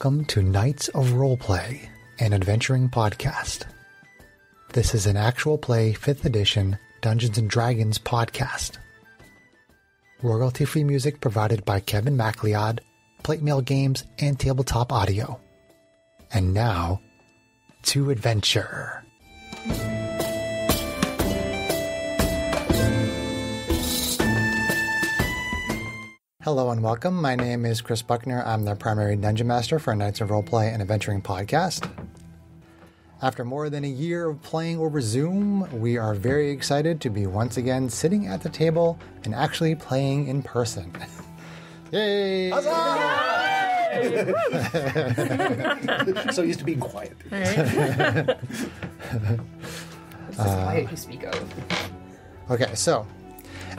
welcome to Knights of Roleplay, an adventuring podcast. This is an actual play 5th edition Dungeons & Dragons podcast. Royalty-free music provided by Kevin MacLeod, Plate Mail Games, and Tabletop Audio. And now, to adventure. Hello and welcome. My name is Chris Buckner. I'm the primary Dungeon Master for Knights of Roleplay and Adventuring Podcast. After more than a year of playing over Zoom, we are very excited to be once again sitting at the table and actually playing in person. Yay! So used to being quiet. Right. It's the quiet you speak of. Okay, so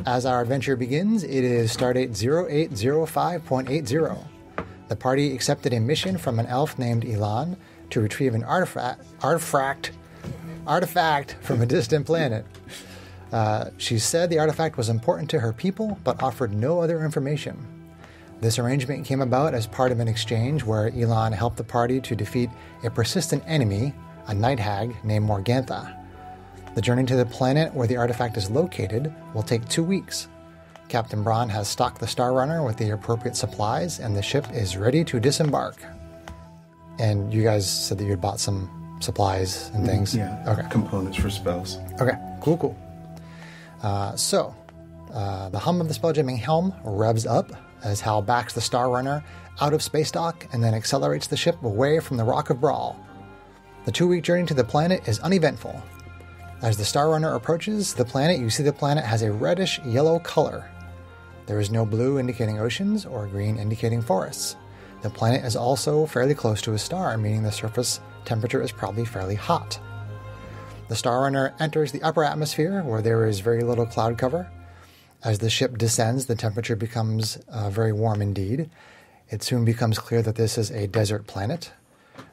as our adventure begins, it is Stardate 0805.80. The party accepted a mission from an elf named Elan to retrieve an artifact from a distant planet. She said the artifact was important to her people, but offered no other information. This arrangement came about as part of an exchange where Elan helped the party to defeat a persistent enemy, a night hag named Morgantha. The journey to the planet where the artifact is located will take 2 weeks. Captain Braun has stocked the Star Runner with the appropriate supplies, and the ship is ready to disembark. And you guys said that you had bought some supplies and things? Yeah. Okay. Components for spells. Okay. Cool. So, the hum of the spelljamming helm revs up as Hal backs the Star Runner out of space dock and then accelerates the ship away from the Rock of Brawl. The 2-week journey to the planet is uneventful. As the Star Runner approaches the planet, you see the planet has a reddish-yellow color. There is no blue indicating oceans or green indicating forests. The planet is also fairly close to a star, meaning the surface temperature is probably fairly hot. The Star Runner enters the upper atmosphere, where there is very little cloud cover. As the ship descends, the temperature becomes very warm indeed. It soon becomes clear that this is a desert planet.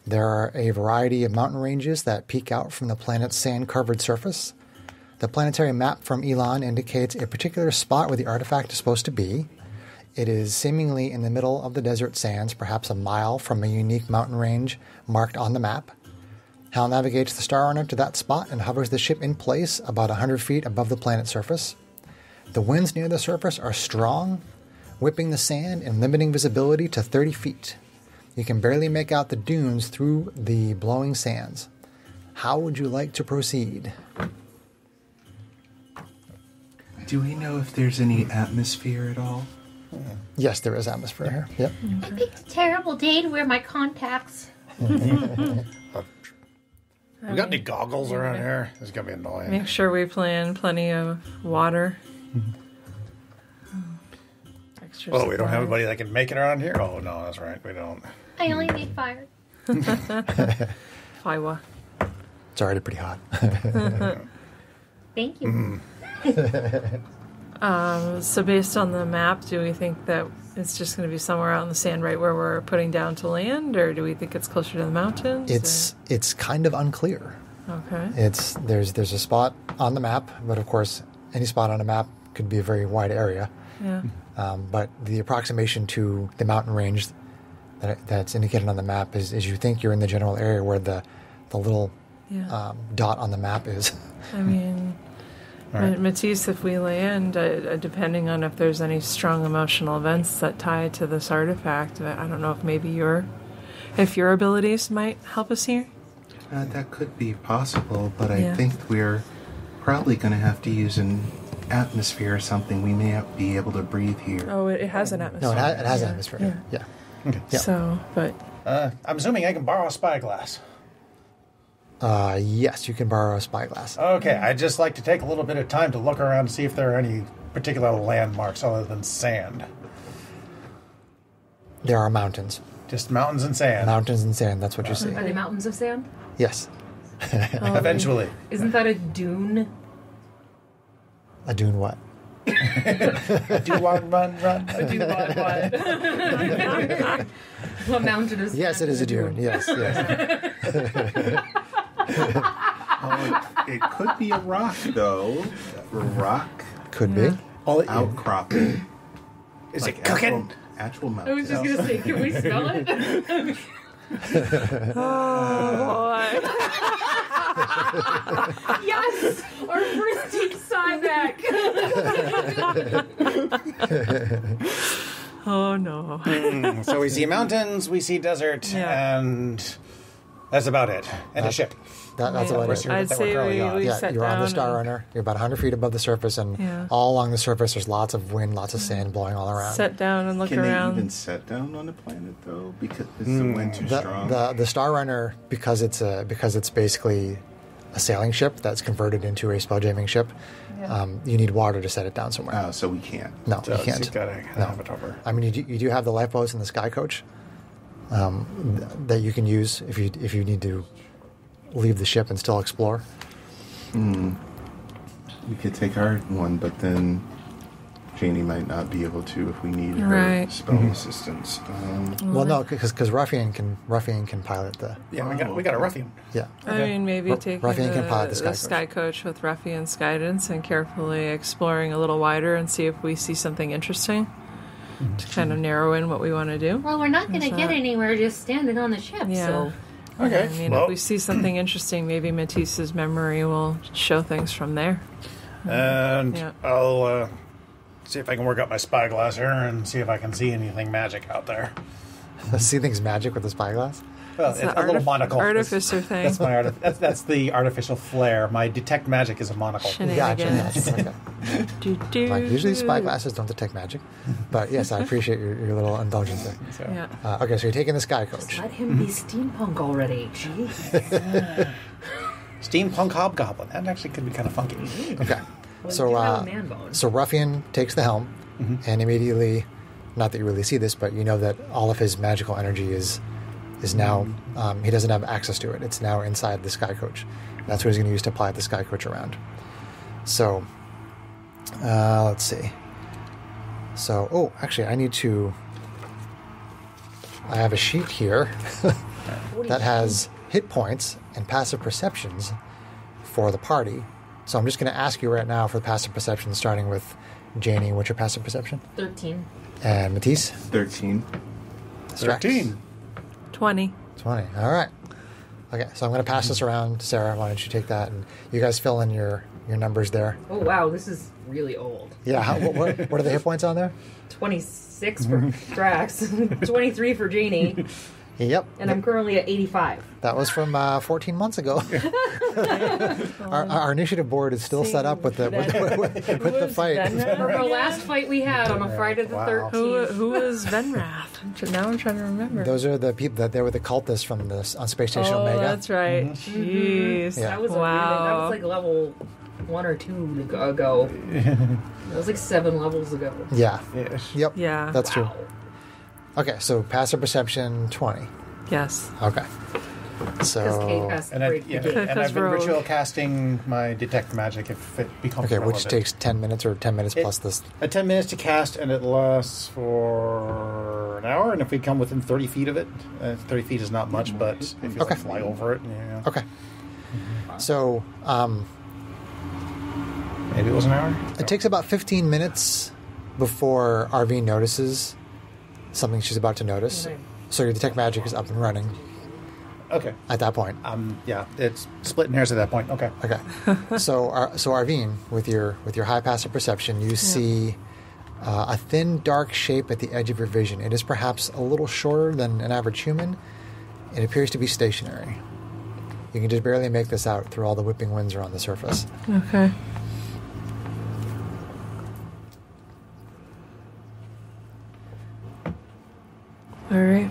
There are a variety of mountain ranges that peek out from the planet's sand-covered surface. The planetary map from Elan indicates a particular spot where the artifact is supposed to be. It is seemingly in the middle of the desert sands, perhaps a mile from a unique mountain range marked on the map. Hal navigates the Star Runner to that spot and hovers the ship in place about 100 feet above the planet's surface. The winds near the surface are strong, whipping the sand and limiting visibility to 30 feet. You can barely make out the dunes through the blowing sands. How would you like to proceed? Do we know if there's any atmosphere at all? Yes, there is atmosphere here. Yep. I picked a terrible day to wear my contacts. We got any goggles around here? This is going to be annoying. Make sure we plan plenty of water. Extra Oh, we don't have supply. anybody that can make it around here? Oh, no, that's right. We don't. I only need fire. Fiwa. It's already pretty hot. Thank you. So based on the map, do we think that it's just going to be somewhere out in the sand right where we're putting down to land, or do we think it's closer to the mountains? It's kind of unclear. Okay. There's a spot on the map, but of course any spot on a map could be a very wide area. Yeah. But the approximation to the mountain range that's indicated on the map is you think you're in the general area where the little dot on the map is. I mean, Right. Matisse, if we land, depending on if there's any strong emotional events that tie to this artifact, I don't know if maybe your abilities might help us here. That could be possible, but I Yeah. think we're probably going to have to use an atmosphere or something. We may not be able to breathe here. Oh, it has an No, atmosphere. it has an atmosphere here. Yeah. Okay. Yeah. So, but I'm assuming I can borrow a spyglass. Yes, you can borrow a spyglass. Okay, I'd just like to take a little bit of time to look around and see if there are any particular landmarks other than sand. There are mountains. Just mountains and sand. Mountains and sand, that's what you see. Are they mountains of sand? Yes. Eventually. Isn't that a dune? A dune what? Do one, run. A dune what? What mountain is Yes, it is a dune. Yes. It could be a rock, though. A rock Could be. outcropping. Is Like it cooking? Actual I was mountains. just going to say, can we smell it? Oh, Yes! Our first deep sigh back. boy. Oh, no. So we see mountains, we see desert, Yeah. and that's about it. And a ship. That's Yeah. about it. I'd that we're say currently on. we Yeah, sat you're on the down Star and Runner. You're about 100 feet above the surface, and Yeah. all along the surface, there's lots of wind, lots of sand blowing all around. Sat down and look Can they around. even set down on a planet though? Because is the wind too strong? The Star Runner, because it's basically a sailing ship that's converted into a spelljamming ship. You need water to set it down somewhere. Oh, so we can't. No, So you can't. you gotta No. have it over. I mean, you do have the lifeboats and the sky coach that you can use if you need to leave the ship and still explore. We could take our one, but then Janie might not be able to if we need her Right. spell assistance. Well, no, because Ruffian can pilot the Yeah, we got a ruffian. yeah. I mean, maybe taking Ruffian can pilot the the Sky Sky Coach with Ruffian's guidance and carefully exploring a little wider and see if we see something interesting to kind of narrow in what we want to do. Well, we're not going to Is get that- anywhere just standing on the ship, Yeah. so... Okay. I mean, well, if we see something interesting, maybe Matisse's memory will show things from there. and Yeah. I'll see if I can work out my spyglass here and see if I can see anything magic out there. See things magic with the spyglass. Well, It's it's the a little monocle. artificer thing. That's my that's the artificial flare. My detect magic is a monocle. Gotcha. Shenanigans. Okay. Do, do. Like usually spyglasses don't detect magic, but yes, I appreciate your little indulgence there. So, Yeah. Okay, so you're taking the sky coach. Let him be steampunk already. Jeez. Steampunk hobgoblin. That actually could be kind of funky. Okay, Well, so you do have a man bone. so Ruffian takes the helm, and immediately, not that you really see this, but you know that all of his magical energy is now he doesn't have access to it. It's now inside the sky coach. That's what he's going to use to pilot the sky coach around. So, let's see. So, actually, I have a sheet here that has hit points and passive perceptions for the party. So I'm just going to ask you right now for the passive perception, starting with Janie. What's your passive perception? 13. And Matisse? 13. Strax? 13. 20. 20. All right. Okay, so I'm going to pass this around. Sarah, why don't you take that? And you guys fill in your numbers there. Oh, wow, this is really old. Yeah, what are the hit points on there? 26 for Strax, 23 for Janie, Yep. and I'm currently at 85. That was from 14 months ago. our initiative board is still set up with the fight. For our last fight we had on a Friday the Wow. 13th. Who was Venrath? Now I'm trying to remember. Those are the people that they were the cultists from this on Space Station oh, Omega. that's right. Jeez. Yeah. That was a weird, that Wow. was like level 1 or 2 ago. That was like 7 levels ago. Yeah. Yes. Yep. Yeah. That's true. Wow. Okay, so passive perception 20. Yes. Okay. Because So Kate has to And, break the gate. and Because I've been rogue. ritual casting my detect magic if it becomes okay, which relevant. takes 10 minutes or 10 minutes plus this. 10 minutes to cast, and it lasts for an hour. And if we come within 30 feet of it, 30 feet is not much, but if you Okay. fly over it, yeah. Okay. So Maybe it was an hour. it takes about 15 minutes before RV notices something she's about to notice. Right. So your detect magic is up and running Okay. at that point. Yeah, it's splitting hairs at that point. Okay. Okay. so Arvine, with your high passive perception, you see a thin, dark shape at the edge of your vision. It is perhaps a little shorter than an average human. It appears to be stationary. You can just barely make this out through all the whipping winds around the surface. Okay. All right.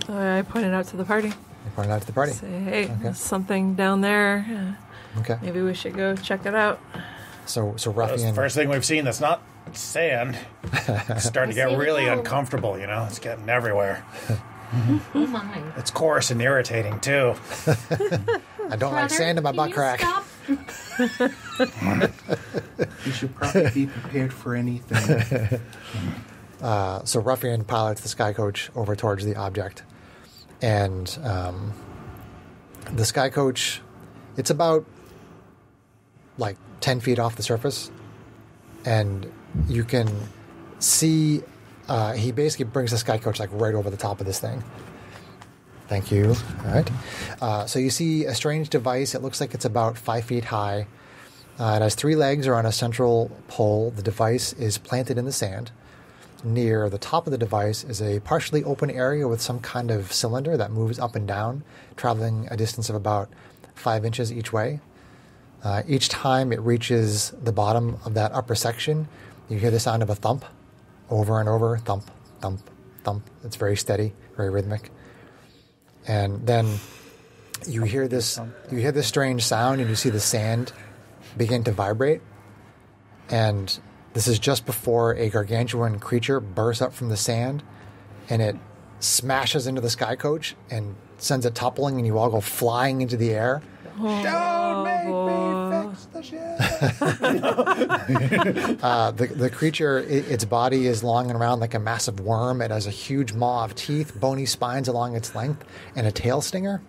I pointed out to the party. You point it out to the party. Say, hey, Okay. there's something down there. Okay. Maybe we should go check it out. So That's the Ruffian. first thing we've seen that's not sand. It's starting to get Sand really down. uncomfortable, you know? It's getting everywhere. Oh my. It's coarse and irritating, too. I don't like sand in my butt crack. Stop? You should probably be prepared for anything. So Ruffian pilots the sky coach over towards the object, and the sky coach, it's about like 10 feet off the surface, and you can see he basically brings the sky coach like right over the top of this thing, Thank you. All right. So you see a strange device. It looks like it's about 5 feet high. It has 3 legs or on a central pole. The device is planted in the sand. Near the top of the device is a partially open area with some kind of cylinder that moves up and down, traveling a distance of about 5 inches each way. Each time it reaches the bottom of that upper section, you hear the sound of a thump over and over. Thump, thump, thump. It's very steady, very rhythmic. And then you hear this strange sound, and you see the sand begin to vibrate. And this is just before a gargantuan creature bursts up from the sand, and it smashes into the sky coach and sends it toppling, and you all go flying into the air. Don't make me fix the ship. The creature, its body is long and round like a massive worm. It has a huge maw of teeth, bony spines along its length, and a tail stinger.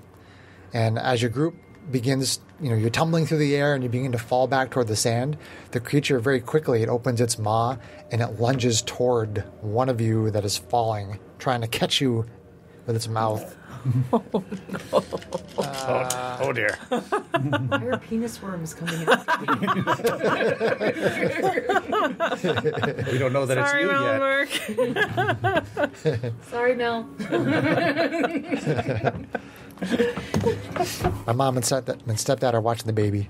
And as your group begins, you're tumbling through the air and you begin to fall back toward the sand, the creature very quickly, it opens its maw and it lunges toward one of you that is falling, trying to catch you with its mouth. Oh dear. Why are penis worms coming out? We don't know that Sorry, it's you yet. Mark. Sorry, Mel. My mom and stepdad are watching the baby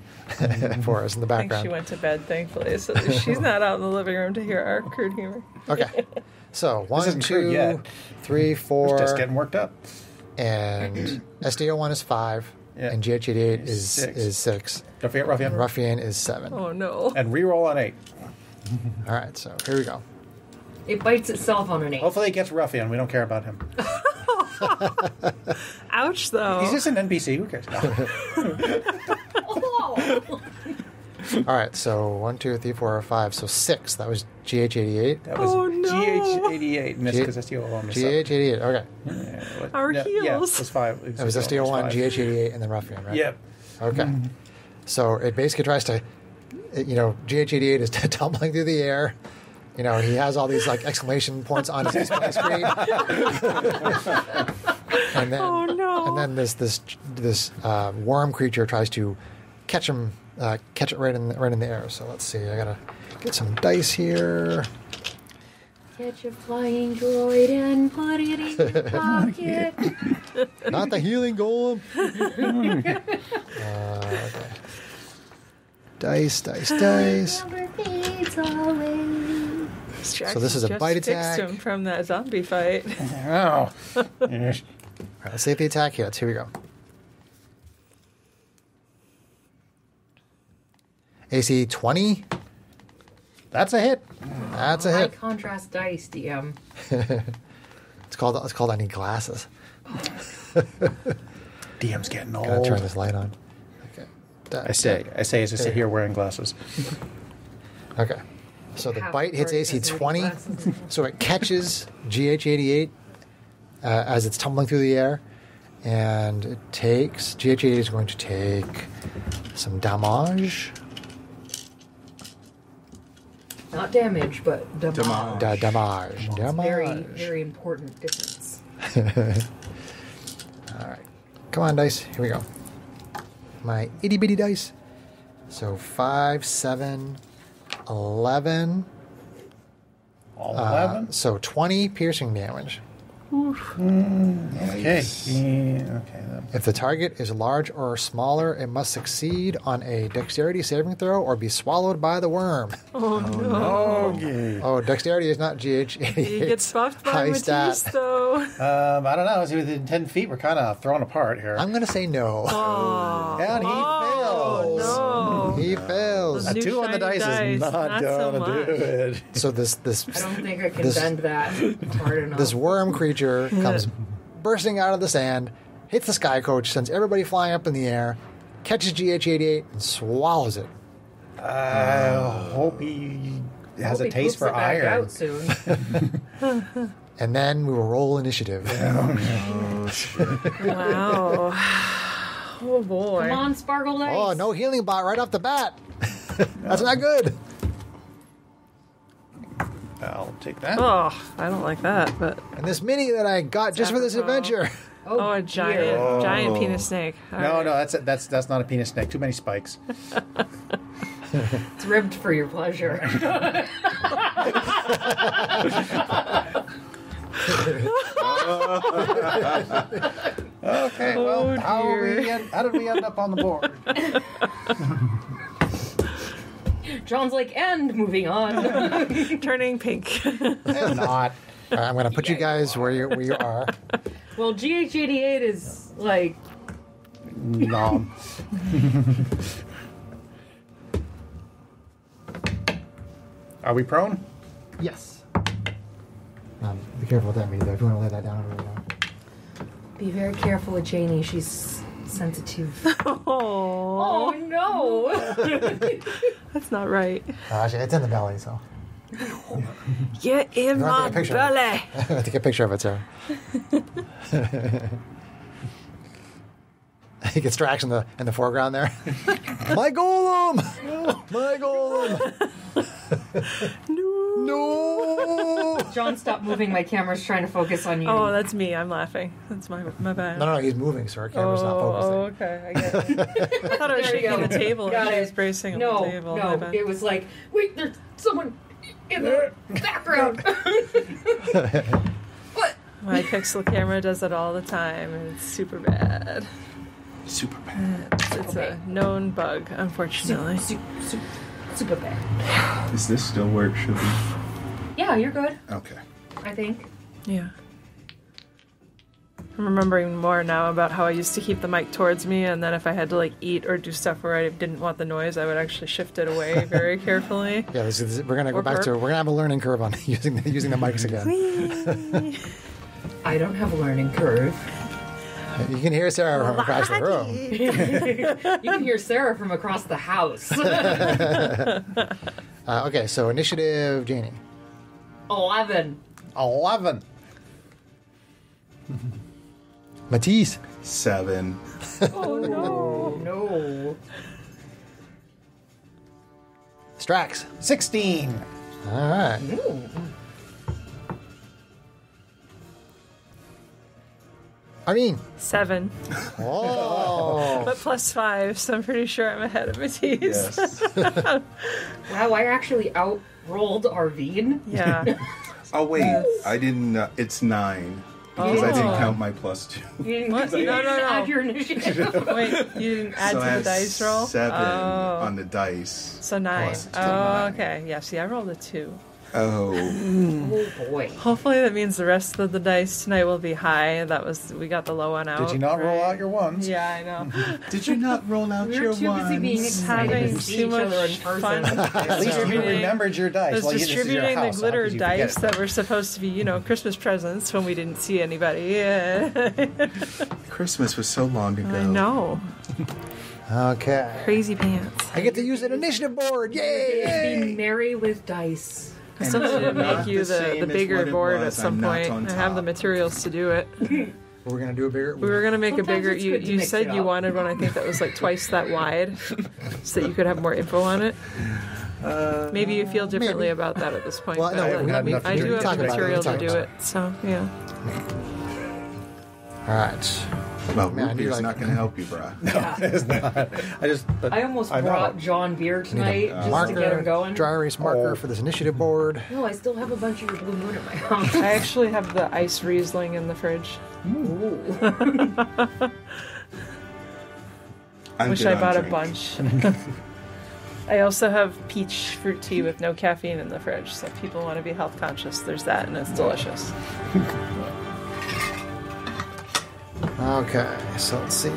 for us in the I think background. she went to bed, thankfully, so she's not out in the living room to hear our crude humor. Okay. So, This 1, isn't crude 2, yet. 3, 4, Just getting worked up. and SDO1 is 5, Yeah. and GH88 is Six. 6, Don't forget Ruffian. and Ruffian is 7. Oh no. And reroll on 8. All right, so here we go. It bites itself on an 8. Hopefully it gets Ruffian. We don't care about him. Ouch, though. He's just an NPC. Who cares? Oh! All right, so 1, 2, 3, 4, 5, so 6. That was GH88. That was Oh, no. GH88 missed because STO alone missed up. GH88, okay. Yeah, what- Our Yeah, heels. it was 5. That was SDO1, GH88, and then Ruffian, right? Yep. Okay. So it basically tries to, GH88 is tumbling through the air. He has all these exclamation points on his display screen. And then, Oh, no. And then this worm creature tries to catch it right in the air. So let's see. I gotta get some dice here. Catch a flying droid and put it in your pocket. Not the healing golem. Okay. Dice. Never fades away. So this is a Just bite fixed attack. him from that zombie fight. Oh. All right, let's see if the attack hits. Here we go. AC 20. That's a hit. That's a High hit. contrast dice, DM. It's called I need glasses. DM's getting old. Gotta turn this light on. Okay. I say as I sit here wearing glasses. Okay. So the How bite hits bright AC does it 20. glasses? So it catches GH88 as it's tumbling through the air. And GH88 is going to take some damage. Not damage, but damage. Damage. Very, very important difference. All right. Come on, dice. Here we go. My itty bitty dice. So 5, 7, 11. All 11? So 20 piercing damage. Okay. Yeah, okay. If the target is large or smaller, it must succeed on a dexterity saving throw or be swallowed by the worm. Oh no. Okay. Oh, dexterity is not GH88. He gets buffed by High Matisse, stat. though. I don't know. It's within 10 feet. We're kind of thrown apart here. I'm going to say no. Oh, And he fails. no. He fails. A New 2 on the shiny dice is dice, not not so going to much. do it. So this I don't think I can This- bend that hard enough. this worm creature comes bursting out of the sand, hits the sky coach, sends everybody flying up in the air, catches GH88 and swallows it. I hope he has Hope a he taste poops for it back iron. out soon. And then we will roll initiative. Wow. Oh boy. Come on, Sparkle Dice. Oh, no healing bot right off the bat. That's not good. I'll take that. Oh, I don't like that, but And this mini that I got just for this Apropos. adventure. Oh, a giant, giant Oh. penis snake. All No, right. no, that's not a penis snake. Too many spikes. It's ribbed for your pleasure. Okay, Oh, well, dear. how did we end up on the board? John's like, and moving on. Turning pink. Not. All right, I'm going to put you guys where you are. Well, GH88 is like, Nom. Are we prone? Yes. Be careful with that meter, though. If you want to lay that down over there. be very careful with Janie. She's sensitive. Oh, Oh no! that's not right. Actually, it's in the belly, so. Get in You my want to take a picture of belly. Take a picture of it, Sarah. He gets tracks in the foreground there. My golem! My golem! No! John, stop moving. My camera's trying to focus on you. Oh, that's me. I'm laughing. That's my bad. No, he's moving, so our camera's not focusing. okay. I get it. I thought I was There you shaking go. the table. Got and she it. was bracing on no, the table. My no. bad. It was like, wait, there's someone in the background. What? My pixel camera does it all the time, and it's super bad. Super bad. It's a known bug, unfortunately. Super bad. Is this still where it should be? Yeah, you're good. Okay. I think. Yeah. I'm remembering more now about how I used to keep the mic towards me, and then if I had to like eat or do stuff where I didn't want the noise, I would actually shift it away very carefully. Yeah, we're gonna go Or back to. burp. We're gonna have a learning curve on using the mics again. I don't have a learning curve. You can hear Sarah from across the room. You can hear Sarah from across the house. Okay, so initiative, Janie. 11. 11. Matisse. 7. Oh no. No. Strax. 16. All right. Armin. 7, Oh. but +5, so I'm pretty sure I'm ahead of Matisse. Yes. Wow, I actually outrolled Arvine. Yeah. Oh, wait. I didn't. It's 9. Because I didn't count my +2. You didn't, What? you No, didn't no. add your initiative. Wait, you didn't add So I to the have dice roll? 7 Oh. on the dice. So 9. plus Oh, 9. okay. Yeah, see, I rolled a 2. Oh. Oh boy. Hopefully that means the rest of the dice tonight will be high. We got the low one out. Did you not roll right? out your ones? Yeah, I know. Did you not roll out We your were too busy being ones? excited to Having see too each other in much person. fun. At least you Distributing- remembered your I dice. was Well, this is your distributing the house, so how glitter could you forget dice it? that were supposed to be, Christmas presents when we didn't see anybody. Yeah. Christmas was so long ago. I know. Okay. Crazy pants. I get to use an initiative board. Yay! Be merry with dice. Somebody did not make you the the same as bigger what it board at was. some I'm not point. on I have the top. materials to do it. We're gonna do a bigger. We were going to make Sometimes a bigger. it's You, good to you mix said it you up. wanted one, I think that was like twice that wide so that you could have more info on it. Maybe you feel differently maybe. about that at this point. Well, no, but we had enough I to do have talk the about it. material We to talked do about it. So, yeah. All right. Well, Man, root you beer's like- not going to help you, brah. But I almost I know. brought John beer tonight just to get him going. dry erase marker Oh. for this initiative board. No, I still have a bunch of your blue moon at my house. I actually have the ice Riesling in the fridge. I'm Wish good I on bought a drink. bunch. I also have peach fruit tea with no caffeine in the fridge, so if people want to be health conscious, there's that, and it's delicious. Okay, so let's see.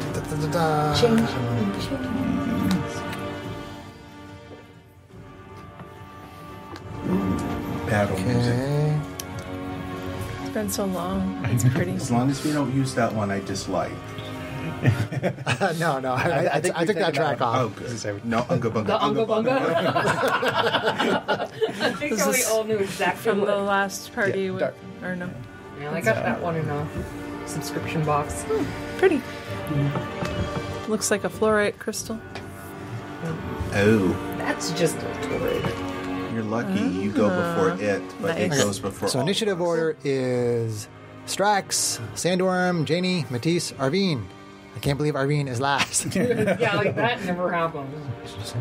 Da. Battle music. Okay. It's been so long. It's pretty. As long as we don't use that one I dislike. No, I think took that track Oh, off. good. No, Unga Bunga. The Unga Bunga. I think This we is all knew exactly From what. the last party with... dark. Or no. Yeah, I got that one in a subscription box. Pretty. Looks like a fluorite crystal. Oh, That's just a toy. you're lucky you go before it, but Nice. it goes before So all initiative of us. order is Strax, Sandworm, Janie, Matisse, Arvine. I can't believe Arvine is last. Yeah, like that never happens.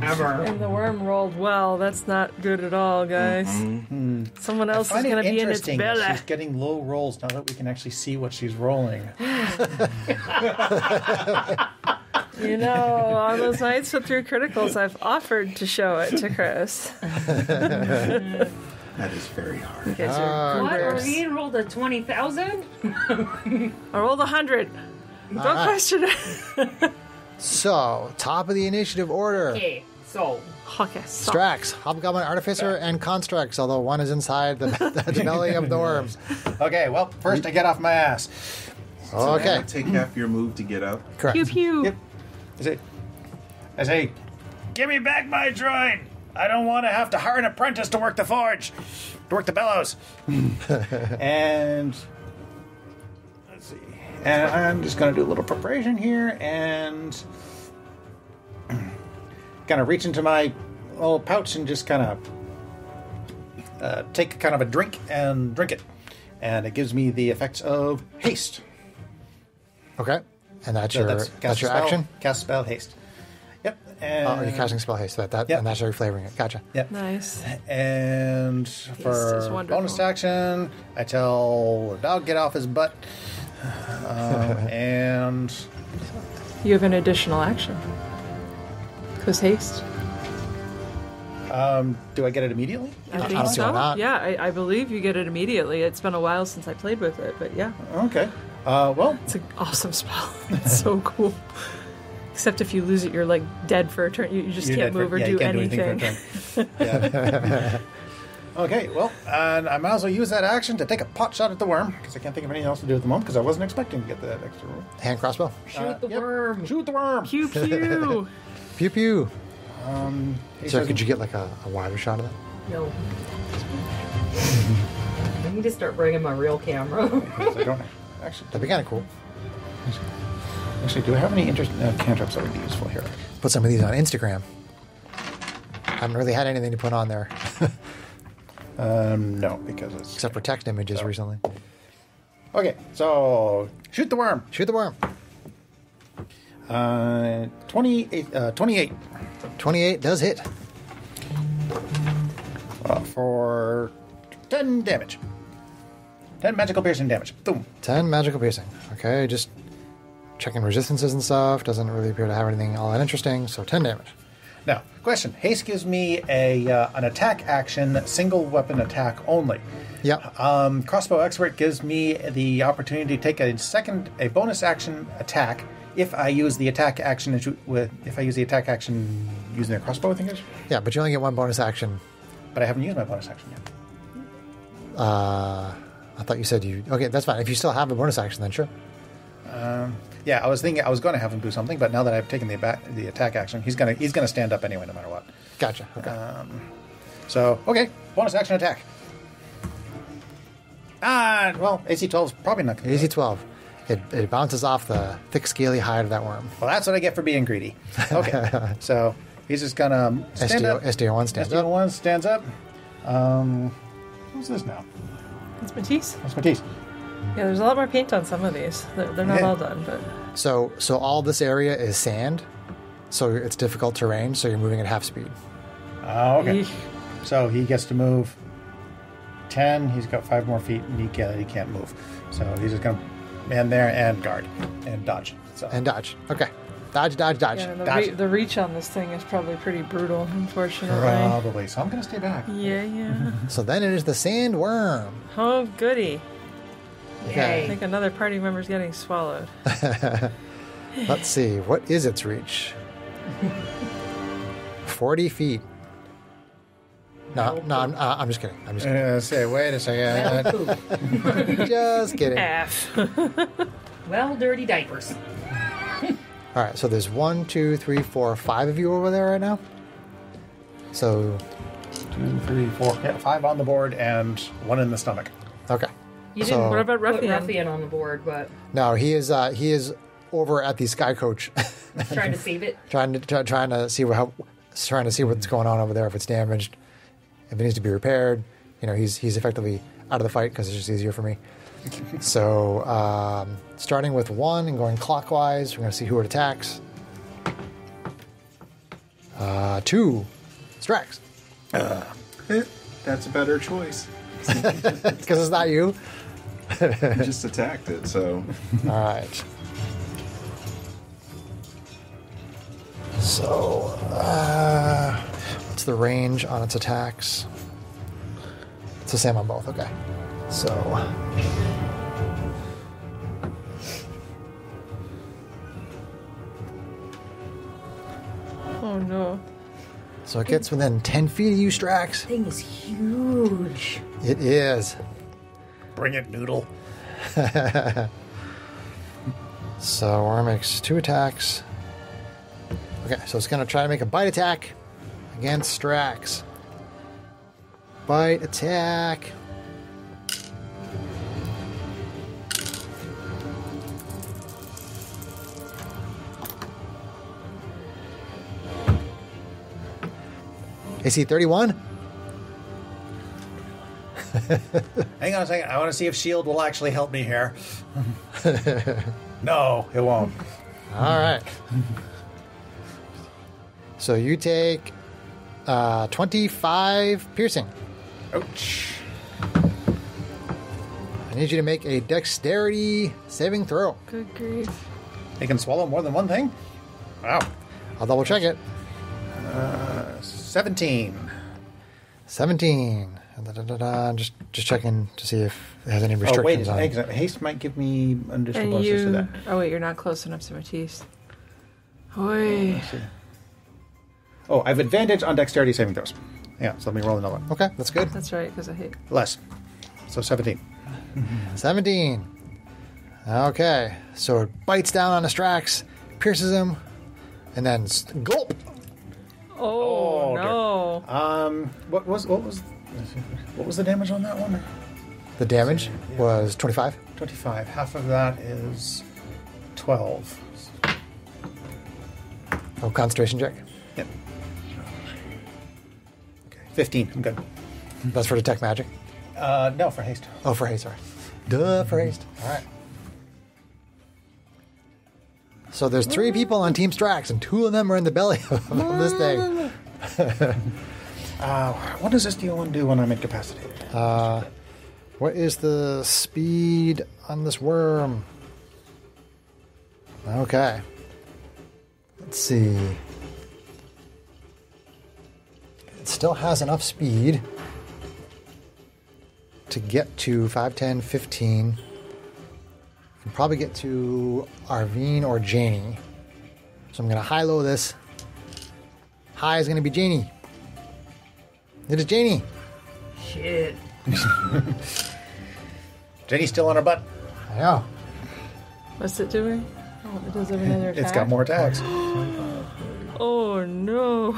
Ever. And the worm rolled well. That's not good at all, guys. Someone else is I find going it to be in its interesting that belly. she's getting low rolls now that we can actually see what she's rolling. You know, on those nights with 3 criticals, I've offered to show it to Chris. That is very hard. You guys are What? goobers. You rolled a 20,000? I rolled 100. Don't right. question it. So, top of the initiative order. Okay, so Okay, so Strax, Hobgoblin Artificer, and Constructs, although one is inside the belly of the worms. Okay, well, first I get off my ass. Okay, That'll take half your move to get up. correct. pew pew. Yep. I say, give me back my droid. I don't want to have to hire an apprentice to work the forge, to work the bellows. And let's see. And I'm just going to do a little preparation here and kind of reach into my little pouch and just kind of take kind of a drink and drink it. And it gives me the effects of haste. Okay, and that's So your cast that's a your spell, action. Cast a spell, haste. Yep. And, Oh, you're casting spell haste. That Yep. and that's how you're flavoring it. Gotcha. Yep. Nice. And is for wonderful. bonus action, I tell the dog get off his butt. And You have an additional action. Because haste. do I get it immediately? I think don't see so. why not. Yeah, I believe you get it immediately. It's been a while since I played with it, but yeah, Okay. Well, it's an awesome spell. It's so cool. Except if you lose it, you're like dead for a turn. You just you're can't dead for- move or yeah, do you can't anything. Do anything for a turn. Yeah. Okay. Well, and I might as well use that action to take a pot shot at the worm because I can't think of anything else to do at the moment because I wasn't expecting to get that extra roll. Hand crossbow. shoot the Yep. worm. Shoot the worm. Pew pew. Pew pew. He So says- could you get like a wider shot of that? No. I need to start bringing my real camera. I don't actually. That'd be kind of cool. Actually, do I have any cantrips that would be useful here? Put some of these on Instagram. I haven't really had anything to put on there No, because it's except for text images recently. okay. So shoot the worm. Shoot the worm. 28. 28 does hit. For 10 damage. 10 magical piercing damage. Boom. 10 magical piercing. Okay, just checking resistances and stuff. Doesn't really appear to have anything all that interesting. So 10 damage. Now, question. Haste gives me an attack action, single weapon attack only. Yep. Crossbow Expert gives me the opportunity to take a bonus action attack if I use the attack action using their crossbow, I think it is. Yeah, but you only get one bonus action. But I haven't used my bonus action yet. I thought you said you... Okay, that's fine. If you still have a bonus action, then sure. Yeah, I was thinking I was going to have him do something, but now that I've taken the attack action, he's gonna stand up anyway, no matter what. Gotcha. Okay. So okay, bonus action attack. Well, AC 12 is probably not going to AC 12. It bounces off the thick, scaly hide of that worm. Well, that's what I get for being greedy. Okay, so he's just gonna stand up. SDO1 stands up. SDO1 stands up. Who's this now? It's Matisse. That's Matisse. Yeah, there's a lot more paint on some of these. They're not Yeah. all done, but So all this area is sand, so it's difficult terrain, so you're moving at half speed. Oh, okay. Eesh. So he gets to move 10. He's got 5 more feet, and he can't move. So he's just gonna man there and guard and dodge. So And dodge. Okay. Dodge, dodge, dodge. yeah, Gotcha. the reach on this thing is probably pretty brutal, unfortunately. probably. So I'm gonna stay back. Yeah. So then it is the sandworm. Oh, goody. I Yay. think another party member's getting swallowed. Let's see. What is its reach? 40 feet. No, I'm just kidding. I'm just kidding. Say, wait a second. Well, poop. Just kidding. All F. Well, dirty diapers. right. So there's 1, 2, 3, 4, 5 of you over there right now. So 2, 3, 4. Yeah, 5 on the board and 1 in the stomach. okay. You So- didn't What about put Ruffian? Ruffian on the board, but No, he is over at the sky coach, trying to save it. trying to see what's going on over there. If it's damaged, if it needs to be repaired, he's effectively out of the fight because it's just easier for me. So, starting with 1 and going clockwise, we're going to see who it attacks. 2, Strax. That's a better choice. Because it's not you. I just attacked it, so... All right. So, what's the range on its attacks? It's the same on both. Okay. So, Oh no. so it gets within 10 feet of you, Strax. Thing is huge. It is. Bring it, Noodle. So, Worm makes 2 attacks. Okay, so it's going to try to make a bite attack against Strax. Bite attack. AC 31? Hang on a second. I want to see if shield will actually help me here. No, it won't. All right. So you take 25 piercing. Ouch. I need you to make a dexterity saving throw. Good grief. They can swallow more than one thing? Wow. I'll double check it. 17. 17. Just checking to see if it has any Oh, wait. restrictions on it. Haste might give me additional And bonuses to you. that. Oh wait, you're not close enough to Matisse. Oi. Oh, I have advantage on dexterity saving throws. Yeah, so let me roll another one. Okay, that's good. That's right, because I hate. Less. So 17. 17. Okay, so it bites down on Astrax, pierces him, and then gulp. Oh, dear. no. What was the damage on that one? The damage was 25. 25. Half of that is 12. Oh, concentration check. Yep. Okay. 15. I'm good. That's for detect magic. No, for haste. Oh, for haste, sorry. Duh, for haste. All right. So there's 3 people on Team Strax, and 2 of them are in the belly of this thing. What does this D1 do when I'm incapacitated? What is the speed on this worm? Okay. Let's see. It still has enough speed to get to 5, 10, 15. Can probably get to Arvine or Janie. So I'm going to high-low this. High is going to be Janie. It is Janie. Shit. Jenny's still on her butt. I know. What's it doing? Oh, it does have another attack. It's got more attacks. Oh no.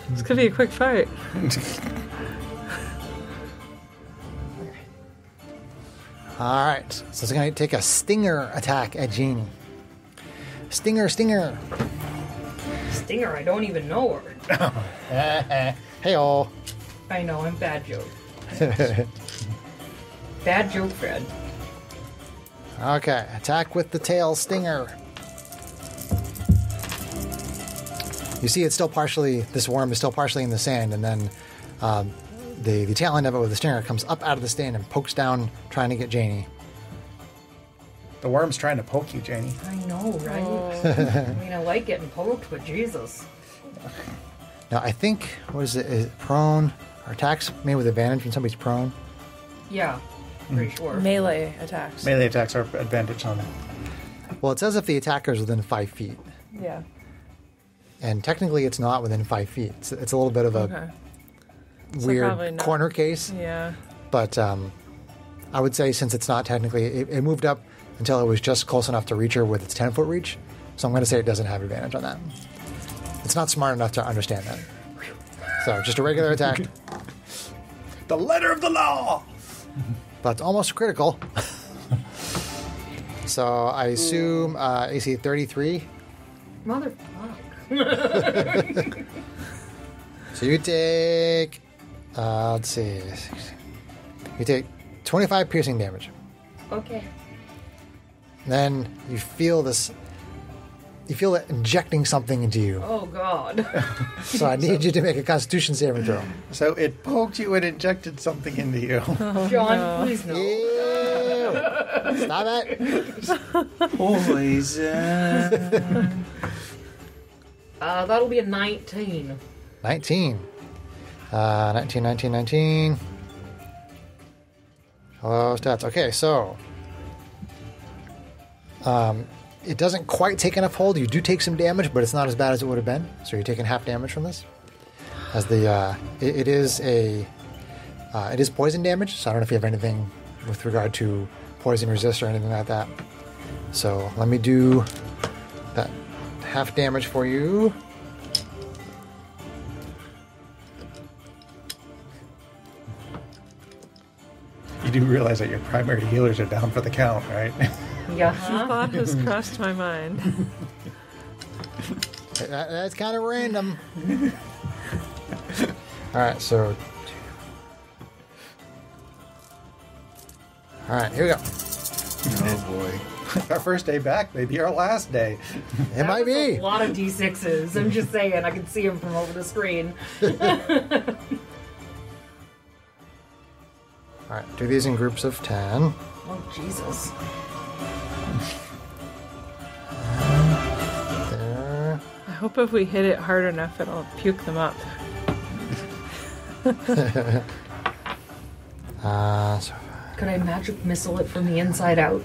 This could be a quick fight. All right. So it's going to take a stinger attack at Janie. Stinger, stinger. Stinger, I don't even know her. Hey-oh. I know, I'm bad joke. Bad joke, Fred. Okay. Attack with the tail stinger. You see it's still partially, this worm is still partially in the sand, and then the tail end of it with the stinger comes up out of the sand and pokes down trying to get Janie. The worm's trying to poke you, Janie. I know, right? I mean, I like getting poked, but Jesus. Now, I think, what is it prone? Are attacks made with advantage when somebody's prone? Yeah, pretty sure. Melee attacks. Melee attacks are advantage on it. Well, it says if the attacker is within 5 feet. Yeah. And technically, it's not within 5 feet. It's a little bit of a Okay. So probably weird not. corner case. Yeah. But I would say since it's not technically, it moved up until it was just close enough to reach her with its 10-foot reach. So I'm going to say it doesn't have advantage on that. It's not smart enough to understand that. So just a regular attack. The letter of the law! But it's almost critical. So I assume AC 33. Motherfuck. So you take, let's see. You take 25 piercing damage. Okay. Then you feel this. You feel it injecting something into you. Oh, God. So I need you to make a Constitution saving throw. So it poked you and injected something into you. John, please no. Ew. Stop it. Poison. That'll be a 19. 19. 19. Hello, stats. Okay, so. It doesn't quite take enough hold. You do take some damage, but it's not as bad as it would have been. So you're taking half damage from this. As the it is poison damage. So I don't know if you have anything with regard to poison resist or anything like that. So let me do that half damage for you. You do realize that your primary healers are down for the count, right? Yeah. The thought has crossed my mind. That's kind of random. All right, so. All right, here we go. Oh boy. Our first day back, maybe our last day. It might be. A lot of D6s. I'm just saying. I can see them from over the screen. All right, do these in groups of 10. Oh, Jesus. There. I hope if we hit it hard enough, it'll puke them up. So Could I magic missile it from the inside out?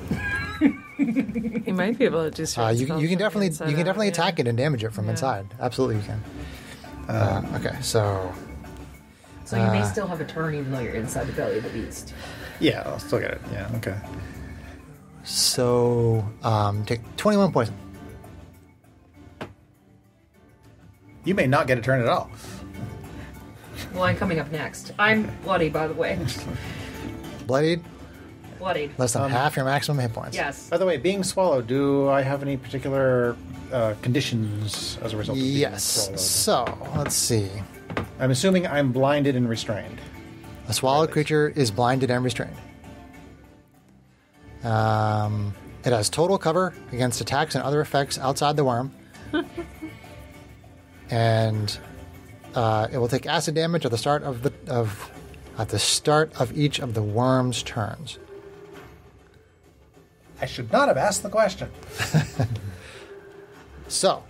You might be able to do certain you spells can from definitely inside out, yeah. attack it and damage it from Yeah. inside. Absolutely, you can. Okay, so So you may still have a turn even though you're inside the belly of the beast. Yeah, I'll still get it. Yeah, okay. take 21 poison. You may not get a turn at all. Well, I'm coming up next. I'm bloody, by the way. Bloodied, Bloodied. less than half your maximum hit points. Yes. By the way, being swallowed, do I have any particular conditions as a result of being Yes. swallowed? So let's see. I'm assuming I'm blinded and restrained. A swallowed creature is blinded and restrained. It has total cover against attacks and other effects outside the worm. And it will take acid damage at the start of each of the worm's turns. I should not have asked the question. So,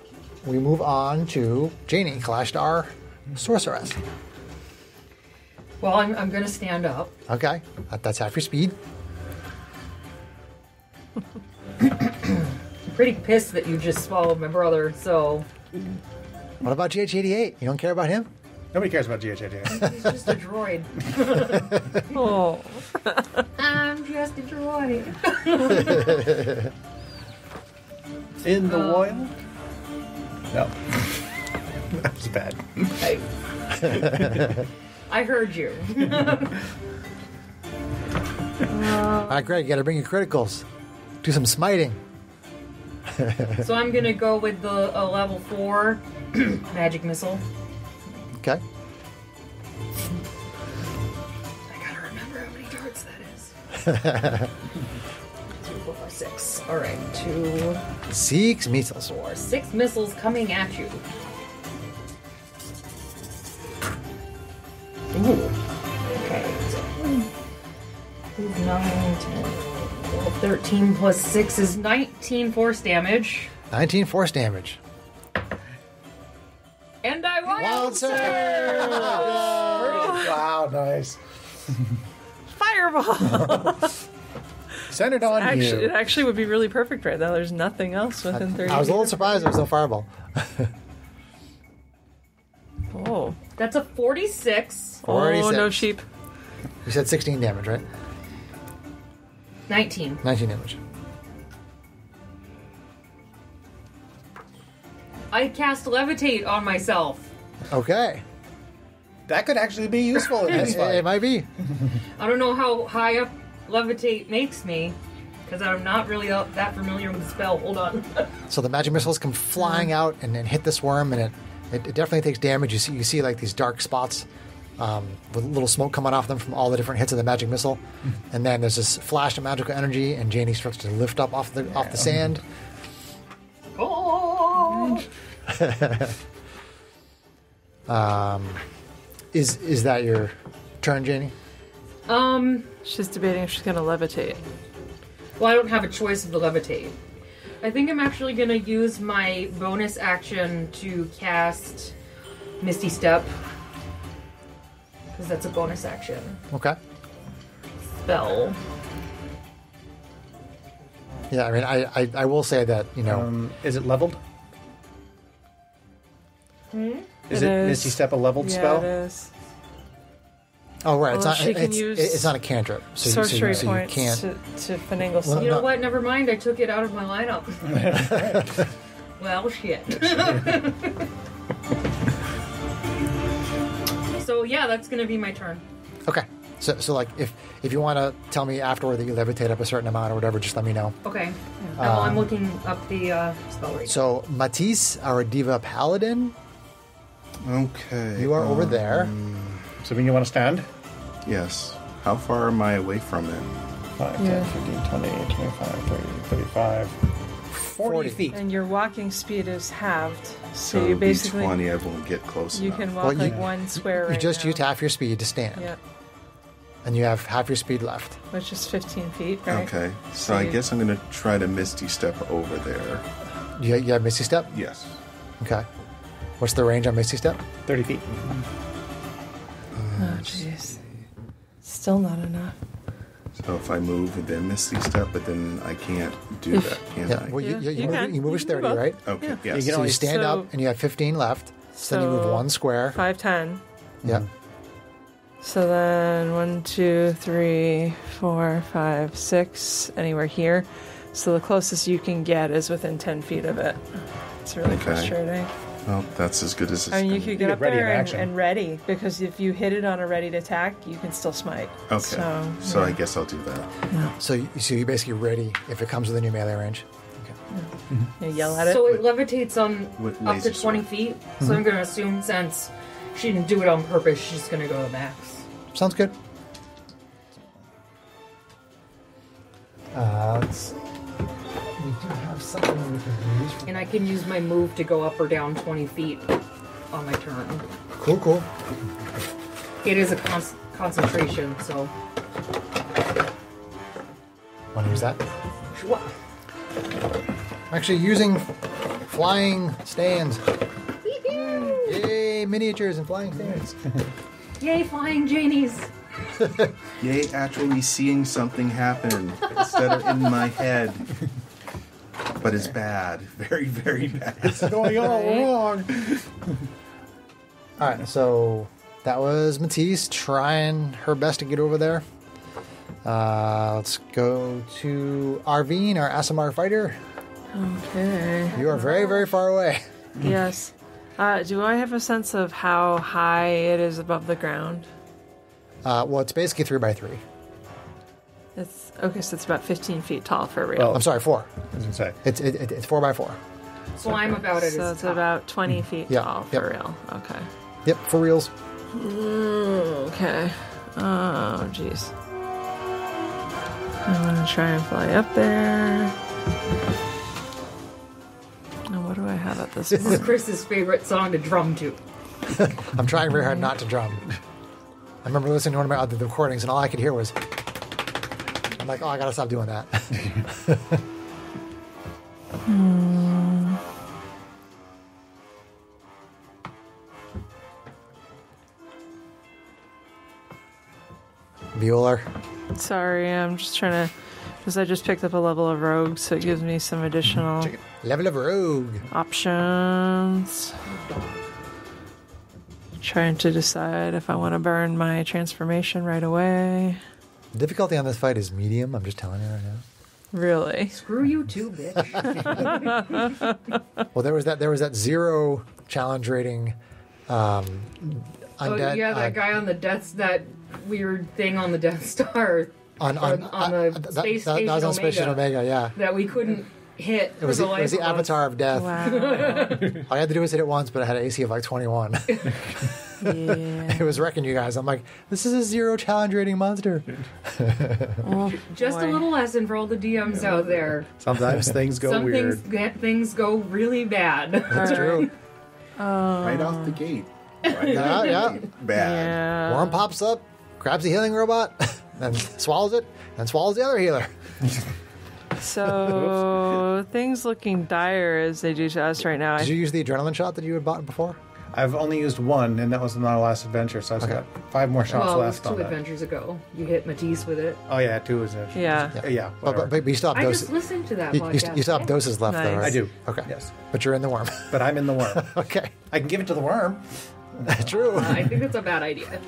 we move on to Janie, Kalashtar, Sorceress. Well, I'm going to stand up. Okay, that's half your speed. I'm pretty pissed that you just swallowed my brother, so... What about GH88? You don't care about him? Nobody cares about GH88. He's just a droid. Oh, I'm just a droid. In the wild? No. That was bad. I heard you. All right, Greg, you got to bring your criticals. Do some smiting. So I'm going to go with the level 4 magic missile. Okay. I gotta remember how many darts that is. 2, 4, 5, 6. Alright, 2, 6 missiles. 4, 6 missiles coming at you. Ooh. Okay, so 9, 10, 12, 13 plus 6 is 19 force damage. 19 force damage. And I Wild wild Surge! Wow, nice. fireball! Centered on Actually, it you. actually would be really perfect right now. There's nothing else within 30 I was a little meters. surprised there was no fireball. Oh. That's a 46. Oh, 46. no sheep. You said 16 damage, right? 19. 19 damage. I cast levitate on myself. Okay. That could actually be useful in this It fight. might be. I don't know how high up levitate makes me, because I'm not really that familiar with the spell. Hold on. So the magic missiles come flying out and then hit this worm, and it definitely takes damage. You see like these dark spots with little smoke coming off them from all the different hits of the magic missile. And then there's this flash of magical energy, and Janie starts to lift up off the sand. Oh! Is that your turn, Janie? She's debating if she's going to levitate. Well, I don't have a choice of the levitate. I think I'm actually going to use my bonus action to cast Misty Step. Because that's a bonus action Okay. spell. Yeah, I mean, I will say that, Is it leveled? Is It it is. Misty Step a leveled Yeah, spell? it is. oh, right, Well, she can use it's not a cantrip. So Sorcery you points can't. to finagle something. You know what? Never mind. I took it out of my lineup. Well, shit. So, yeah, that's going to be my turn. Okay. So like, if you want to tell me afterward that you levitate up a certain amount or whatever, just let me know. Okay. Well, I'm looking up the spell rate. So Matisse, our diva paladin, Okay. you are over there. So when you want to stand? Yes. How far am I away from it? 5, 10, Yeah. 15, 20, 25, 30, 35, 40 feet. And your walking speed is halved, so So you it'd be basically 20, I won't get close you enough. can walk Well, like one square. You right just now. used half your speed to stand, Yeah, and you have half your speed left. which is 15 feet, right? Okay. So So I you- guess I'm going to try to Misty Step over there. You have Misty Step? Yes. Okay. What's the range on Misty Step? 30 feet. Oh, jeez. Still not enough. So if I move and then Misty Step, but then I can't do If- that, can Yeah. I? Well, Yeah, you you move, can. you move You as can do 30, both. right? Okay, Yeah. yes. So you stand So- up, and you have 15 left. So then you move So- one square. 5, 10. Yeah. So then 1, 2, 3, 4, 5, 6, anywhere here. So the closest you can get is within 10 feet of it. It's really Okay. frustrating. Well, that's as good as it's I mean, you gonna could be. get up ready in there action. and ready, because if you hit it on a ready to attack, you can still smite. Okay. So I guess I'll do that. So you're basically ready if it comes within your melee range. You yell at it. So it levitates on With up to laser 20 sword. feet. So I'm going to assume since she didn't do it on purpose, she's going to go to max. Sounds good. Let's. We do have something we can use. And I can use my move to go up or down 20 feet on my turn. Cool. It is a concentration, so. Want to use that? What? I'm actually using flying stands. Yay, miniatures and flying stands. Yay, flying Janies! Yay, actually seeing something happen instead of in my head. But it's bad. Very, very bad. It's going all wrong. All right, so that was Matisse trying her best to get over there. Let's go to Arvine, our Asimar fighter. Okay. You are very, very far away. Yes. Do I have a sense of how high it is above the ground? Well, it's basically 3x3. It's okay, so it's about 15 feet tall for real. Well, I'm sorry, 4. I was going to say. It's 4x4. So I'm about it so as it's top. about 20 feet Yeah, tall for yep. real. Okay. Yep, for reals. Okay. Oh, jeez. I want to try and fly up there. Now, what do I have at this This is point? Chris's favorite song to drum to. I'm trying very hard not to drum. I remember listening to one of my other recordings, and all I could hear was. I'm like, oh, I gotta stop doing that. Bueller. Sorry, I'm just trying to. Because I just picked up a level of rogue, so it gives me some additional Level of Rogue. options. Trying to decide if I want to burn my transformation right away. Difficulty on this fight is medium. I'm just telling you right now. Really? Screw you too, bitch. Well, there was that 0 challenge rating. Undead. Oh, yeah, that guy on the that weird thing on the Death Star. on on the space station that was on Space Station Omega. Omega. Yeah. That we couldn't hit. It was for the life of us. avatar of death. Wow. All I had to do was hit it once, but I had an AC of like 21. Yeah. It was wrecking you guys. I'm like, this is a 0 challenge rating monster. Oh, Just a boy. little lesson for all the DMs out there. Sometimes things go Some weird. things go really bad. That's true. Right off the gate. Right Yeah, off the yeah. gate. Bad. Yeah. Worm pops up, grabs the healing robot, then swallows it, then swallows the other healer. So things looking dire as they do to us right now. Did you use the adrenaline shot that you had bought before? I've only used one, and that was in our last adventure, so I've got 5 more shots Well, it was left 2 on that. adventures ago. You hit Matisse with it. Oh, yeah, 2 is it. Yeah. Yeah, But, whatever. but you still have I doses. just listened to that You, podcast. you still have doses left, though, Nice. right? I do. Okay. Yes. But you're in the worm. But I'm in the worm. Okay. I can give it to the worm. True. I think that's a bad idea.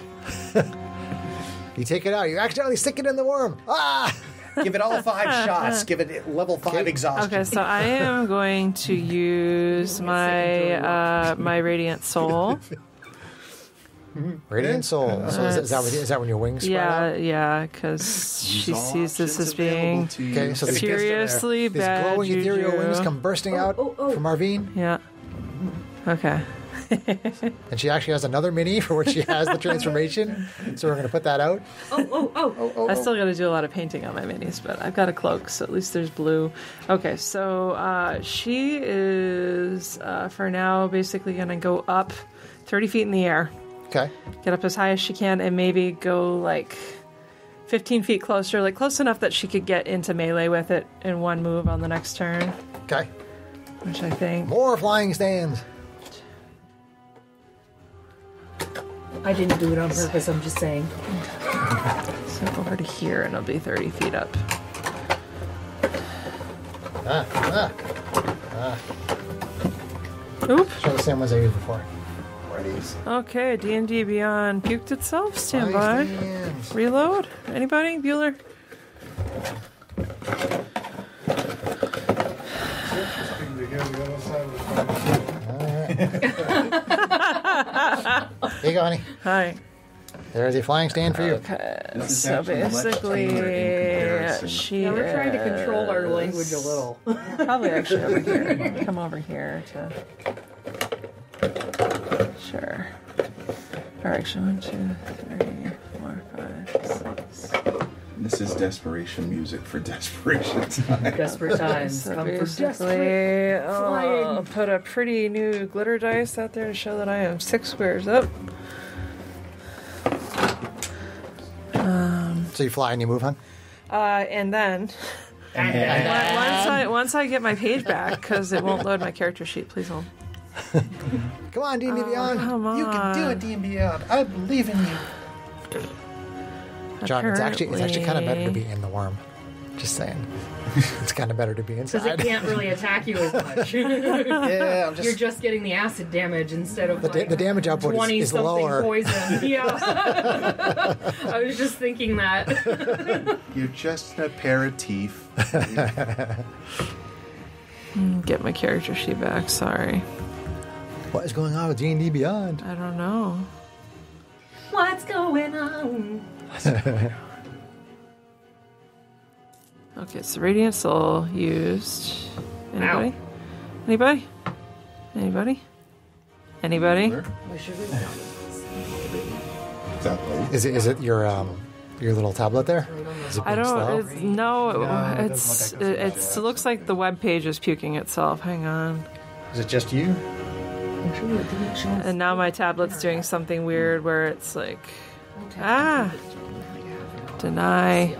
You take it out. You accidentally stick it in the worm. Ah! Give it all 5 shots. Give it level 5 exhaustion. Okay, so I am going to use my my radiant soul. Radiant soul. So is that when your wings spread out? Yeah, because she Use all sees this options as available being to you. Okay, so If it gets to there, seriously these bad glowing ethereal juju. wings come bursting out from Arvine. Yeah. Okay. And she actually has another mini for when she has the transformation. So we're going to put that out. I still got to do a lot of painting on my minis, but I've got a cloak, so at least there's blue. Okay, so she is, for now, basically going to go up 30 feet in the air, Okay. get up as high as she can, and maybe go like 15 feet closer, like close enough that she could get into melee with it in one move on the next turn, Okay. which I think. More flying stands. I didn't do it on purpose, I'm just saying. So over to here, and it'll be 30 feet up. Oop. Show the same ones I used before. Where are these? Okay, D&D Beyond puked itself. Stand Flying by. stands. Reload. Anybody? Bueller? Here you go, honey. Hi. There's a flying stand for you. Okay, This is so actually much basically, tamer in comparison. she Yeah, we're trying to control our is language a little. Probably actually over here. Come over here to. Sure. Or actually, 1, 2, 3, 4, 5, 6. This is desperation music for desperation time. Desperate times So come for basically, desperate I'll flying. put a pretty new glitter dice out there to show that I am 6 squares up. So you fly and you move, hon? And then once I get my page back, because it won't load my character sheet. Please hold. Come on, D&D Beyond. Come You can do on. it, D&B Beyond. I believe in you. John, it's actually kind of better to Apparently- be in the worm. Just saying. It's kind of better to be Because it inside. can't really attack you as much. Yeah, I'm just... You're just getting the acid damage instead of The damage output 20 is something lower. poison. Yeah. I was just thinking that. You're just an aperitif. Get my character sheet back. Sorry. What is going on with D&D Beyond? I don't know. What's going on? Okay, so Radiant Soul used. Anybody? Anybody? Anybody? Anybody? What should we do? Is that low? Is it your little tablet there? Is it I being slow? don't. It's, no, it doesn't it's look like it looks like the web page is puking itself. Hang on. Is it just you? And now my tablet's doing something weird where it's like deny.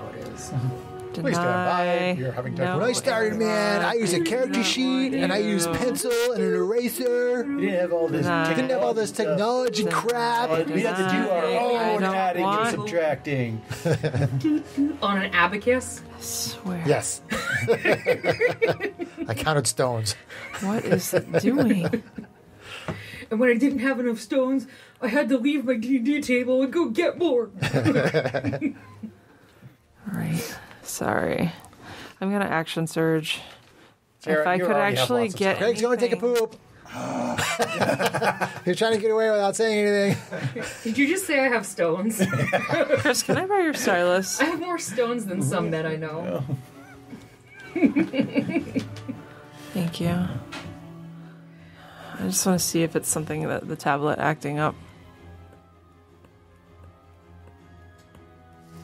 Please stand by. Deny. You're having No. When I started, man, I used a character sheet and I used pencil and an eraser. We didn't have all this. Deny. Didn't have all this technology crap. We had to do our I own don't adding and want- subtracting. On an abacus? I swear. Yes. I counted stones. What is it doing? And when I didn't have enough stones, I had to leave my D&D table and go get more. Right. Sorry. I'm gonna action surge. Sarah, if I you could already have actually lots of get stuff. Greg's going to take a anything- poop. You're trying to get away without saying anything. Did you just say I have stones? Chris, can I borrow your stylus? I have more stones than some that I know. Thank you. I just want to see if it's something that the tablet acting up.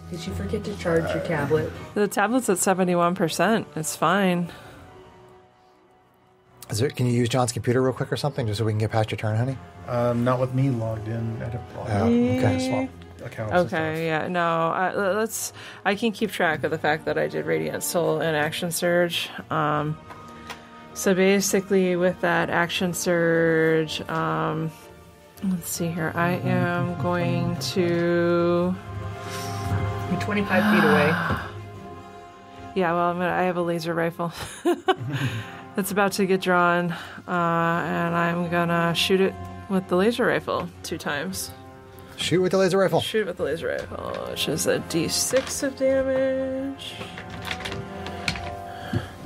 Did you forget to charge your tablet? The tablet's at 71%. It's fine. Can you use John's computer real quick or something, just so we can get past your turn, honey? Not with me logged in. I'd have to log Oh, in. okay. Swap accounts and stuff. Okay, yeah, no, I can keep track of the fact that I did Radiant Soul and Action Surge. So basically with that Action Surge, let's see here, I am going to... You're 25 feet away. Yeah, well, I have a laser rifle. It's about to get drawn, and I'm gonna shoot it with the laser rifle 2 times. Shoot with the laser rifle. Shoot it with the laser rifle, which is a d6 of damage.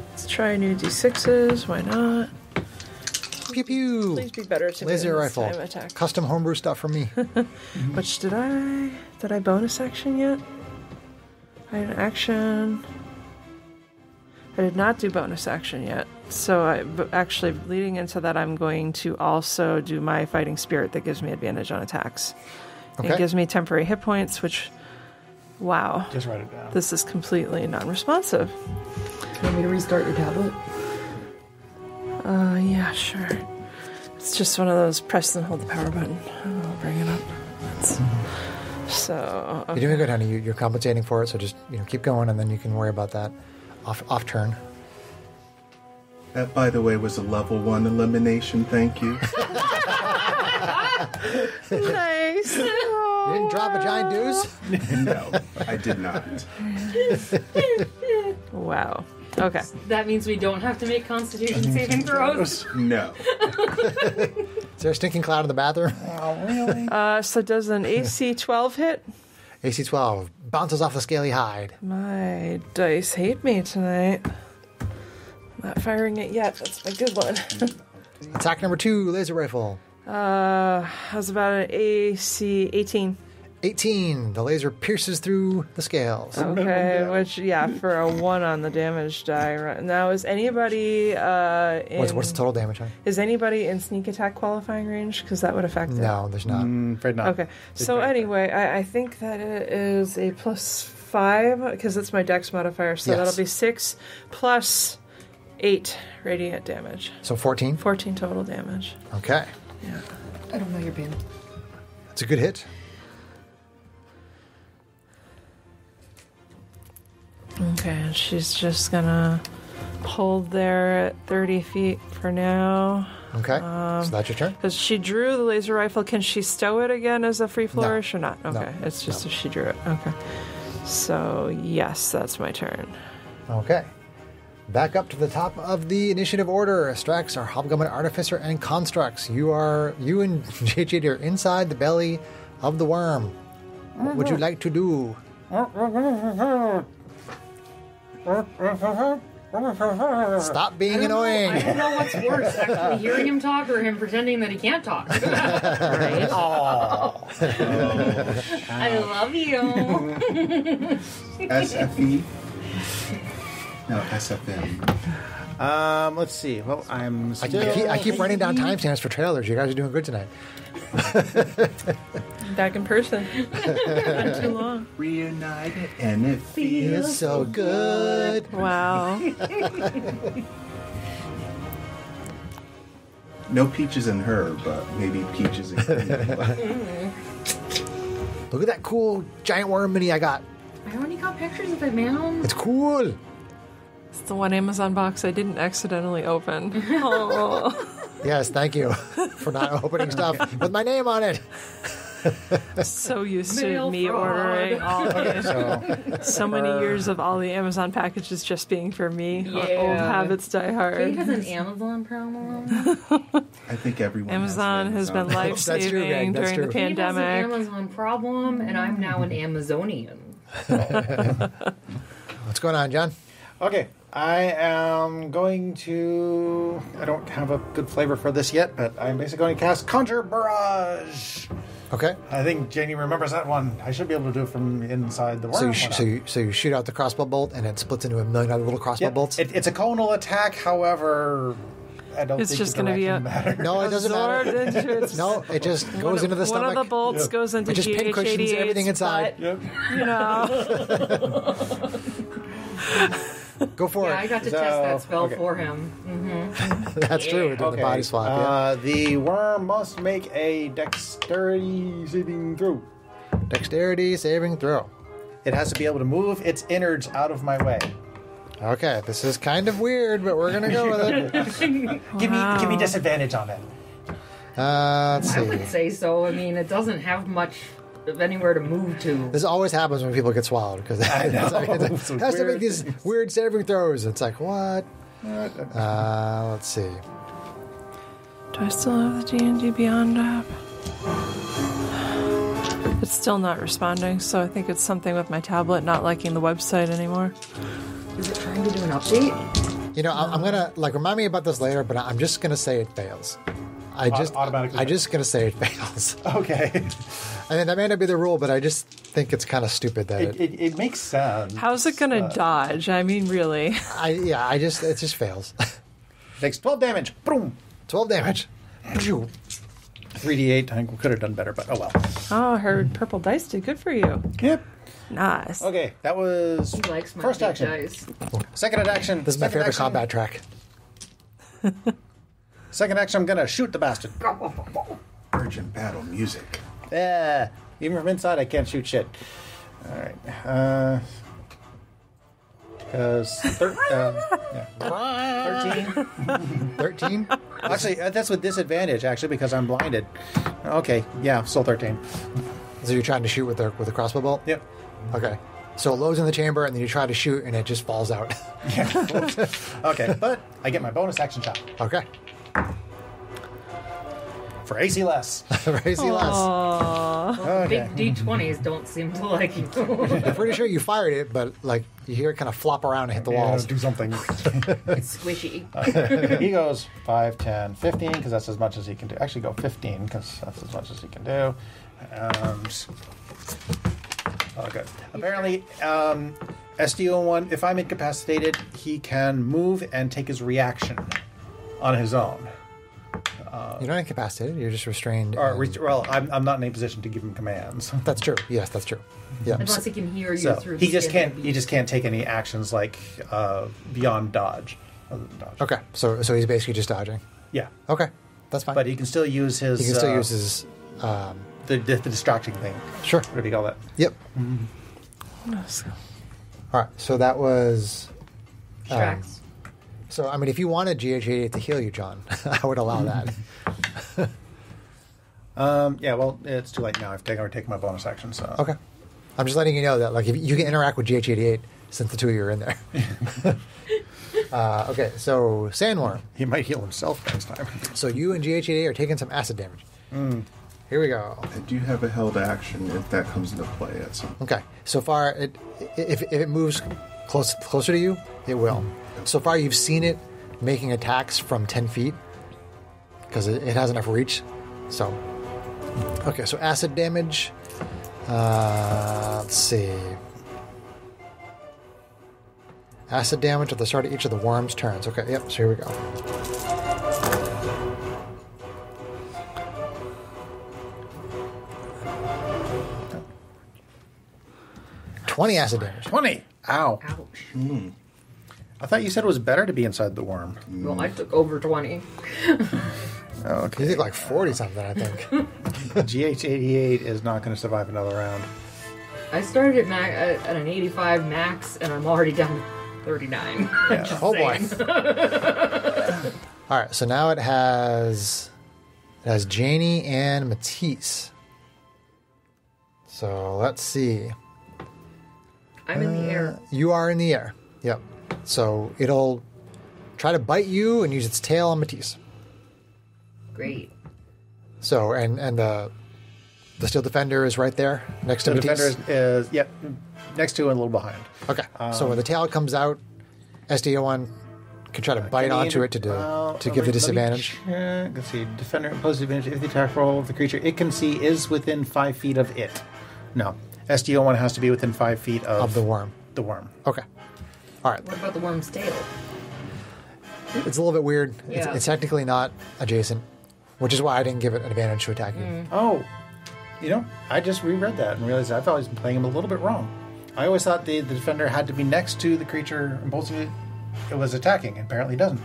Let's try new d6s. Why not? Pew pew. Please be better to Laser me this rifle. time attack. Custom homebrew stuff for me. Which did I bonus action yet? I had an action. I did not do bonus action yet. So but actually leading into that, I'm going to also do my fighting spirit that gives me advantage on attacks. Okay. It gives me temporary hit points, which, wow. Just write it down. This is completely non-responsive. You want me to restart your tablet? Yeah, sure. It's just one of those press and hold the power button. I'll bring it up. So, okay. You're doing good, honey. You're compensating for it, so just keep going, and then you can worry about that off turn. That, by the way, was a level 1 elimination. Thank you. Nice. You didn't drop a giant deuce? No, I did not. Wow. Okay. That means we don't have to make Constitution saving throws. No. Is there a stinking cloud in the bathroom? Oh, really? So does an AC 12 hit? AC 12 bounces off the scaly hide. My dice hate me tonight. Not firing it yet. That's my good one. Attack number 2, laser rifle. How's about an AC 18? 18. The laser pierces through the scales. Okay, which, yeah, for a 1 on the damage die. Right. Now, is anybody What's the total damage, honey? Is anybody in sneak attack qualifying range? Because that would affect it. No, there's not. Afraid not. Okay, so anyway, I think that it is a +5, because it's my dex modifier, so Yes. that'll be 6 plus 8 radiant damage. So 14? 14 total damage. Okay. Yeah. I don't know your pin. That's a good hit. Okay, and she's just gonna hold there at 30 feet for now. Okay. So that's your turn? Because she drew the laser rifle, can she stow it again as a free flourish or not? Okay, No. it's just if she drew it. Okay. So, yes, that's my turn. Okay. Back up to the top of the initiative order. Strax, our Hobgoblin Artificer, and Constructs. You and JJ are inside the belly of the worm. What would you like to do? Stop being annoying. I don't know what's worse, actually hearing him talk or him pretending that he can't talk. Right? I love you. SFE? No, SFM. Let's see. Well, I'm I still... keep writing down timestamps for trailers. You guys are doing good tonight. Back in person. Been too long. Reunited, and it feels Feels so good. Wow. No peaches in her, but maybe peaches in me. Look at that cool giant worm mini I got. I already got pictures of it, man. It's cool. It's the one Amazon box I didn't accidentally open. Oh. Yes, thank you for not opening stuff with my name on it. So used to Mail me fraud. ordering all the so many years of all the Amazon packages just being for me. Yeah. Old habits die He hard. has an Amazon problem. I think everyone Amazon has been Amazon. That's true, life-saving Greg, that's during the true. He has an pandemic. Amazon problem, and I'm now an Amazonian. What's going on, John? Okay, I am going to... I don't have a good flavor for this yet, but I'm basically going to cast Conjure Barrage. Okay. I think Janie remembers that one. I should be able to do it from inside the worm. So you shoot out the crossbow bolt, and it splits into a million other little crossbow bolts. It's a conal attack. However, I don't It's think just the going to be direction matters. No, it doesn't matter. absorbed into its. No, it just goes into the stomach. One of the bolts goes into It just pincushions everything inside. Yep. You know. Go for Yeah, I it. got to test that spell for him. That's true. We're doing the body swap. The worm must make a dexterity saving throw. Dexterity saving throw. It has to be able to move its innards out of my way. Okay, this is kind of weird, but we're gonna go with it. Give me disadvantage on it. Let's I would see. say so. I mean, it doesn't have much of anywhere to move to. This always happens when people get swallowed because it has to make these weird saving throws. It's like what? Let's see. Do I still have the D&D Beyond app? It's still not responding, so I think it's something with my tablet not liking the website anymore. Is it trying to do an update? You know, I'm gonna remind me about this later, but I'm just gonna say it fails. I'm just gonna say it fails. Okay. I mean, that may not be the rule, but I just think it's kind of stupid that It makes sense. How's it going to dodge? I mean, really? it just fails. Takes 12 damage. Boom. 12 damage. 3d8. I think we could have done better, but oh well. Oh, her purple dice did good for you. Yep. Nice. Okay, that was He likes my first big action. dice. Second action. This is my Second favorite action. combat track. Second action, I'm gonna shoot the bastard. Urgent battle music. Yeah. Even from inside, I can't shoot shit. All right. Because 13. 13? Actually, that's with disadvantage. Actually, because I'm blinded. Okay. Yeah. Still 13. So you're trying to shoot with the crossbow bolt? Yep. Okay. So it loads in the chamber, and then you try to shoot, and it just falls out. Okay, but I get my bonus action shot Okay. for AC less. Crazy less. Okay. Big D20s don't seem to like you. I'm pretty sure you fired it, but you hear it kind of flop around and hit the walls. Do something. It's squishy. He goes 5, 10, 15, because that's as much as he can do. Actually, go 15, because that's as much as he can do. Oh, good. Apparently, SDO1, if I'm incapacitated, he can move and take his reaction on his own. You're not incapacitated. You're just restrained. Or, and- well, I'm not in a position to give him commands. That's true. Yes, that's true. Yeah. Unless he can hear you So through he the just skin. can't. He just can't take any actions like beyond dodge. Other than dodge. Okay. So he's basically just dodging. Yeah, Okay. That's fine. but he can still use his. he can still use his. the distracting thing. Sure. What do you call that? Yep. All right. So that was. Tracks. So, I mean, if you wanted GH88 to heal you, John, I would allow that. Yeah, well, it's too late now. I've taken my bonus action, so. Okay. I'm just letting you know that, if you can interact with GH88 since the two of you are in there. Okay, so Sandworm. He might heal himself next time. So you and GH88 are taking some acid damage. Here we go. I do have a held action if that comes into play at some point. Okay. So far, if it moves closer to you, it will. So far, you've seen it making attacks from 10 feet because it has enough reach. So, okay. So acid damage. Let's see. Acid damage at the start of each of the worm's turns. Okay. Yep. So here we go. $20 acid damage. 20! Ow. Ouch. I thought you said it was better to be inside the worm. Well, I took over 20. Okay. You think like 40 something, I think. GH88 is not going to survive another round. I started at an 85 max, and I'm already down to 39. Just Oh boy. saying. All right, so now it has Janie and Matisse. So let's see. I'm in the air. You are in the air. Yep. So it'll try to bite you and use its tail on Matisse. Great. So and the Steel Defender is right there next to The Matisse. defender is, next to and a little behind. Okay. So when the tail comes out, SDO1 Can try to bite onto it to give the disadvantage. Let's see. Defender imposes advantage if the attack roll of the creature it can see is within 5 feet of it. No. SDO1 has to be within 5 feet Of the worm. The worm. Okay. All right. What about the worm's tail? It's a little bit weird. Yeah. It's technically not adjacent, which is why I didn't give it an advantage to attack you. Oh. I just reread that and realized I've always been playing him a little bit wrong. I always thought the defender had to be next to the creature impulsing it was attacking, and apparently doesn't.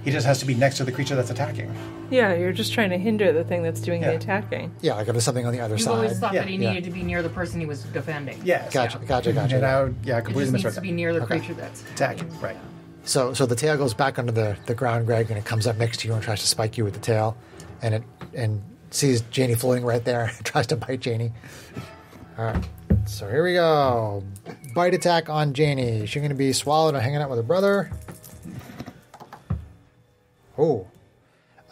He just has to be next to the creature that's attacking. Yeah, you're just trying to hinder the thing that's doing the attacking. Yeah, like if there's something on the other You've side. always thought that he Yeah. needed to be near the person he was defending. Yes. Gotcha. And Completely It just misread needs to be near the creature that's attacking. Right. So the tail goes back under the ground, Greg, and it comes up next to you and tries to spike you with the tail, and sees Janie floating right there and tries to bite Janie. All right. So here we go. Bite attack on Janie. She's going to be swallowed and hanging out with her brother. Oh.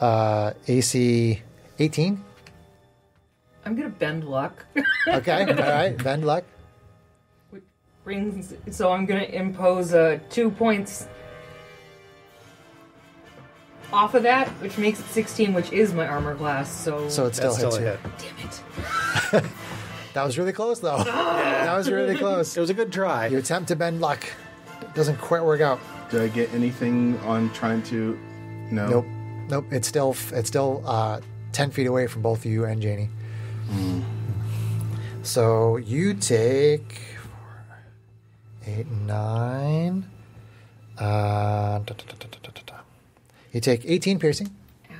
AC 18. I'm gonna bend luck. Okay. All right. Bend luck. So I'm gonna impose 2 points off of that, which makes it 16, which is my armor class. So So it still That's hits still a you. hit. damn it. That was really close, though. That was really close. It was a good try. You attempt to bend luck. It doesn't quite work out. Did I get anything on trying to? No. Nope. It's still 10 feet away from both you and Janie. So you take 8, 9. You take 18 piercing, Ow.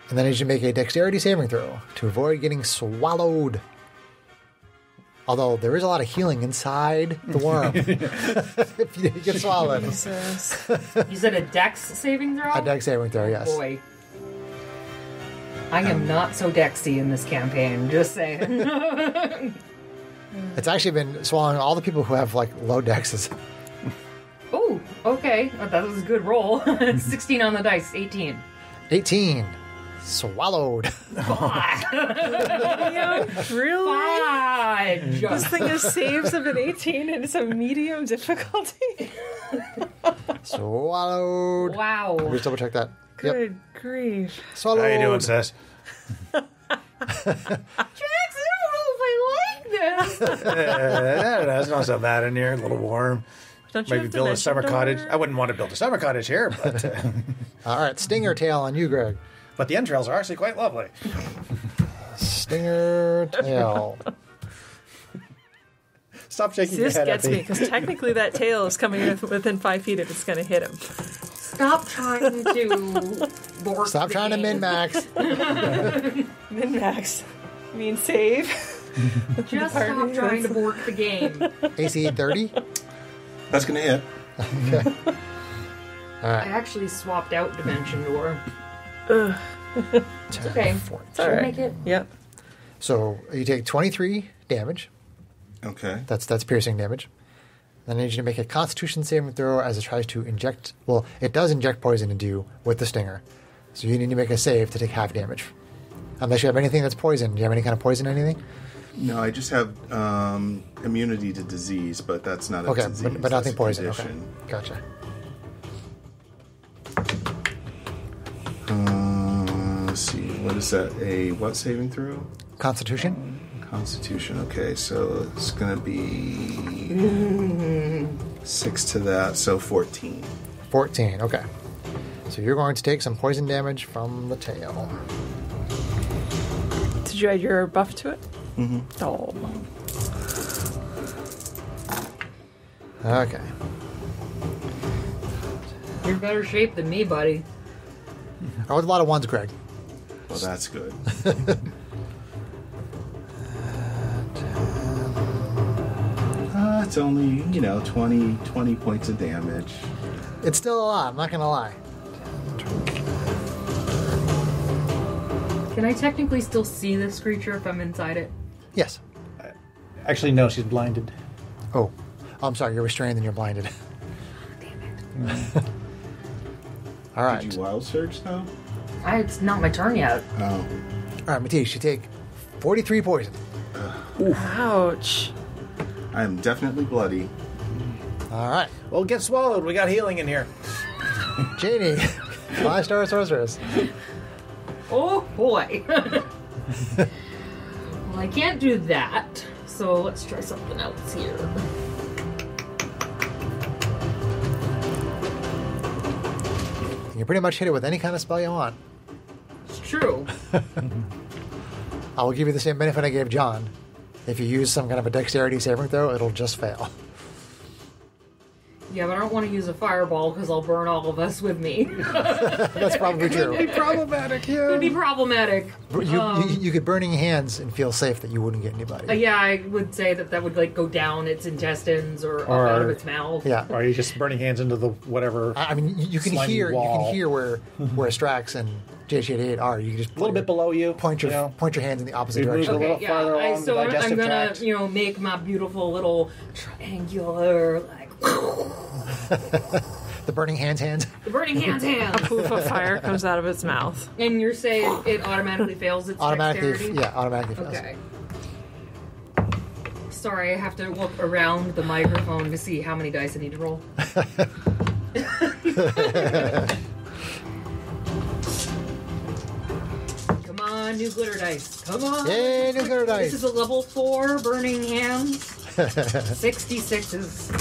and then you should make a dexterity saving throw to avoid getting swallowed. Although there is a lot of healing inside the worm if you get swallowed. Jesus. You said a dex saving throw? A dex saving throw, yes. Boy. I am not so dexy in this campaign, just saying. It's actually been swallowing all the people who have low dexes. Oh, okay. That was a good roll. 16 on the dice, 18. 18. Swallowed. Yeah, really? Fudge. This thing has saves of an 18 and it's a medium difficulty. Swallowed. Wow. Just double check that. Good grief. Swallowed. How you doing, sis? Jax, I don't know if I like this. That's not so bad in here. A little warm. Don't you Maybe have build a dimension summer door? cottage. I wouldn't want to build a summer cottage here, but All right, stinger tail on you, Greg. but the entrails are actually quite lovely. Stinger tail. Stop shaking your This head gets at me me. because technically that tail is coming within 5 feet if it's going to hit him. Stop trying to bork Stop the trying to game. min-max. Min-max. You mean save? Just stop trying to bork the game. AC 30. That's gonna hit. All I right. actually swapped out Dimension Door. 10, okay. 14. It's all right. Make it. Yep. So you take 23 damage. Okay. That's piercing damage. Then I need you to make a Constitution saving throw as it tries to inject. Well, it does inject poison into you with the stinger. So you need to make a save to take half damage. Unless you have anything that's poison. Do you have any kind of poison? Anything? No, I just have immunity to disease, but that's not a Okay, disease. but nothing that's a poison. condition. Okay, gotcha. Let's see. What is that? A what saving throw? Constitution. Constitution. Okay, so it's gonna be 6 to that, so 14. 14. Okay. So you're going to take some poison damage from the tail. Did you add your buff to it? Mm-hmm. Oh. Okay. You're in better shape than me, buddy. Oh, with a lot of ones, Greg. Well, that's good. It's only 20 points of damage. It's still a lot. I'm not going to lie. Can I technically still see this creature if I'm inside it? Yes. Actually, no, she's blinded. Oh, I'm sorry. You're restrained and you're blinded. Damn it. All right. Did you wild surge though? It's not my turn yet. Oh. All right, Matisse, you take 43 poison. Ouch. I am definitely bloody. All right. Well, get swallowed. We got healing in here. Janie, 5-star sorceress. Oh boy. Well, I can't do that. So let's try something else here. You can pretty much hit it with any kind of spell you want. It's true. I will give you the same benefit I gave John. If you use some kind of a dexterity saving throw, it'll just fail. Yeah, but I don't want to use a fireball because I'll burn all of us with me. That's probably true. Problematic, It would be problematic. You could burning hands and feel safe that you wouldn't get anybody. Yeah, I would say that would like go down its intestines or up out of its mouth. Yeah. Or are you just burning hands into the whatever? I mean, you can slimy hear wall. where Strax and JH88 are. You can just A little bit below you. point your hands in the opposite You move direction. a little Okay, farther yeah. along So the I'm digestive gonna, tract. make my beautiful little triangular, like The burning hands. the burning hands hand. Poof of fire comes out of its mouth. And you're saying it automatically fails its dexterity? Automatically fails. Okay. Sorry, I have to look around the microphone to see how many dice I need to roll. Come on, new glitter dice. Come on. Yay, new glitter dice. This is a level 4 burning hands. 66s.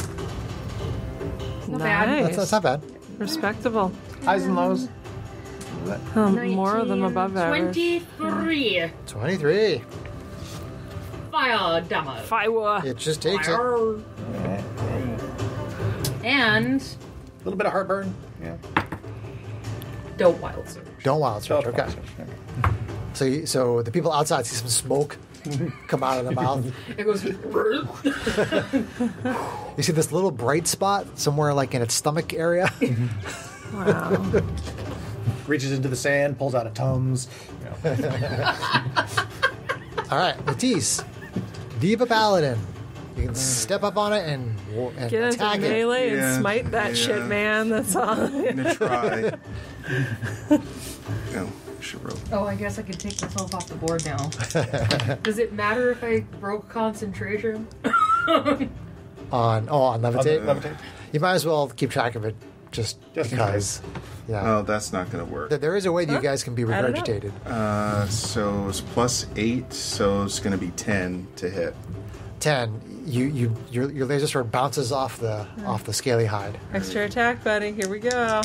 Not bad. Nice. That's not bad. Respectable. Highs and lows. More of them above average. 23. 23. Fire damage. Fire. It just takes it. Fire. And A little bit of heartburn. Yeah. don't wild surge. Don't wild surge. Okay. So the people outside see some smoke come out of the mouth. It goes. You see this little bright spot somewhere like in its stomach area. Wow. Reaches into the sand, pulls out a Tums. All right, Matisse, Diva Paladin. You can step up on it and Get into attack it. melee and Yeah, smite that yeah. shit, man. That's all. I'm gonna try. Oh, should roll. Oh, I guess I could take myself off the board now. Does it matter if I broke concentration? On levitate. Levitate. You might as well keep track of it just Just in because. Yeah. Oh, that's not gonna work. There is a way that you guys can be I don't know. regurgitated. So it's +8, so it's gonna be 10 to hit. 10. Your laser sword bounces off the scaly hide. Extra attack, buddy. Here we go.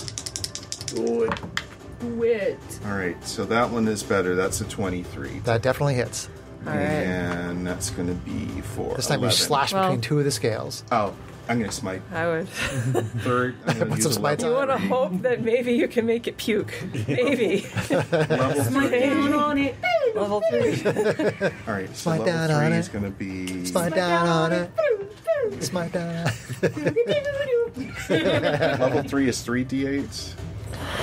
Quit. All right, so that one is better. That's a 23, That definitely hits. All right. and that's gonna be for This time 11. you slash Well- between two of the scales. Oh, I'm gonna smite I would. third. I'm gonna Put use some a smites You level want to three. hope that maybe you can make it puke. Maybe. Level Smite 3. down on it. Level 3. All right, so Smite down level on 3 it. is gonna be Smite down on it. Smite down on it. level 3 is 3d8s.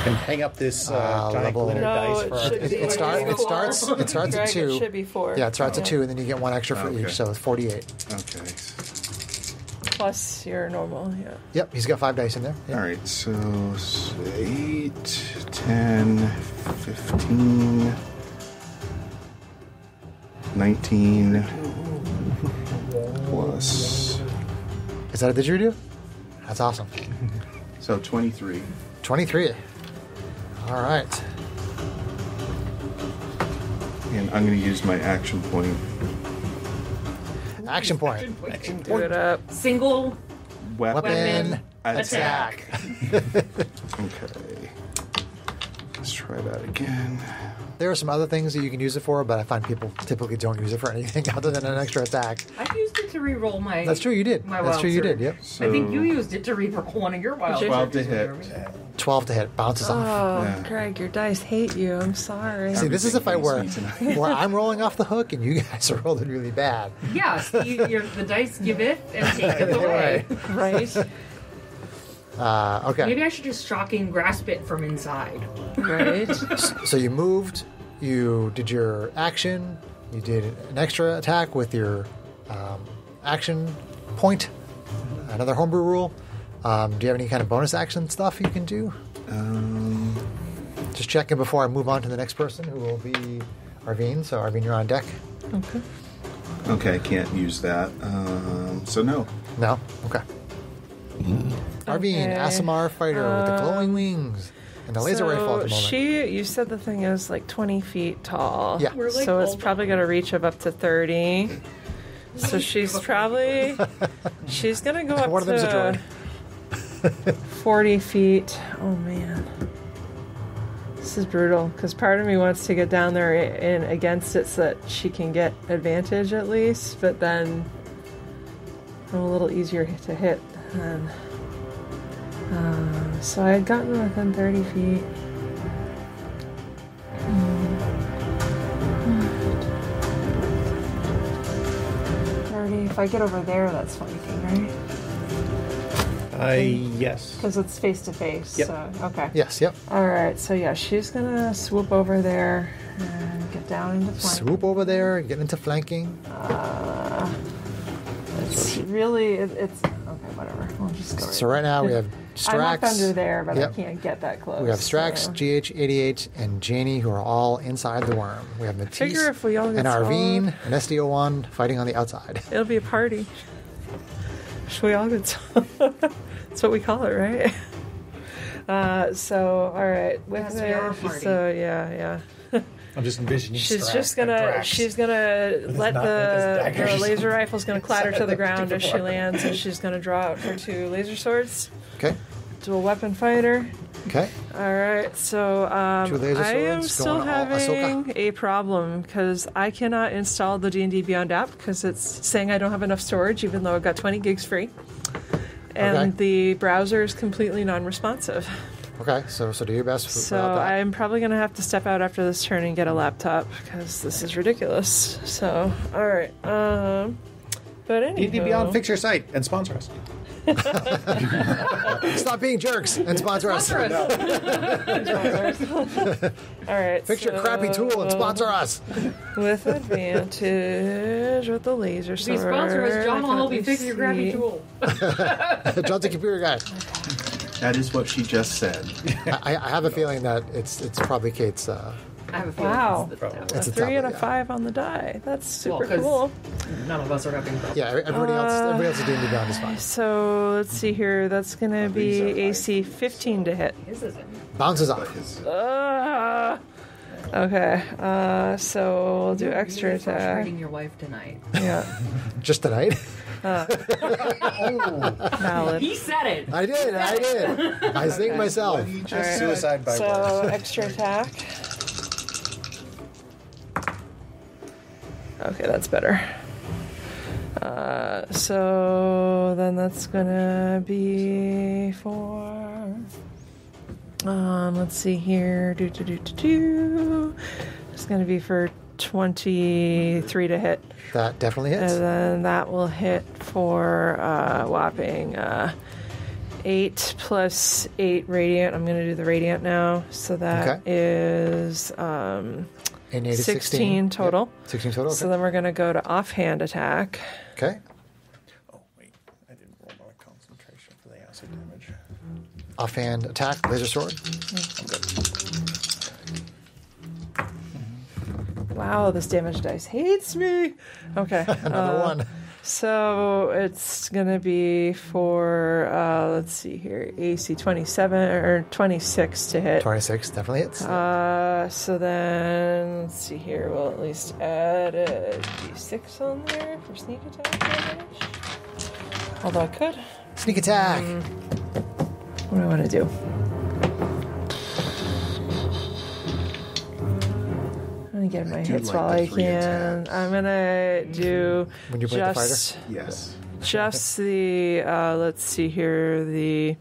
And hang up this giant level- glitter No, dice it for should our be. It starts at Greg, 2. It should be 4. Yeah, it starts at 2, and then you get one extra for Okay. each, so it's 48. Okay. Plus your normal, yeah. Yep, he's got 5 dice in there. Yep. All right, so 8, 10, 15, 19 plus. Is that a didgeridoo? That's awesome. So 23. 23. All right. And I'm going to use my action point. Action point. Do it up. Single. Weapon attack. attack. Okay. Let's try that again. There are some other things that you can use it for, but I find people typically don't use it for anything other than an extra attack. I've used it to reroll my. That's true, you did. My That's wild true, you surge. did. Yep. So I think you used it to reroll one of your wild 12 to surges, hit. 12 to hit. Bounces off. Oh, Yeah. Greg, your dice hate you. I'm sorry. See, this is a fight where, Everything hates me where I'm rolling off the hook and you guys are rolling really bad. Yeah, see, the dice give it and take it away. Right? Okay. Maybe I should just shocking grasp it from inside. Right? So you moved, you did your action, you did an extra attack with your action point, another homebrew rule. Do you have any kind of bonus action stuff you can do? Just checking before I move on to the next person, who will be Arvine. So Arvine, you're on deck. Okay, I can't use that. So no. No? Okay. Arvine, Okay. Asimar fighter with the glowing wings and the laser rifle at the moment. You said the thing is like 20 feet tall. Yeah. We're like So it's all- probably going to reach up to 30. So she's probably, she's going to go up One of them's a to droid. 40 feet. Oh, man. This is brutal because part of me wants to get down there and against it so that she can get advantage at least, but then I'm a little easier to hit than. So I had gotten within 30 feet. If I get over there, that's flanking, right? Yes. Because it's face to face. Yep. So okay. Yes, yep. All right. So yeah, she's gonna swoop over there and get down into flanking. Swoop over there, get into flanking. It's really it's okay. Whatever. We'll just go. So right now we have I'm up Strax. under there, but Yep. I can't get that close. We have Strax, so. GH88, and Janie, who are all inside the worm. We have Matisse Figure if we all get and Arvine swallowed. and SDO1 fighting on the outside. It'll be a party. Should we all get? That's what we call it, right? So all right. With Yes, we are a party. So yeah. I'm just envisioning. She's Strax just and gonna Drax. she's gonna let not- with his the daggers. laser rifle's gonna clatter to the ground as she floor. lands, and she's gonna draw out her 2 laser swords. Okay, Dual weapon fighter. okay. All right, so 2 laser I am swords still going all having Ahsoka. a problem because I cannot install the D&D Beyond app because it's saying I don't have enough storage, even though I've got 20 gigs free, and Okay. the browser is completely non-responsive. Okay, so do your best So without that. I'm probably going to have to step out after this turn and get a laptop because this is ridiculous. So, all right. But anyway. D&D Beyond, fix your site and sponsor us. Stop being jerks and sponsor us. All right. Fix your crappy tool and sponsor us. With advantage with the laser If sword. you sponsor us, John will help you fix your crappy See. tool. John's a computer guy. That is what she just said. I have a feeling that it's probably Kate's. I have a feeling Wow. it's the A It's a 3 and a tablet, yeah. 5 on the die. That's super 'cause cool. None of us are having problems. Yeah, everybody else's D&D Beyond is fine. So let's see here. That's going to be These are AC 15 to hit. His isn't. Bounces off. Okay. So we'll do extra Really attack. frustrating your wife tonight. Yeah. Just tonight. Valid. He said it. I did. I think myself. Why do you just Suicide by So word. extra attack. Okay, that's better. So then that's gonna be for. Let's see here. It's gonna be for 23 to hit, That definitely hits. and then that will hit for whopping 8 plus 8 radiant. I'm gonna do the radiant now, so that Okay. is And 8 is 16 total. Yep. 16 total. Okay. So then we're going to go to offhand attack. Okay. Oh, wait. I didn't roll my concentration for the acid damage. Offhand attack, laser sword. I'm good. Wow, this damage dice hates me. Okay. Another one. So it's going to be for, let's see here, AC 27 or 26 to hit. 26 definitely hits. So then, let's see here, we'll at least add a d6 on there for sneak attack damage. Although I could. Sneak attack. What do I want to do? I'm going to get my do hits like while the I 3 can. attacks. I'm going to do When you play the just, Yes. just the, let's see here, the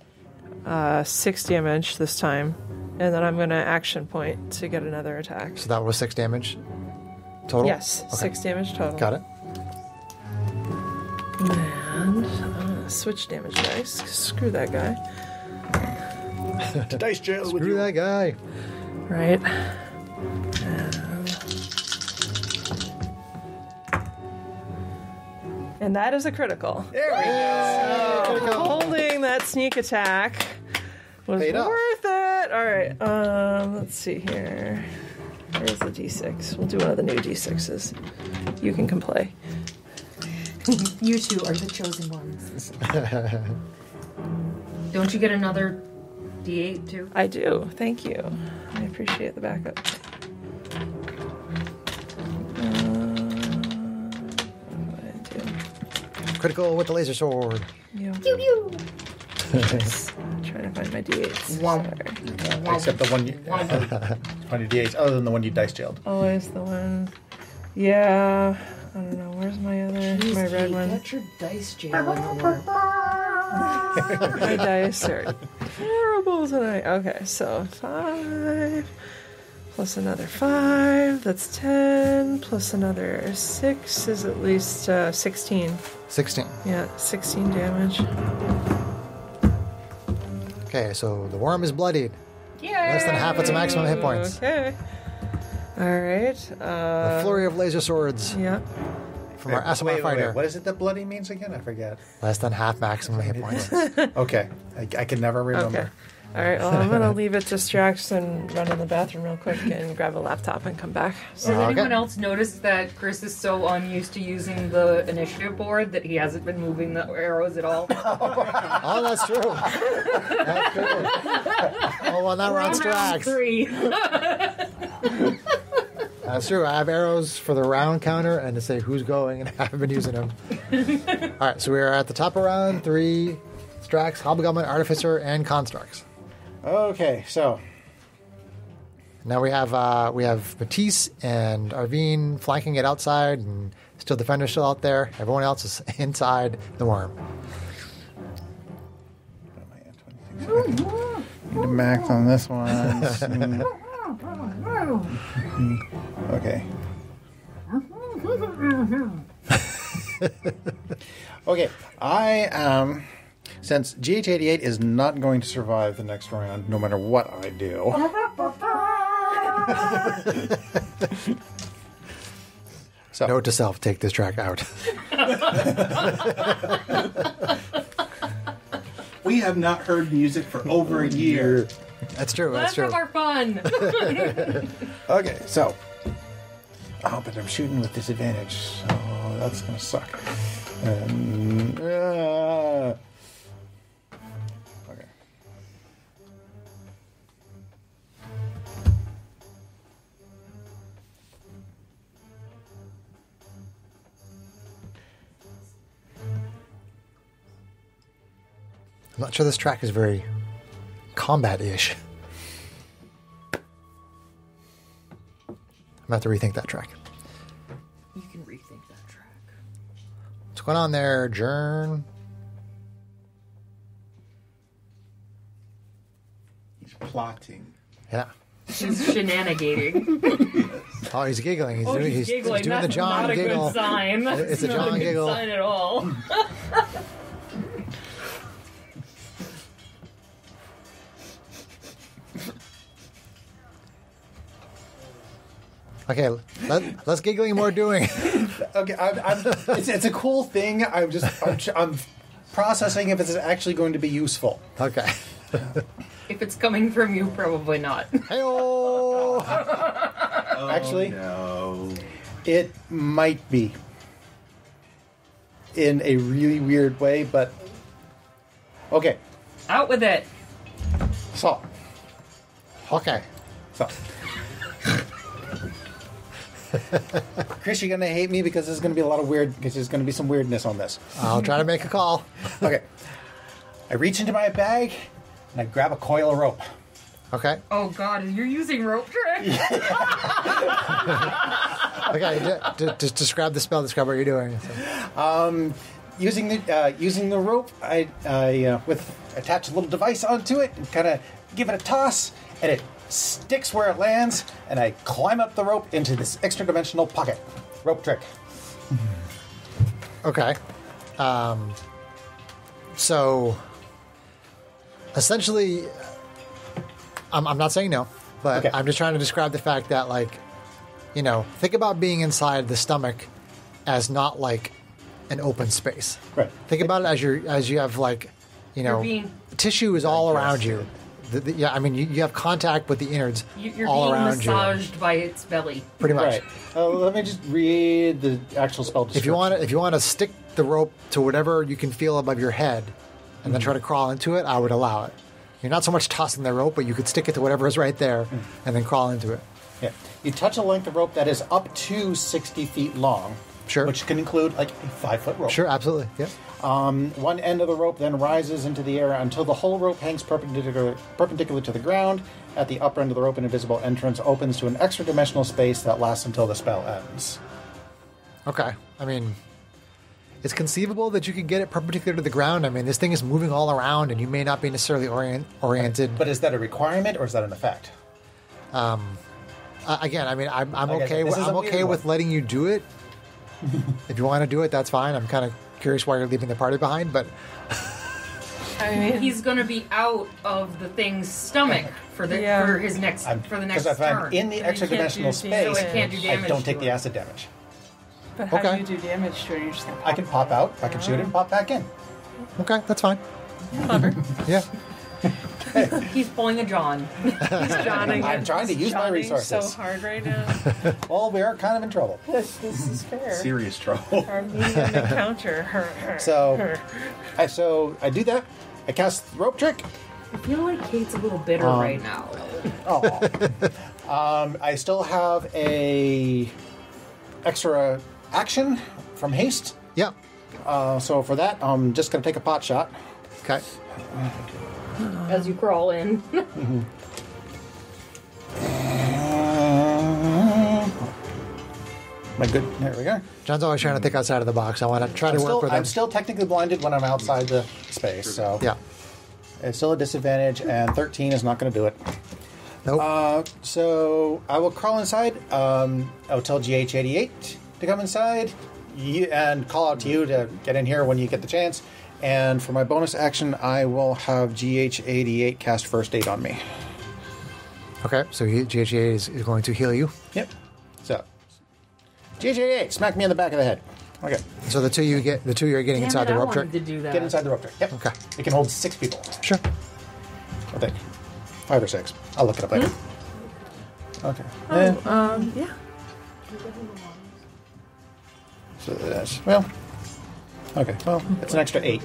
6 damage this time. And then I'm going to action point to get another attack. So that was 6 damage total? Yes, Okay. 6 damage total. Got it. And switch damage dice. Screw that guy. To dice jail with Screw you. that guy. Right. And that is a critical. There we go. Holding that sneak attack was Paid off. worth it. All right. Let's see here. Where's the D6? We'll do one of the new D6s. You can play. You two are the chosen ones. Don't you get another D8 too? I do. Thank you. I appreciate the backup. What do I do? Critical with the laser sword. Yeah. Pew pew. Trying to find my D8s. Womp. Sorry. Except the one you, on your D8s, other than the one you dice jailed. Always the one. Yeah. I don't know. Where's my other? My red one. Get your dice jail in order. My dice are terrible tonight. Okay, so 5 plus another 5. That's 10. Plus another 6 is at least 16. 16. Yeah, 16 damage. Okay, so the worm is bloodied. Yay! Less than half its maximum hit points. Okay. All right. A flurry of laser swords Yeah. from our SMR fighter. What is it that bloody means again? I forget. Less than half maximum hit points. Okay. I can never remember. Okay. All right. Well, I'm gonna leave it to Strax and run in the bathroom real quick and grab a laptop and come back. Has anyone else noticed that Chris is so unused to using the initiative board that he hasn't been moving the arrows at all? Oh, that's true. That's true. Oh, well, now we're on Round Strax. 3. That's true. I have arrows for the round counter and to say who's going, and I haven't been using them. All right, so we are at the top of round 3. Strax, Hobgoblin, Artificer, and Constructs. Okay, so Now we have Matisse and Arvine flanking it outside, and still Defender's still out there. Everyone else is inside the worm. the max on this one. Okay. Okay, I am. Since GH88 is not going to survive the next round, no matter what I do. So, Note to self: take this track out. We have not heard music for over a year. That's true. Let's That's true. have our fun. okay, so. Oh, but I'm shooting with disadvantage, so that's going to suck. Okay. I'm not sure this track is very combat-ish. I'm going to have to rethink that track. You can rethink that track. What's going on there, Jern? He's plotting. Yeah. He's shenanigating. Oh, he's giggling. He's He's giggling. doing That's the John not a giggle. good sign. That's It's a not John a good giggle. sign at all. Okay, less giggling and more doing. Okay, it's a cool thing. I'm processing if it's actually going to be useful. Okay. If it's coming from you, probably not. Hey-oh! Actually, No. it might be in a really weird way, but okay. Out with it. So, Okay. so. Chris, you're gonna hate me because there's gonna be a lot of because there's gonna be some weirdness on this. I'll try to make a call. Okay. I reach into my bag and I grab a coil of rope. Okay. Oh God, you're using rope trick. Okay, just describe the spell. Describe what you're doing. Using the rope, I attach a little device onto it and kind of give it a toss, and it sticks where it lands, and I climb up the rope into this extra dimensional pocket. Rope trick. Okay. So, essentially, I'm not saying no, but Okay. I'm just trying to describe the fact that, like, think about being inside the stomach as not like an open space. Right. Think about it as you have, like, You're being- tissue is all around you. Yeah, I mean, you have contact with the innards You're all being around you. massaged by its belly. Pretty much. Right. Let me just read the actual spell description. If you want to stick the rope to whatever you can feel above your head, and then try to crawl into it, I would allow it. You're not so much tossing the rope, but you could stick it to whatever is right there and then crawl into it. Yeah. You touch a length of rope that is up to 60 feet long. Sure. Which can include like a 5-foot rope. Sure, absolutely. Yeah. One end of the rope then rises into the air until the whole rope hangs perpendicular to the ground. At the upper end of the rope, an invisible entrance opens to an extra-dimensional space that lasts until the spell ends. Okay. I mean, it's conceivable that you could get it perpendicular to the ground. I mean, this thing is moving all around, and you may not be necessarily oriented. But is that a requirement, or is that an effect? Again, I mean, I'm Like I okay. said, this is a I'm weird okay one. with letting you do it. If you want to do it, that's fine. I'm kind of curious why you're leaving the party behind, but I mean, He's going to be out of the thing's stomach for the for his next for the next Because if turn. I'm in the extra-dimensional do space, damage. So it can't do I damage don't to take the it. acid damage. but how okay. do you do damage to it? You're just gonna I can pop out, I can shoot it, and pop back in. okay, that's fine. clever. Yeah. He's pulling a John. He's Johnning. I'm trying to use my Johnning resources. so hard right now. Well, we are kind of in trouble. This is fair. Serious trouble. Our medium encounter. So I do that. I cast the rope trick. I feel like Kate's a little bitter right now. I still have a extra action from haste. Yeah. So for that, I'm just going to take a pot shot. Okay. As you crawl in. My good. There we go. John's always trying to think outside of the box. I want to try to work with him. I'm still technically blinded when I'm outside the space, so Yeah. it's still a disadvantage, and 13 is not going to do it. Nope. So I will crawl inside. I'll tell GH88 to come inside and call out to you to get in here when you get the chance. And for my bonus action, I will have GH88 cast First Aid on me. Okay. So GHA is going to heal you. Yep. So GH88, smack me in the back of the head. Okay. So the two you're getting Damn inside it, the I rope wanted trick. to do that. Get inside the rope trick. Yep. Okay. It can hold 6 people. Sure. I think 5 or 6. I'll look it up later. Okay. Yeah. So that's okay. Well, it's an extra 8.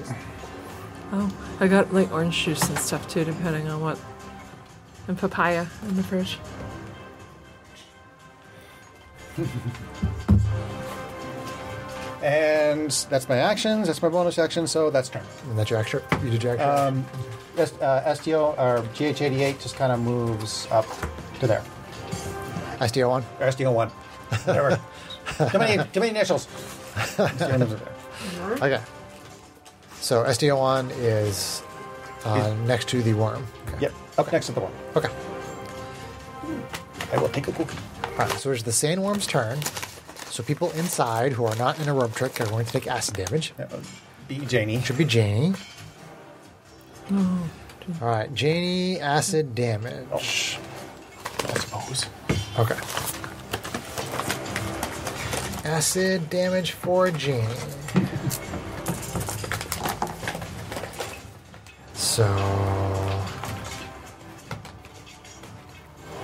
Oh, I got like orange juice and stuff too, depending on what. And papaya in the fridge. And that's my actions. That's my bonus action. So that's turn. And that's your extra. You did your extra. STO or GH88 just kind of moves up to there. SDO1. Or STO1. Whatever. too many initials. STO moves up there. Okay. So SDO1 is next to the worm. Okay. Yep. Up next to the one. Okay. I will take a cookie. All right. So it's the sandworm's turn. So people inside who are not in a rope trick are going to take acid damage. That would be Janie. Should be Janie. All right, Janie, acid damage. I suppose. Okay. Acid damage for Janie. So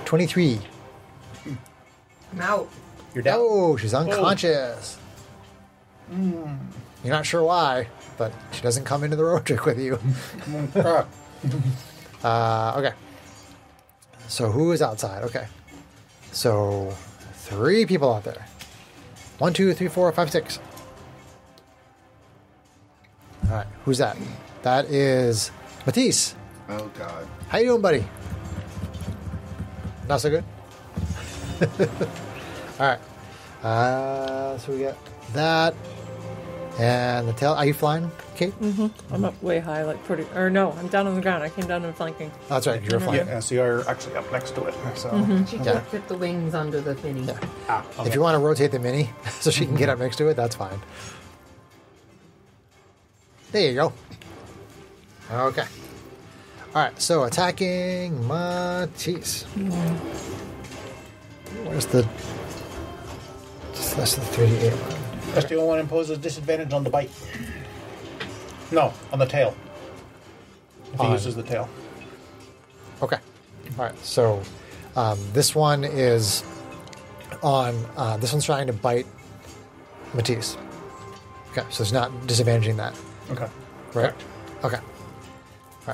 23. I'm out. You're down. Oh, she's unconscious. You're not sure why, but she doesn't come into the road trick with you. Okay. So who is outside? Okay. So 3 people out there. 1, 2, 3, 4, 5, 6. All right. Who's that? That is Matisse. Oh, God. How you doing, buddy? Not so good? All right. So we got that. And the tail. Are you flying, Kate? I'm up way high, like pretty. Or no, I'm down on the ground. I came down and flanking. Oh, that's right. You're flying. Yeah, so you're actually up next to it. So She Yeah. can't fit the wings under the thinny. Yeah. okay. If you want to rotate the mini so she can get up next to it, that's fine. There you go. Okay. All right. So attacking Matisse. Where's the? That's the 3D8 one. STO1 imposes disadvantage on the bite. No, on the tail. If he On- uses the tail. Okay. All right. So this one is on. This one's trying to bite Matisse. Okay. So it's not disadvantaging that. Okay. Right. Okay.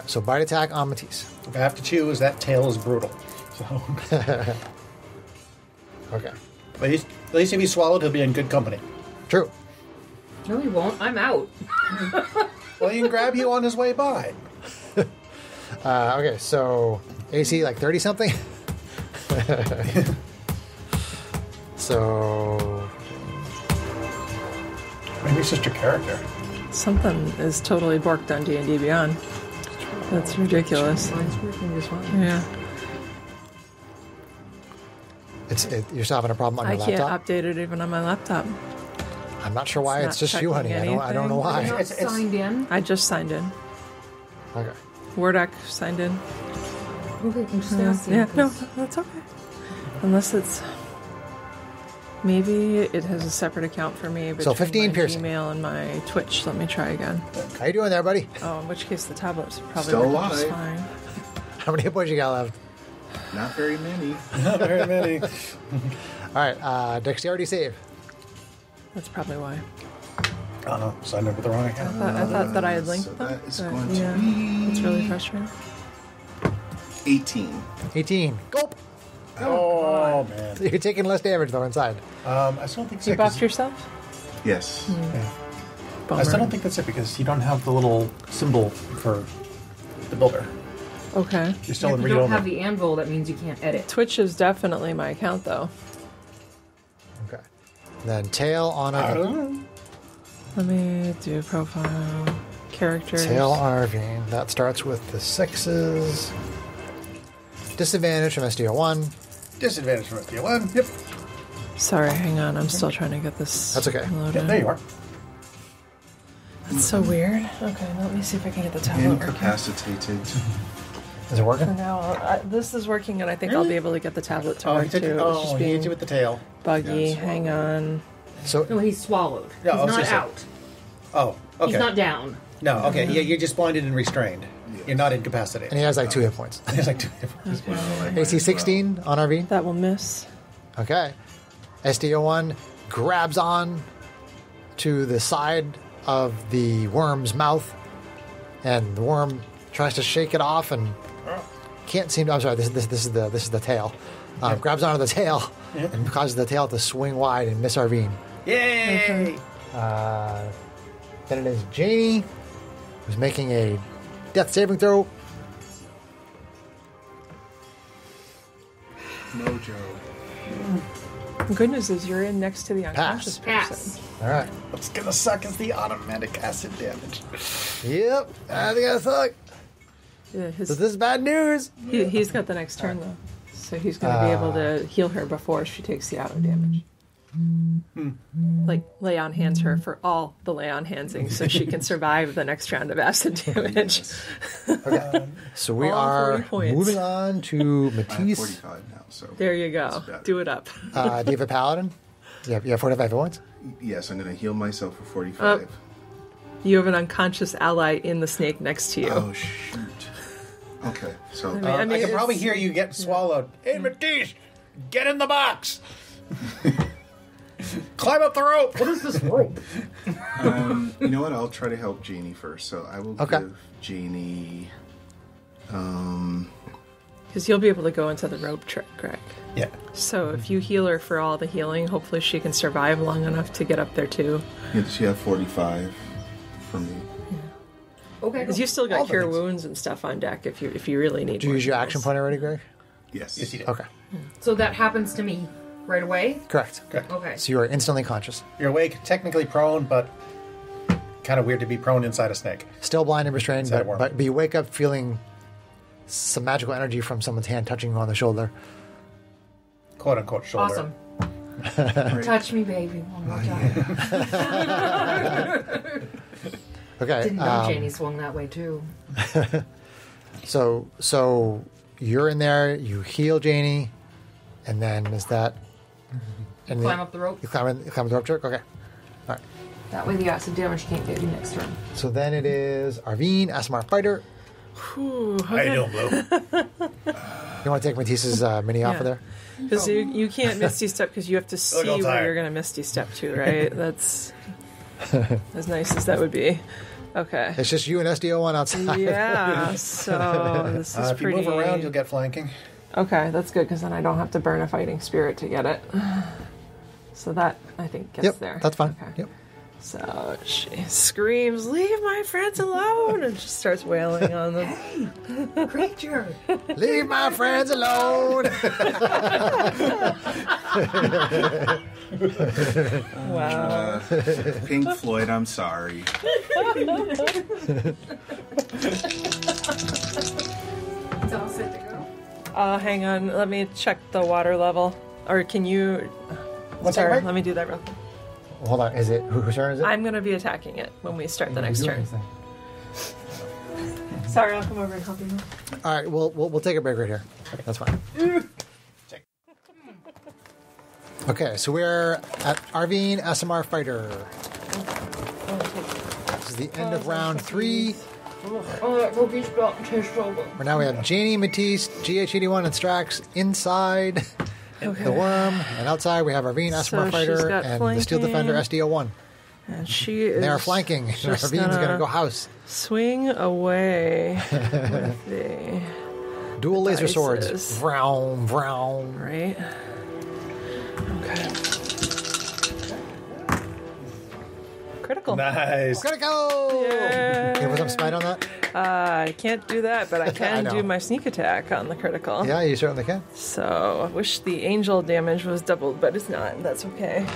right, so bite attack on Matisse. If I have to choose, that tail is brutal. So, Okay. at least if he's swallowed, he'll be in good company. True. No, he won't. I'm out. Well, he can grab you on his way by. Okay, so AC like 30 something. So Maybe it's just your character. Something is totally borked on D&D Beyond. That's ridiculous. Mine's working just fine. Yeah. you're still having a problem on I your can't laptop. update it even on my laptop. I'm not sure why. It's It's, not just you, honey. checking I don't know anything. why. Not signed in. I just signed in. Okay. Wordak signed in. Okay, I'm just asking. Yeah, no, that's okay. Unless it's... Maybe it has a separate account for me between 15 my piercing. Gmail and my Twitch. Let me try again. How you doing there, buddy? Oh, in which case the tablet's probably Still working just alive. fine. How many hit points you got left? Not very many. Not very many. All right, dexterity save. That's probably why. Oh no, signed up with the wrong account. I thought that I had linked So them. that is but going to yeah, be it's really frustrating. 18. Gulp. Oh man. You're taking less damage though inside. I still don't think so. You 'cause- buffed yourself? Yes. Yeah. Bummer. I still don't think that's it because you don't have the little symbol for the builder. Okay. You're still If in you read don't only. have the anvil, that means you can't edit. Twitch is definitely my account, though. Okay. Then tail on a Let me do profile characters. tail on Arvine. That starts with the 6s. Disadvantage from SDO1. Disadvantage from SDO1. Yep. Sorry, hang on. I'm still trying to get this. That's okay. Loaded. Yeah, there you are. That's so weird. Okay, let me see if I can get the tablet working. Incapacitated. Is it working? For now, this is working, and I think I'll be able to get the tablet to work he took too. it. It's Oh, just he hit being you with the tail. buggy. Yeah, Hang on. So No, he's swallowed. Yeah, I he's was not gonna say. out. Oh, okay. He's not down. No, okay. Yeah, you're just blinded and restrained. You're not and incapacitated. he has like 2 hit points. It's like AC 16 on RV. That will miss. Okay. SDO1 grabs on to the side of the worm's mouth, and the worm tries to shake it off and can't seem to. I'm sorry. This is the tail. Grabs onto the tail and causes the tail to swing wide and miss Arvine. Yay! Then it is Janie, who's making a death saving throw. Mojo. The good news is you're in next to the unconscious Pass. person. All right. What's gonna suck is the automatic acid damage. Yep. I think I suck. Yeah, So this is bad news. he's got the next turn though, so he's going to be able to heal her before she takes the auto damage. Like lay on hands her for all the lay on handsing, so she can survive the next round of acid damage. So we All are 40 points. moving on to I have Matisse. 45 now, so. There you go. That's better. Do it up. Do you have a paladin? Yeah, you have 45 hit points. Yes, I'm going to heal myself for 45. You have an unconscious ally in the snake next to you. Oh, shoot. Okay, so. I mean, I can it's- probably hear you get swallowed. Hey, Matisse, get in the box. Climb up the rope. What is this rope? You know what? I'll try to help Janie first. So I will Okay. give Janie. Because you'll be able to go into the rope trick, Greg. Yeah. So if you heal her for all the healing, hopefully she can survive long enough to get up there too. She have 45 for me. Okay. Because you still All got the cure things. wounds and stuff on deck if you really need. Do you more use your heals. action point already, Greg? Yes. Yes, you did. Okay. So that happens to me right away? Correct. Okay. So you are instantly conscious. You're awake, technically prone, but kind of weird to be prone inside a snake. Still blind and restrained, Inside a worm. but you wake up feeling some magical energy from someone's hand touching you on the shoulder. Quote unquote shoulder. Awesome. Touch me, baby, one more time. Okay. Didn't know Janie swung that way too. So you're in there. You heal Janie, and then is that? And Climb up the rope. You climb the rope trick. Okay. All right. That way the acid damage can't get you next turn. So then it is Arvine, Asmar Fighter. Ooh, How you doing, Blue? You want to take Matisse's mini off of there? Because you can't misty step because you have to see all where tired. you're going to misty step to, right? That's as nice as that would be. Okay. It's just you and SDO1 outside. Yeah, so this is If you pretty... move around, you'll get flanking. Okay, that's good, because then I don't have to burn a fighting spirit to get it. So that, I think, gets Yep, there. that's fine. Okay. Yep. So she screams, "Leave my friends alone!" and just starts wailing on them. Creature! Leave my friends alone. Wow. Pink Floyd, I'm sorry. It's all set to go. Hang on, let me check the water level. Or can you... What's Sorry, that, let me do that real quick. Hold on. Is it whose turn is it? I'm going to be attacking it when we start the next turn. Sorry, I'll come over and help you. All right. We'll take a break right here. That's fine. Okay, so we're at Arvine SMR Fighter. This is the end of round 3. Oh, that cookie spot tastes so good. Where now we have Janie, Matisse, GH81, and Strax inside the worm, and outside we have Arvine SMR she's Fighter got and the Steel Defender SDO1. And she is... They are flanking. just Arvine's going to go house. Swing away with the... Dual laser swords. dices. Vroom, vroom. Right? Okay. Critical. Nice. Critical! Yay. Can you put some smite on that? I can't do that, but I can know. do my sneak attack on the critical. Yeah, you certainly can. So I wish the angel damage was doubled, but it's not. That's okay.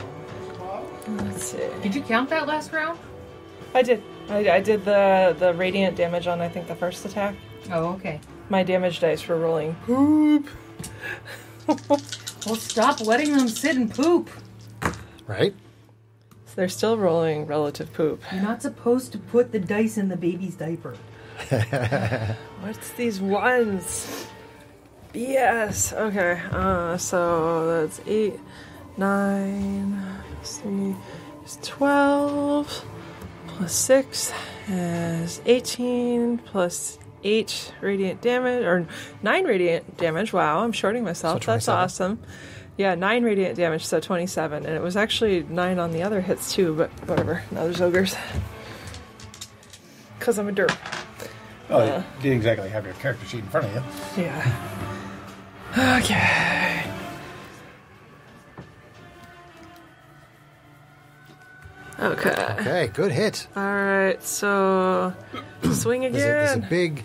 Let's see. Did you count that last round? I did. I did the radiant damage on, I think, the first attack. Oh, okay. My damage dice were rolling poop. Well, stop letting them sit and poop. Right? So they're still rolling relative poop. You're not supposed to put the dice in the baby's diaper. What's these ones? BS. Okay. So that's 8, 9, plus 3 is 12, plus 6 is 18, plus 8 radiant damage, or 9 radiant damage. Wow, I'm shorting myself. So That's 27. awesome. Yeah, 9 radiant damage, so 27. And it was actually 9 on the other hits too, but whatever. Now there's ogres. Because I'm a derp. Oh, you didn't exactly have your character sheet in front of you. Yeah. Okay. Okay. Okay, good hit. Alright, so swing There's a again.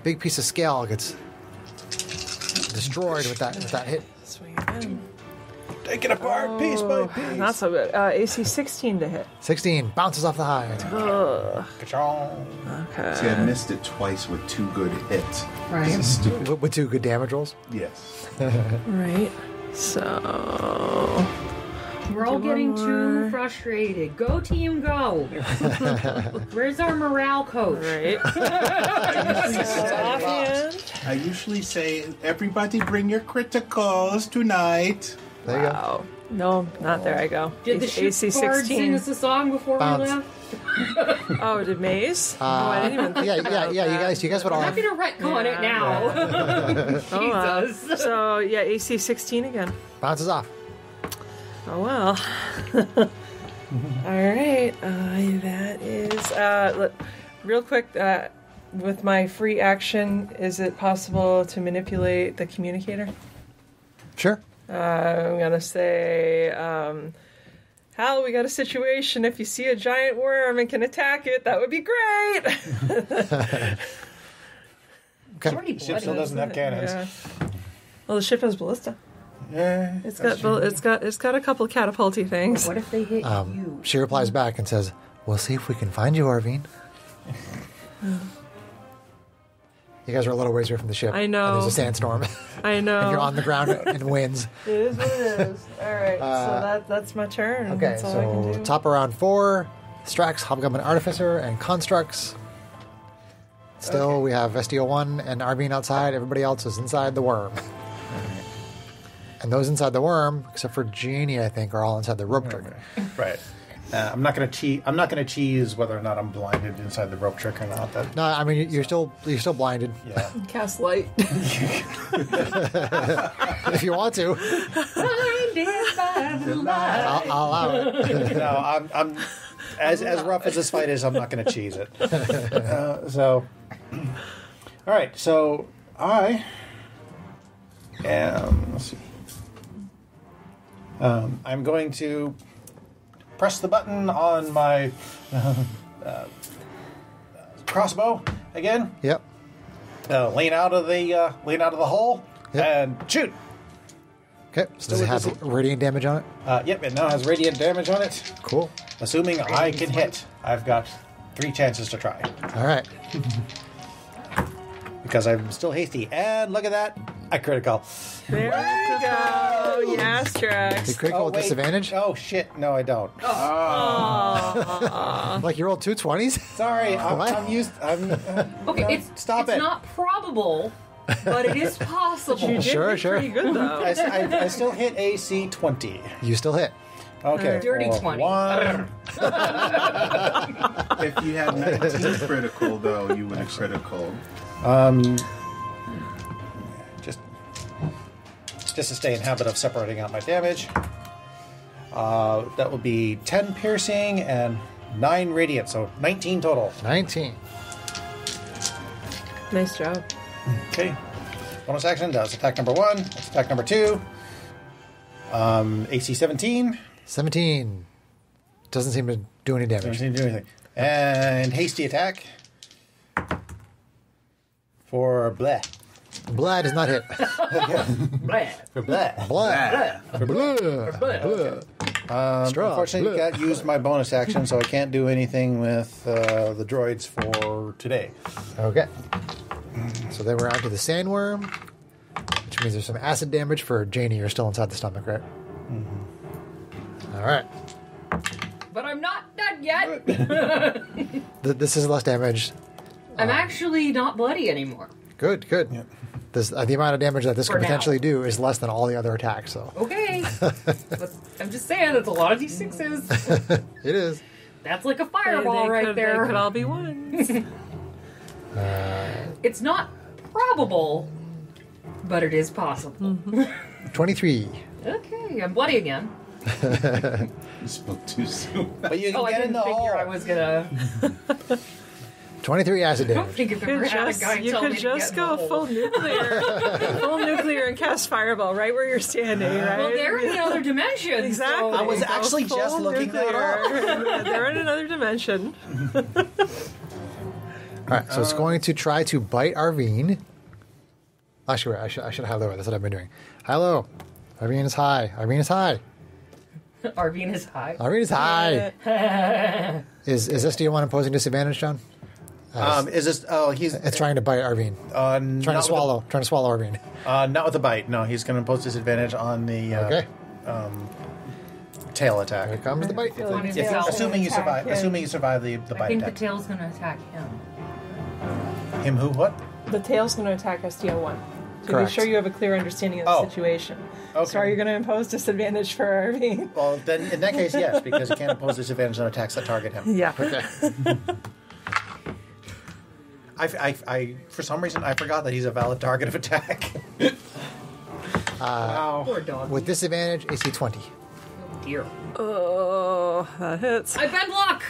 big piece of scale gets destroyed with that hit. Swing again. Take it apart piece by piece. Not so good. AC 16 to hit. 16 bounces off the hide. Ugh. Ka-chong. Okay. See, I missed it twice with 2 good hits. Right. This is stupid. With 2 good damage rolls. Yes. Right. So. We're all Do one getting more. too frustrated. Go team, go. Where's our morale coach? Right. So offhand. I usually say, everybody bring your criticals tonight. There you go. Wow. No, not there I go. Did the AC ship bard sing 16. us a song before Bounce. we left? Oh, did Maze? Oh, I didn't even think Yeah, about you that. guys would all I'm have. not gonna retcon it now. Oh, well. Jesus. So, yeah, AC 16 again. Bounces off. Oh, well. All right. That is... real quick, with my free action, is it possible to manipulate the communicator? Sure. I'm going to say... Hal, we got a situation. If you see a giant worm and can attack it, that would be great. Okay. Already Ship still bloody. doesn't have cannons. Yeah. Well, the ship has ballista. Yeah. It's got a couple catapulty things. What if they hit you? She replies back and says, "We'll see if we can find you, Arvine." You guys are a little ways away from the ship. I know. And there's a sandstorm. I know. And you're on the ground in winds. It is what it is. All right, so that's my turn. Okay, That's all I can so do. top around 4, Strax, Hobgoblin Artificer, and Constructs. Still, we have SDO1 and Arvine outside. Everybody else is inside the worm. And those inside the worm, except for Genie, I think, are all inside the rope trigger. Right. I'm not going to tease whether or not I'm blinded inside the rope trick or not. That, No, I mean you're still blinded. yeah. Cast light. If you want to, Blinded by the light. I'll allow it. No, I'm as rough as this fight is, I'm not going to cheese it. All right. So I am. Let's see. I'm going to press the button on my crossbow again. Yep. Lean out of the hole and shoot. Okay. So does it have radiant damage on it? Yep, it now has radiant damage on it. Cool. Assuming I can hit. I've got 3 chances to try. All right. Because I'm still hasty. And look at that. I critical. There we go. Yes, You Drax. critical with wait. disadvantage? Oh, shit. No, I don't. Like you rolled 2 20s? Sorry. What? I'm used. Okay, it's it's not probable, but it is possible. You did Sure, do sure. pretty good, though. I still hit AC 20. You still hit. Okay. Dirty well, 20. 1. If you had 19 critical, though, you would have critical. Just to stay in habit of separating out my damage. That would be 10 piercing and 9 radiant, so 19 total. 19. Nice job. Okay. Bonus action does attack number 1. That's attack number 2. AC 17. 17. Doesn't seem to do any damage. Doesn't do anything. And hasty attack for bleh. Blood does not hit. Bleh. For bleh. Blood. Blood. Straw. Unfortunately, Blood. got used my bonus action, so I can't do anything with the droids for today. Okay. So then we're on to the sandworm, which means there's some acid damage for Janie. You're still inside the stomach, right? Mm-hmm. All right. But I'm not done yet. This is less damage. I'm actually not bloody anymore. Good, good. Yep. This, the amount of damage that this For could now. potentially do is less than all the other attacks. So Okay. But I'm just saying, it's a lot of D6s. it is. That's like a fireball right there. They could all be ones. It's not probable, but it is possible. 23. Okay, I'm bloody again. You spoke too soon. But you can Oh, I get in didn't the hole. figure I was gonna. 23 acid I don't damage. think I've ever had a guy You tell me could to just get in the go hole. full nuclear. Full nuclear and cast fireball right where you're standing, right? Well, they're in the other dimension. Exactly. So I was Go actually full just looking that nuclear. They're in another dimension. All right, so it's going to try to bite Arvine. Actually, wait, I should have lower. That's what I've been doing. Hello. Arvine is high. Arvine is high. Arvine is high. Arvine is high. Is SD1 imposing disadvantage, John? Is this? Oh, he's It's trying to bite Arvine. Trying to swallow Arvine. Not with a bite. No, he's going to impose disadvantage on the Okay. tail Here attack. comes the bite. On his If, tail. assuming you survive. him. Assuming you survive the I bite think the attack. tail's gonna attack him. Him who? What? The tail's going to attack SDO1. So Correct. be sure you have a clear understanding of the Oh. situation. Okay. So are you going to impose disadvantage for Arvine? Well, then in that case, yes, because you can't impose disadvantage on attacks that target him. Yeah. Okay. I for some reason I forgot that he's a valid target of attack. Wow. Poor dog. With disadvantage, AC 20. Dear. Oh, that hits. I bad luck.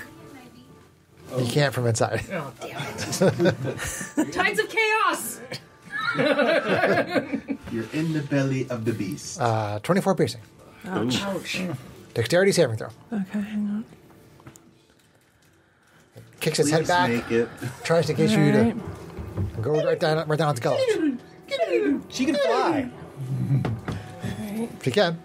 You can't from inside. Oh damn it! Tides of chaos. You're in the belly of the beast. 24 piercing. Ouch. Dexterity saving throw. Okay, hang on. Kicks its Please head back. make it. Tries to get you to go right down its gullet. She can fly. If you can.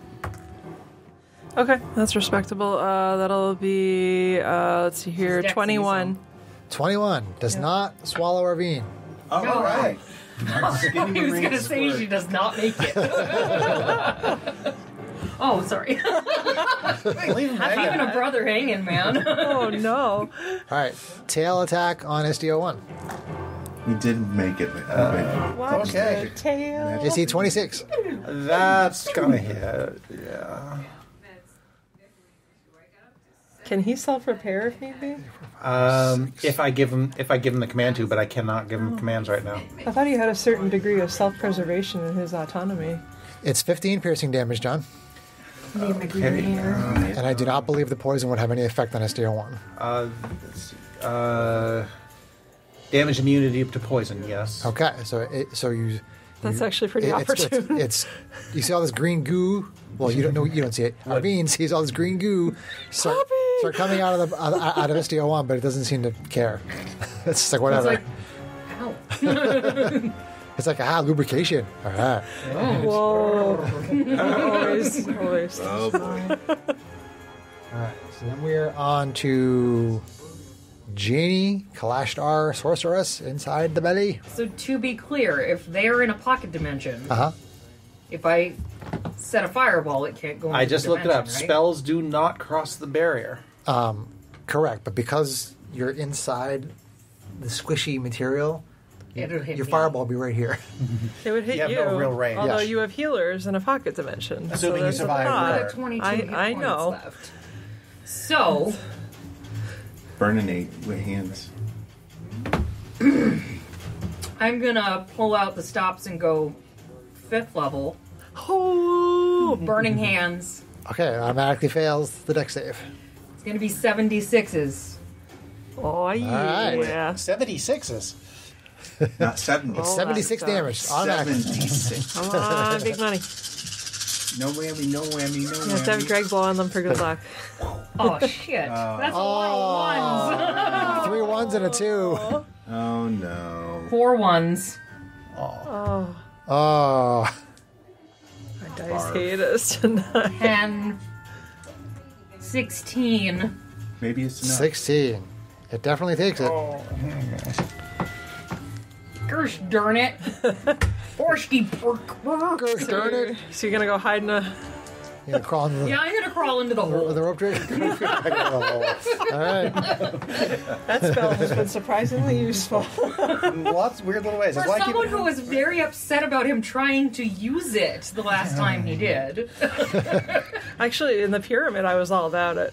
Okay, that's respectable. That'll be, let's see here, Dex 21. 21 does not swallow Arvine. All right. He was gonna say she does not make it. Oh, sorry. Leave him Even hanging. a brother hanging, man. Oh, no. All right. Tail attack on SDO1. We didn't make it. Watch Okay. the tail. AC 26. That's gonna hit. Yeah. Can he self-repair if need be? If I give him the command to, but I cannot give him commands right now. I thought he had a certain degree of self-preservation in his autonomy. It's 15 piercing damage, John. Need my green Okay. hair. And I do not believe the poison would have any effect on SDO1. Let's see. Damage immunity to poison, yes. Okay, so you. That's actually pretty opportune. It's you see all this green goo. Well, you don't see it. Arvine sees all this green goo start coming out of SDO1, but it doesn't seem to care. It's just like whatever. It's like, ow. It's like lubrication. All right. Whoa. always. Oh boy. All right. So then we're on to Genie, Kalashtar, Sorceress inside the belly. So to be clear, if they're in a pocket dimension, if I set a fireball, it can't go into I just the looked it up. dimension, right? Spells do not cross the barrier. Correct, but because you're inside the squishy material, It'll hit your me. fireball will be right here. It would hit You have no real range. Although Yes. you have healers in a pocket dimension. Assuming you there's a survive thought. there. I've got 22 I hit points know. left. So, Burninate with hands. I'm gonna pull out the stops and go 5th level. Oh, Burning hands. Okay, automatically fails the deck save. It's gonna be 76s. oh yeah. right. 76s. Not 70. Oh. 76 that damage. Automatically. 76. Come on, big money. No whammy, no whammy, no You have to have whammy. Greg blow on them for good luck. Oh shit. That's a lot of 3 1s and a 2. Oh no. ones. 4 ones. Oh, Oh. my dice hate us tonight. 10. 16. Maybe it's enough. 16. It definitely takes it. Gosh darn it. Borsky perk. Gosh darn it. So you're gonna go hide in a. You're going to crawl into the, Yeah, I'm gonna crawl into the hole. the rope tree? All right. That spell has been surprisingly useful. Lots of weird little ways. For That's why I keep someone who was very upset about him trying to use it the last time he did. Actually, in the pyramid, I was all about it.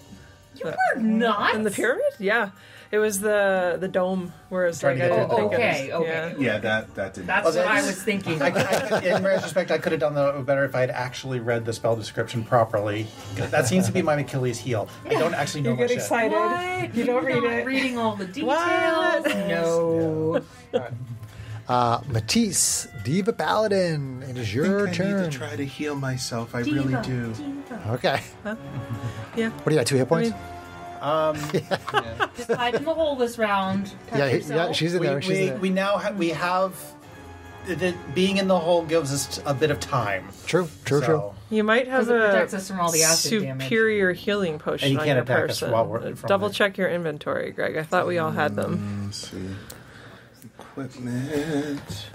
You were not. In the pyramid? Yeah. It was the dome where it's Trying like to I get didn't the think dome. it was- Okay. Yeah, that didn't. That's Oh, what I that's- was thinking. in retrospect, I could have done that better if I had actually read the spell description properly. That seems to be my Achilles heel. I don't actually know You my get shit. excited. What? You don't read You're not it. reading all the details. What? No. Matisse, Diva Paladin. It is your I need turn. to try to heal myself. I really Diva, do. diva. Okay. Yeah. What do you got? 2 hit points? Just hide in the hole this round. Touch Yeah, yourself. she's in there. She's in there. We now have being in the hole gives us a bit of time. True. You might have Because it a protects us from all the acid damage. superior healing potion And you on can't your attack us person. while we're from Double it. check your inventory, Greg. I thought we all had them. Let's see. Equipment.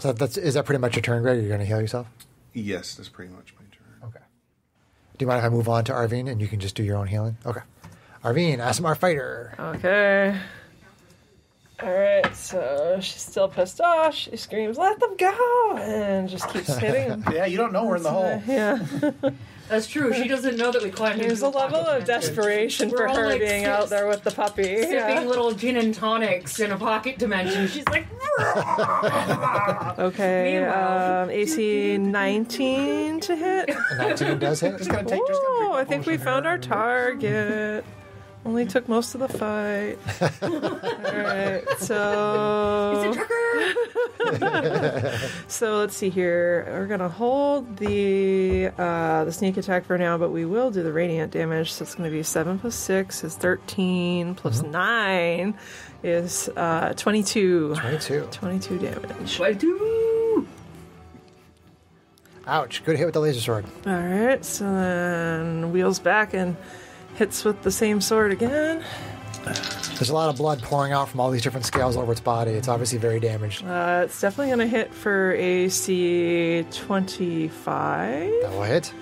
So is that pretty much your turn, Greg? You're going to heal yourself? Yes, that's pretty much my turn. Okay. Do you mind if I move on to Arvine and you can just do your own healing? Okay. Arvine, ASMR Fighter. Okay. Alright, so she's still pissed off. She screams, "Let them go!" and just keeps hitting him. Yeah, you don't know we're in the hole. Yeah. That's true. She doesn't know that we climbed There's into a level pocket of dimension. desperation We're for all, her like, being out there with the puppy. Sipping Yeah. little gin and tonics in a pocket dimension. She's like, Okay, Meanwhile- AC 19 to hit. 19 does hit. Just gonna drink Oh, my I think we potion found here. our target. Only took most of the fight. Alright, so... So let's see here. We're gonna hold the sneak attack for now, but we will do the radiant damage. So it's gonna be 7 plus 6 is 13 plus 9 is 22. 22. 22 damage. I do. Ouch. Good hit with the laser sword. Alright, so then wheels back and hits with the same sword again. There's a lot of blood pouring out from all these different scales over its body. It's obviously very damaged. It's definitely going to hit for AC 25. That will hit.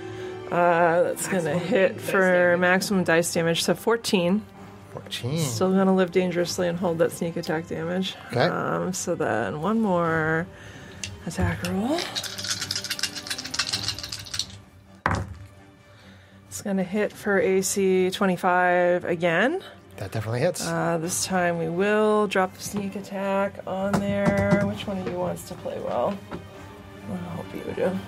That's going to hit for maximum dice damage, so 14. 14. Still going to live dangerously and hold that sneak attack damage. Okay. So then one more attack roll. It's going to hit for AC 25 again. That definitely hits. This time we will drop the sneak attack on there. Which one of you wants to play well? I hope you do.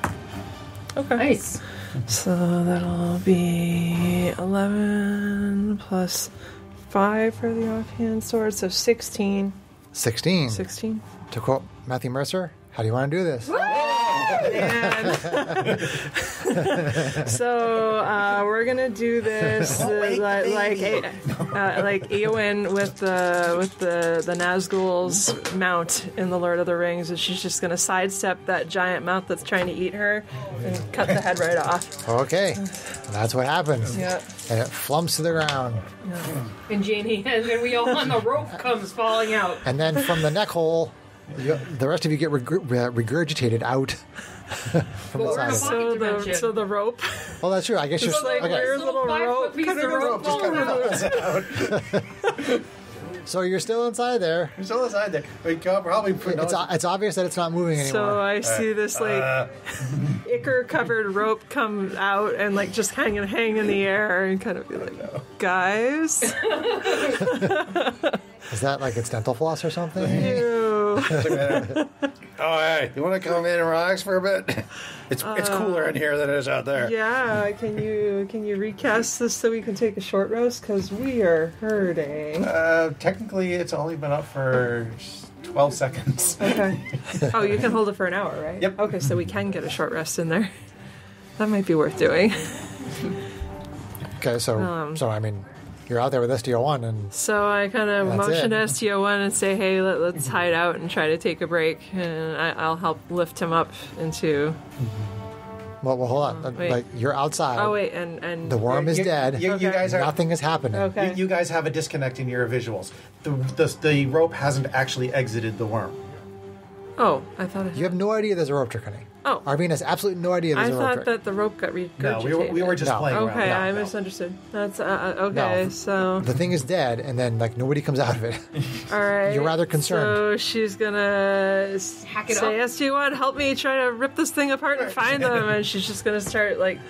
Okay. Nice. So that'll be 11 plus 5 for the offhand sword, so 16. 16. 16. To quote Matthew Mercer, how do you want to do this? So we're gonna do this like Eowyn with the Nazgul's mount in the Lord of the Rings, and she's just gonna sidestep that giant mount that's trying to eat her and cut the head right off. Okay, that's what happens. Yeah. And it flumps to the ground. And Janie, and then we all on the rope comes falling out. And then from the neck hole, the rest of you get regurgitated out from the side. So the rope. Well, that's true. I guess you're It's like okay. weird little rope. Piece of rope So you're still inside there. We're still inside there. We can probably put It's obvious that it's not moving anymore. So I see this ichor covered rope come out and like just hang in the air and kind of be like, guys. Is that like its dental floss or something? Ew. Oh, hey, you want to come in and relax for a bit? It's cooler in here than it is out there. Yeah, can you recast this so we can take a short rest? Because we are hurting. Technically, it's only been up for 12 seconds. Okay. Oh, you can hold it for an hour, right? Yep. Okay, so we can get a short rest in there. That might be worth doing. Okay, so I mean, you're out there with SDO1 and So I kind of That's motion it. to STO1 and say, hey, let's hide out and try to take a break. And I'll help lift him up into... well, hold on. Wait. Like you're outside. Oh, wait, and The worm is dead. You guys are. Nothing is happening. Okay. You guys have a disconnect in your visuals. The rope hasn't actually exited the worm. Oh, I thought it... You have no idea there's a rope trick, honey. Oh. Arvine has absolutely no idea there's I a rope thought trick. that the rope got regurgitated. No, we were just No. playing around. Okay, No, I no. misunderstood. That's okay. No. So The thing is dead, and then like nobody comes out of it. all right, You're rather concerned. So she's gonna Hack it say, up. "SG1, help me try to rip this thing apart and find them." And she's just gonna start like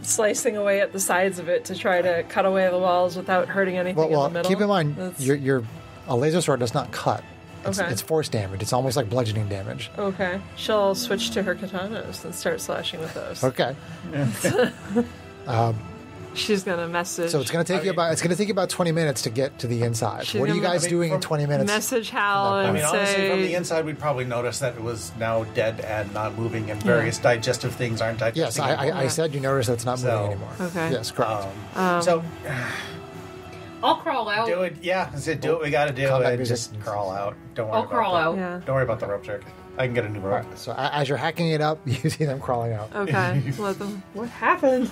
slicing away at the sides of it to try to cut away the walls without hurting anything Well, in the middle. keep in mind, That's- a laser sword does not cut. Okay. It's force damage. It's almost like bludgeoning damage. Okay, she'll switch to her katanas and start slashing with those. Okay. She's gonna message. So it's going to take you about 20 minutes to get to the inside. She's What are you gonna- guys doing in 20 minutes? message Hal I and I mean, honestly, from the say, inside, we'd probably notice that it was now dead and not moving, and various digestive things aren't Yes, digesting. I said you noticed that it's not moving So- anymore. Okay. Yes, correct. So I'll crawl out. do it. Yeah, that's it. Do what we got to do. Combat And music. just crawl out. Don't worry I'll about crawl that. out. yeah. Don't worry about the rope trick. I can get a new rope. So as you're hacking it up, you see them crawling out. Okay, let them. What happened?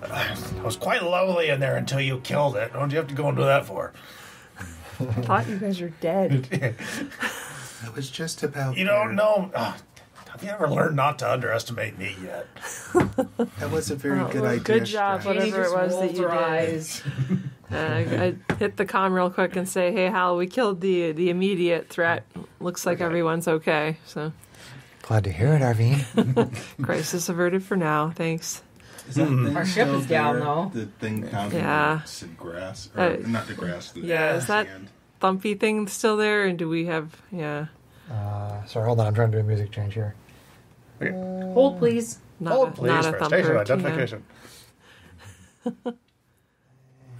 It was quite lovely in there until you killed it. What do you have to go and do that for? I thought you guys are dead. It was just about. You don't know. Have you ever learned not to underestimate me yet? That was a very good well, idea. good job, Stratton. whatever it was that you did. eyes. I hit the comm real quick and say, "Hey, Hal, we killed the immediate threat. Looks like everyone's okay. So, Glad to hear it, Arvine. crisis averted for now. Thanks." Is that thing Our ship still is down, there? though. The thing pounding Yeah. the grass. Or, not the grass. The Is that sand. thumpy thing still there? And do we have? Yeah, Sorry, hold on. I'm trying to do a music change here. Hold, please. not Hold, a, please, not a for thumper. station yeah. identification.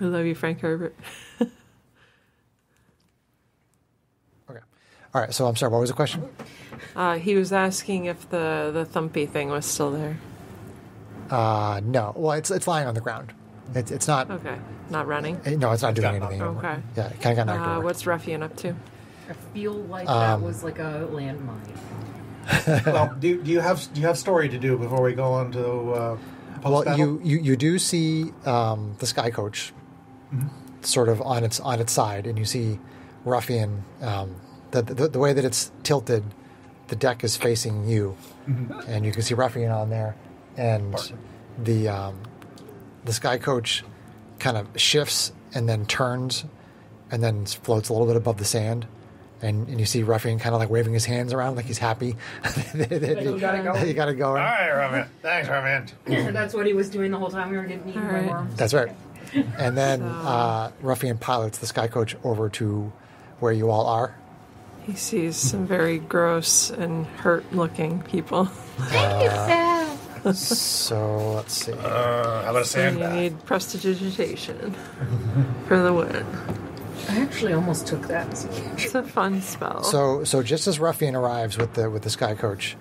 I love you, Frank Herbert. Okay. All right. So I'm sorry. What was the question? He was asking if the thumpy thing was still there. No. Well, it's lying on the ground. It's not. Okay, not running. No, it's not doing got anything. knocked anymore. Okay. Yeah, it kind of got knocked over. What's Ruffian up to? I feel like that was like a landmine. Well, do you have story to do before we go on to Well, post-battle? you do see the Sky Coach sort of on its side, and you see Ruffian. The way that it's tilted, the deck is facing you, and you can see Ruffian on there, and the Sky Coach kind of shifts and then turns, and then floats a little bit above the sand. And you see Ruffian kind of like waving his hands around like he's happy. You gotta go. You gotta go. All right, Roman. Thanks, Roman. That's what he was doing the whole time we were getting eaten by Alright. worms. That's right. And then Ruffian pilots the Sky Coach over to where you all are. He sees some very gross and hurt-looking people. So let's see. How about a And sand you bath? need prestidigitation for the win. I actually almost took that. It's a fun spell. So just as Ruffian arrives with the sky coach,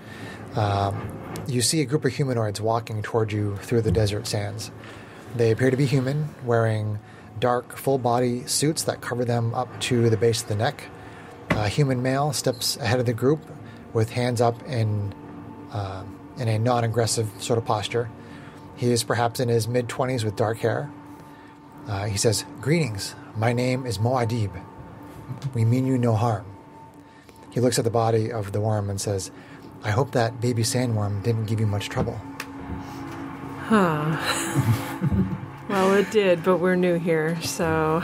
you see a group of humanoids walking toward you through the desert sands. They appear to be human, wearing dark, full-body suits that cover them up to the base of the neck. A human male steps ahead of the group with hands up in a non-aggressive sort of posture. He is perhaps in his mid-20s with dark hair. He says, "Greetings, my name is Moadib. We mean you no harm." He looks at the body of the worm and says, "I hope that baby sandworm didn't give you much trouble." Well, it did, but we're new here, so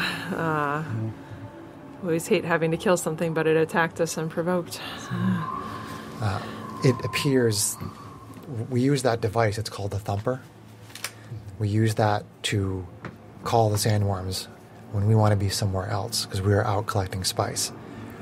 we always hate having to kill something, but it attacked us unprovoked. It appears we use that device. It's called the thumper. We use that to call the sandworms when we want to be somewhere else because we are out collecting spice.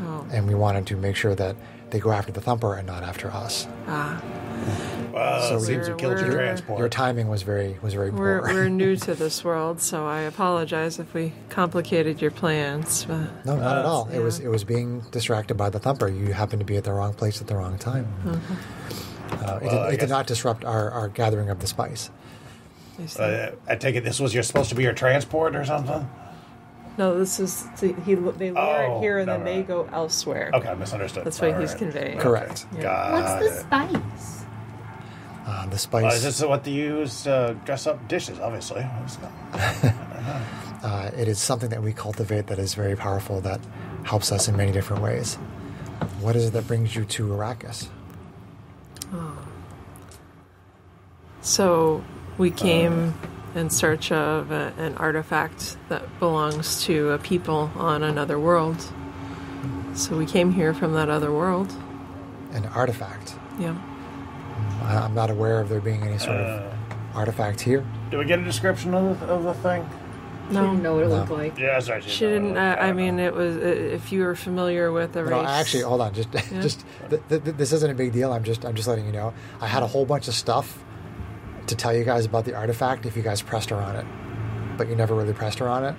Oh. And we wanted to make sure that they go after the thumper and not after us. Well, So it seems we killed your we're- transport. Your timing was very poor. We're new to this world, so I apologize if we complicated your plans. But No, not at all. yeah. It was being distracted by the thumper. You happened to be at the wrong place at the wrong time. I It guess- did not disrupt our gathering of the spice. I see. I take it this was supposed to be your transport or something? No, this is they lure Oh, it here and no, then they right. go elsewhere. Okay, I misunderstood. That's what All he's right. conveying. Correct. Yeah. Got What's it. the spice? The spice. This is what they use to dress up dishes, obviously. It is something that we cultivate that is very powerful, that helps us in many different ways. What is it that brings you to Arrakis? So we came in search of an artifact that belongs to a people on another world. So we came here from that other world. An artifact. Yeah. I'm not aware of there being any sort of artifact here. Do we get a description of the thing? I didn't know what it looked No. like. Yeah, that's right. She didn't. I mean, it was. If you were familiar with the race. No, actually, hold on. Just this isn't a big deal. I'm just letting you know. I had a whole bunch of stuff to tell you guys about the artifact if you guys pressed her on it, but you never really pressed her on it.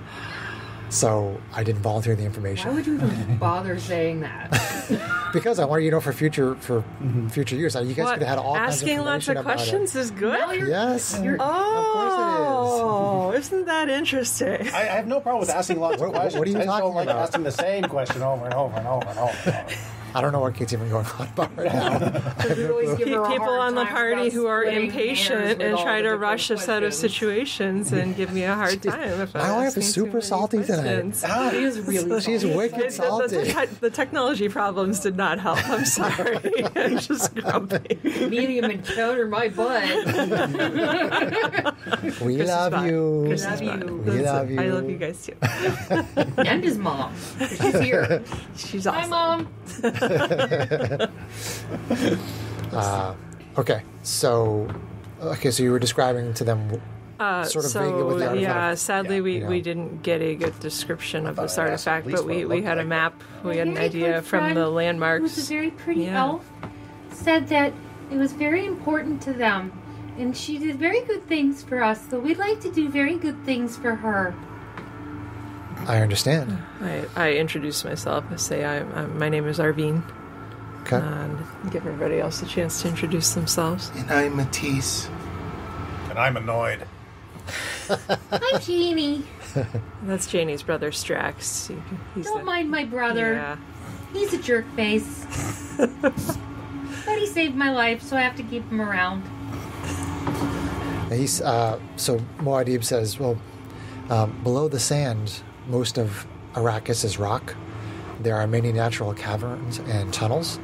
So I didn't volunteer the information. Why would you even bother saying that? Because I wanted you to know for future years. You guys What? could have had all Asking kinds of lots information of about questions is good. No, you're- Yes. You're- Oh, isn't that interesting? I have no problem with asking lots of What are you questions. I just talking don't like about? asking the same question over and over and over and over and over. I don't know what Kate's even going on about right now. We always give her a People hard on the time party about who are splitting hairs impatient with and all try the to different rush a set of questions. situations and give me a hard time. If My wife is asking too super many salty tonight. questions. She is really She's salty. wicked salty. The technology problems did not help. I'm sorry. I'm just grumpy. Medium and counter my butt. We Chris is love fine. you. Chris is Love fine. you. We love you. I love you guys too. And his mom. She's here. She's Hi, awesome. Mom. Okay, so you were describing to them sort of vaguely what the artifact. yeah, sadly we, you know. we didn't get a good description of this thought I asked at artifact, least but what we, it we looked had a like. map, we had an very idea good from friend the landmarks. Who's a very pretty Yeah. elf, said that it was very important to them, and she did very good things for us. So we'd like to do very good things for her. I understand. I introduced myself. I say my name is Arvine, Okay. and give everybody else a chance to introduce themselves. And I'm Matisse. And I'm annoyed. I'm Jeannie. That's Janie's brother Strax. He's Don't the- mind my brother. Yeah. He's a jerk face. But he saved my life, so I have to keep him around. He's so Muad'Dib says, well, below the sand, most of Arrakis is rock. There are many natural caverns and tunnels.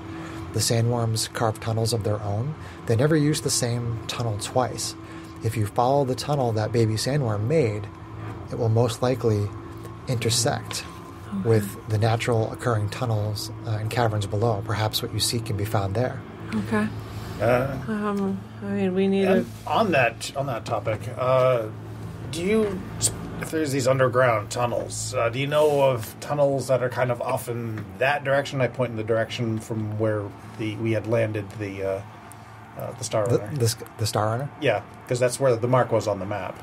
The sandworms carve tunnels of their own. They never use the same tunnel twice. If you follow the tunnel that baby sandworm made, it will most likely intersect with the natural occurring tunnels and caverns below. Perhaps what you seek can be found there. Okay. I mean, we need a. And on that topic, do you, if there's these underground tunnels, do you know of tunnels that are kind of off in that direction? I point in the direction from where we had landed the The Star Runner. The Star Runner? Yeah, because that's where the mark was on the map.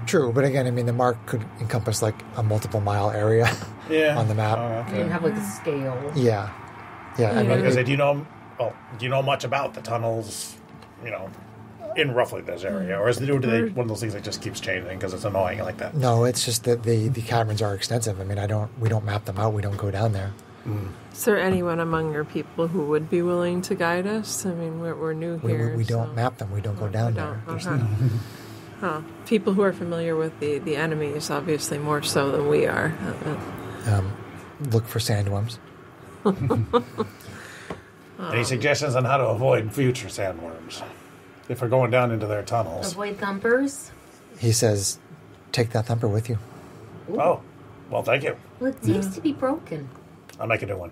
True, but again, I mean, the mark could encompass like a multiple mile area on the map. Oh, You okay. didn't have like a scale. Yeah. I mean, Because do you know much about the tunnels, in roughly this area? Or do they one of those things that just keeps changing because it's annoying like that? no, it's just that the caverns are extensive. I mean, we don't map them out. We don't go down there. Is there anyone among your people who would be willing to guide us? I mean, we're new here. We don't so- map them. We don't go down We there. don't. Okay. Huh. People who are familiar with the enemies, obviously more so than we are. Look for sandworms. Any suggestions on how to avoid future sandworms? If we're going down into their tunnels. Avoid thumpers. He says, take that thumper with you. Oh, well, thank you. Well, it seems to be broken. I'll make a new one.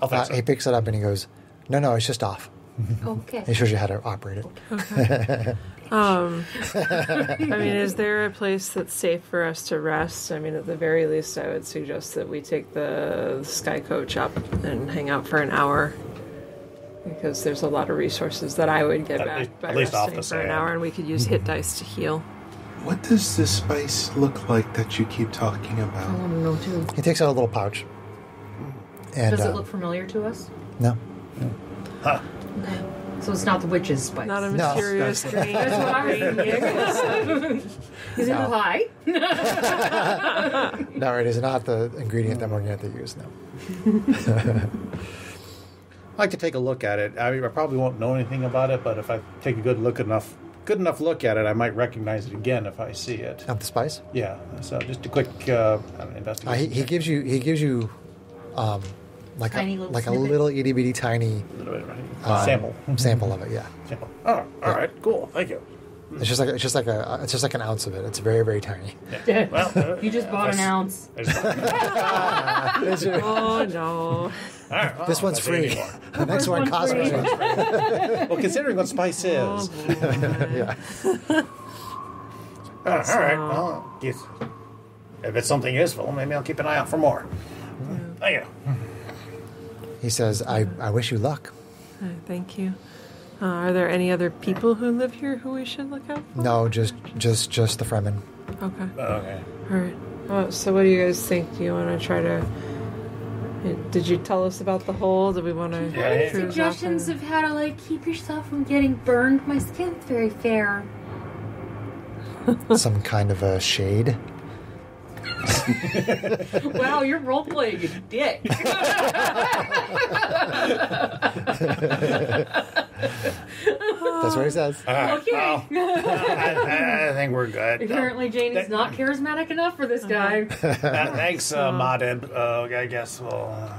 I'll fix He it. picks it up and he goes, no, it's just off. Okay. He shows you how to operate it. I mean, is there a place that's safe for us to rest? I mean, at the very least, I would suggest that we take the sky coach up and hang out for an hour. Because there's a lot of resources that I would get back by at least off resting the for an sand. hour, and we could use hit dice to heal. What does this spice look like that you keep talking I about? want to know too. He takes out a little pouch. And, Does it look familiar to us? No. Huh. So it's not the witch's spice. Not a No. mysterious green. That's what I was thinking. Is it No. pie? No, it is not the ingredient that Morgana used, no. I'd like to take a look at it. I mean, I probably won't know anything about it, but if I take a good enough look at it, I might recognize it again if I see it. Of the spice? Yeah. So just a quick investigation. He gives you like Tiny a little like a snippet. little itty bitty tiny little bit, right? Sample. sample of it. Yeah, Sample. Oh, all right. Cool. Thank you. it's just like an ounce of it. It's very, very tiny. Yeah. Well, You just bought an ounce. Oh no! This one's free. The next one costs free. money. Well, considering what spice Oh, is. boy. Yeah. All right. Well, if it's something useful, maybe I'll keep an eye out for more. Thank you. He says, "I wish you luck." Thank you. Are there any other people who live here who we should look out for? No, just the Fremen. Okay. Okay. All right. So what do you guys think? Do you want to try to... Did you tell us about the hole? Do we want to... Yeah, Any yeah. suggestions of how to keep yourself from getting burned? My skin's very fair. Some kind of a shade. Wow, you're role playing a dick. That's what he says. Okay. Well, I think we're good. Apparently, Janie's not charismatic enough for this guy. Thanks, Modid. I guess we'll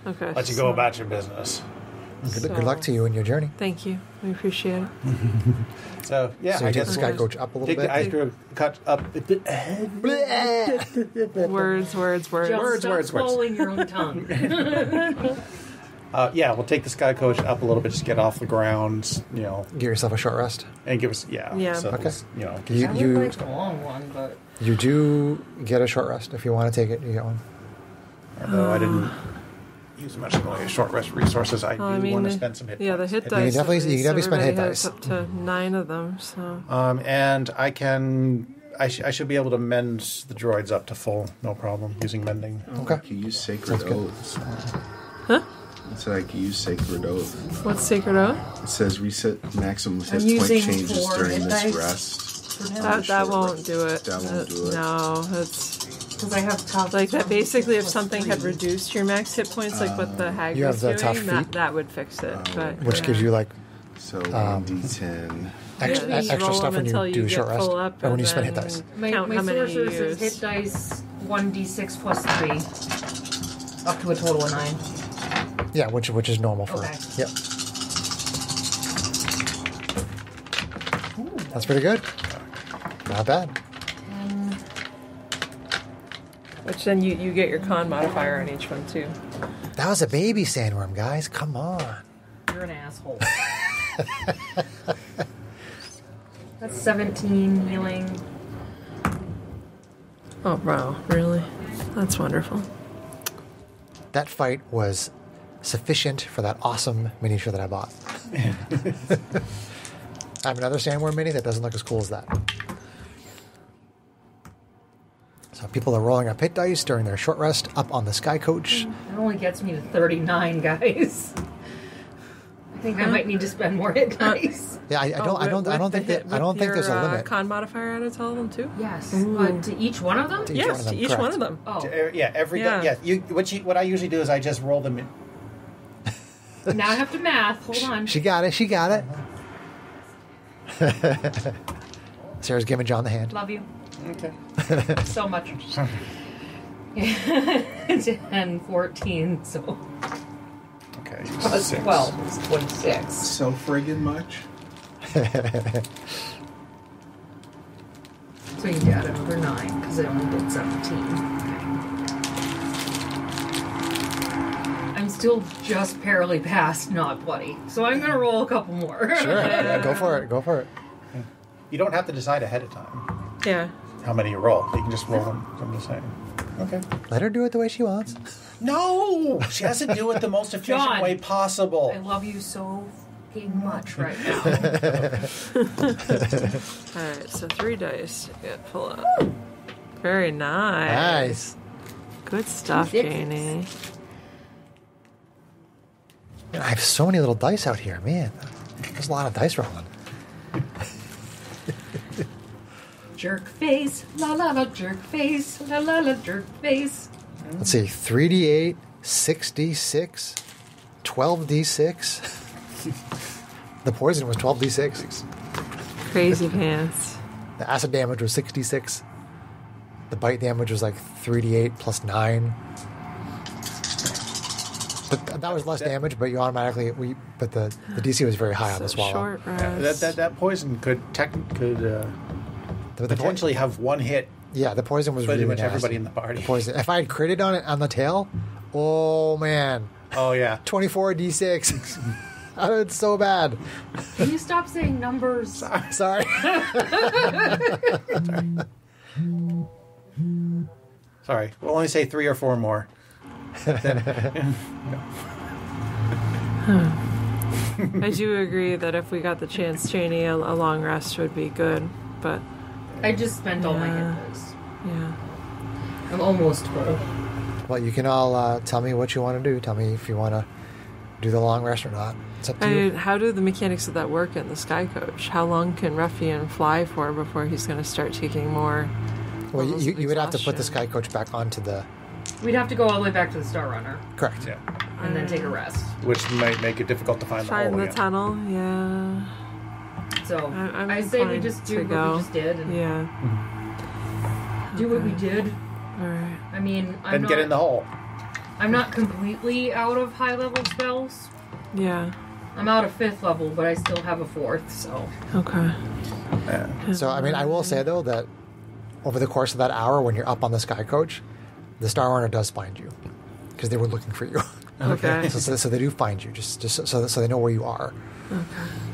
Okay. let you go about your business. Good luck to you in your journey. Thank you. We appreciate it. So, yeah, So I you take guess the sky coach up a little take bit. the ice cream cut up. Words. Just Words, stop words. swallowing your own tongue. Yeah, we'll take the sky coach up a little bit, just get off the ground, Get yourself a short rest. and give us, Yeah. So, Okay. give I us- would You like a long one, but you do get a short rest if you want to take it. You get one. although I didn't use much of my short rest resources, I do Well, I mean, want to spend some hit yeah, the points. hit can dice. definitely- at you can least. definitely spend hit Everybody has dice. up to 9 of them. So And I can. I should be able to mend the droids up to full, no problem, using mending. Okay. I could use Sacred good. Oaths. Huh? It said I could use Sacred Oath. what's Sacred Oath? It says reset maximum hit I'm point using changes 4 during hit this dice. rest. That short won't rest. do it. That won't do it. No, that's because I have tough. like that. Basically, if something had reduced your max hit points, like what the hag You have was the doing, tough feat? that would fix it. But Which gives you like So 1d10. extra, Yeah, you extra roll stuff them when until you you do get short rest full up, or when you and spend hit then- dice. My count how many you sorcerer says use. hit dice 1d6 plus 3, up to a total of 9. Yeah, which is normal for. Okay. Yep. That's pretty good. Not bad. Which then you get your con modifier on each one too. That was a baby sandworm, guys. Come on. You're an asshole. That's 17 healing. Oh wow, really? That's wonderful. That fight was sufficient for that awesome miniature that I bought. I have another sandworm mini that doesn't look as cool as that. So people are rolling up hit dice during their short rest up on the Sky Coach. It only gets me to 39, guys. I think I might need to spend more hit dice. Yeah, I don't think there's a limit. Con modifier added to all of them too. Yes, but to each one of them. To each Yes, one of them, to each correct. one of them. Oh, Yeah, every Yeah. day. Yeah, what I usually do is I just roll them in. now I have to math. Hold on. She got it. Sarah's giving John the hand. Love you Okay. so much. 10, 14, so Okay. plus 6. 12 is 26. So friggin' much. So you got another 9 because I only did 17. I'm still just barely past not bloody, so I'm gonna roll a couple more. Sure. Yeah, go for it. You don't have to decide ahead of time Yeah. how many you roll. You can just roll them. I'm just saying. Okay. Let her do it the way she wants. No, she has to do it the most efficient John. way possible. I love you so fucking much right now. Alright, so 3 dice to get full up. Very nice. Nice. Good stuff, Sixes. Janie. Man, I have so many little dice out here, man. There's a lot of dice rolling. Jerk face, la la la, jerk face, la la la, jerk face. Let's see, 3d8, 6d6, 12d6. The poison was 12d6. Crazy pants. The acid damage was 6d6. The bite damage was like 3d8 plus 9. But that was less damage, but you automatically... But the DC was very high on So the swallow. short rest. That poison could The potentially have one hit. Yeah, the poison was Pretty really much nasty. everybody in the party. The poison. If I had critted on it on the tail, oh man, Oh yeah. 24 d6. Oh, it's so bad. Can you stop saying numbers? Sorry. Sorry. We'll only say 3 or 4 more. I do agree that if we got the chance, Janie, a long rest would be good. But I just spent all my Yeah. hit dice. yeah, I'm almost full. Well, you can all tell me what you want to do. Tell me if you want to do the long rest or not. It's up to you. how do the mechanics of that work in the Sky Coach? How long can Ruffian fly for before he's going to start taking more? Well, levels of you would have to put the exhaustion? Sky Coach back onto the... We'd have to go all the way back to the Star Runner Correct. Yeah. and then take a rest. Which might make it difficult to find the Find hole the again. tunnel, yeah. So I'm I say we inclined just do to what go. we just did and Yeah. do what we did. All right. I mean, Then get in the hole. I'm not completely out of high level spells. Yeah. I'm out of 5th level, but I still have a 4th, so Okay. So, I mean, I will say, though, that over the course of that hour when you're up on the Sky Coach, the Star Runner does find you because they were looking for you. Okay. So they do find you, just so they know where you are.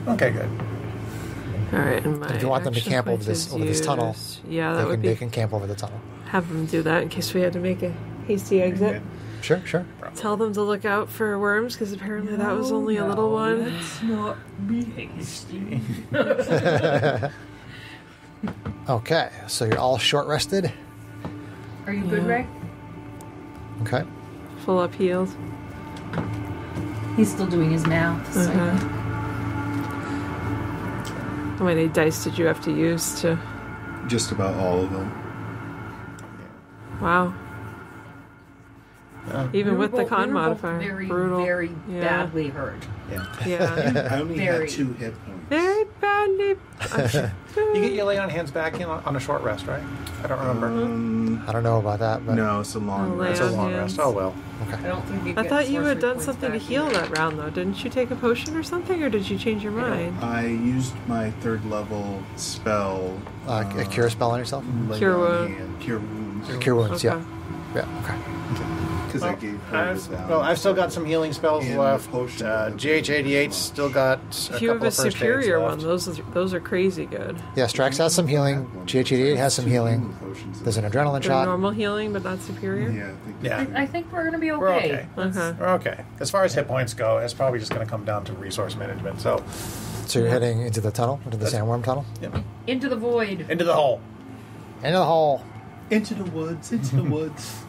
Okay, good. All right. And If you want them to action camp over point this is tunnel, used. Yeah, that would they be. can camp over the tunnel. Have them do that in case we had to make a hasty exit. Sure. Tell them to look out for worms because apparently that was only a little one. Let's not be hasty. Okay, so you're all short rested. Are you good, Yeah. Ray? Okay. Full up healed. He's still doing his math. So. How many dice did you have to use to? Just about all of them. Wow. Even We were with the both- con we were both modifier, very, brutal. very Yeah. badly hurt. Yeah. Yeah. I only Very. had 2 hit points. Very badly. You get your lay on hands back in on a short rest, right? I don't remember. I don't know about that, but No, it's a long Oh, rest. It's a on long hands. rest. Oh well. I don't think you I get thought you had sorcery done points something to back heal either. that round, though. Didn't you take a potion or something, or did you change your mind? I used my 3rd level spell. a cure spell on yourself? lay Cure on wound. hand. Cure wounds. Cure wounds, Okay. yeah. Yeah, okay. Because I gave her the balance. Well, I've still got some healing spells And left. the potion. GH88's still got If you have couple a of first superior aids one, left. those are crazy good. Yeah, Strax has some healing. GH88 has some healing. There's an adrenaline They're shot. normal healing, but not superior. Yeah, I think Yeah. I think we're gonna be okay. We're okay. Okay. We're okay. As far as hit points go, it's probably just going to come down to resource management. So, So you're heading into the tunnel, into the sandworm tunnel? yep. Into the void. Into the hole. Into the hole. into the woods, into the woods.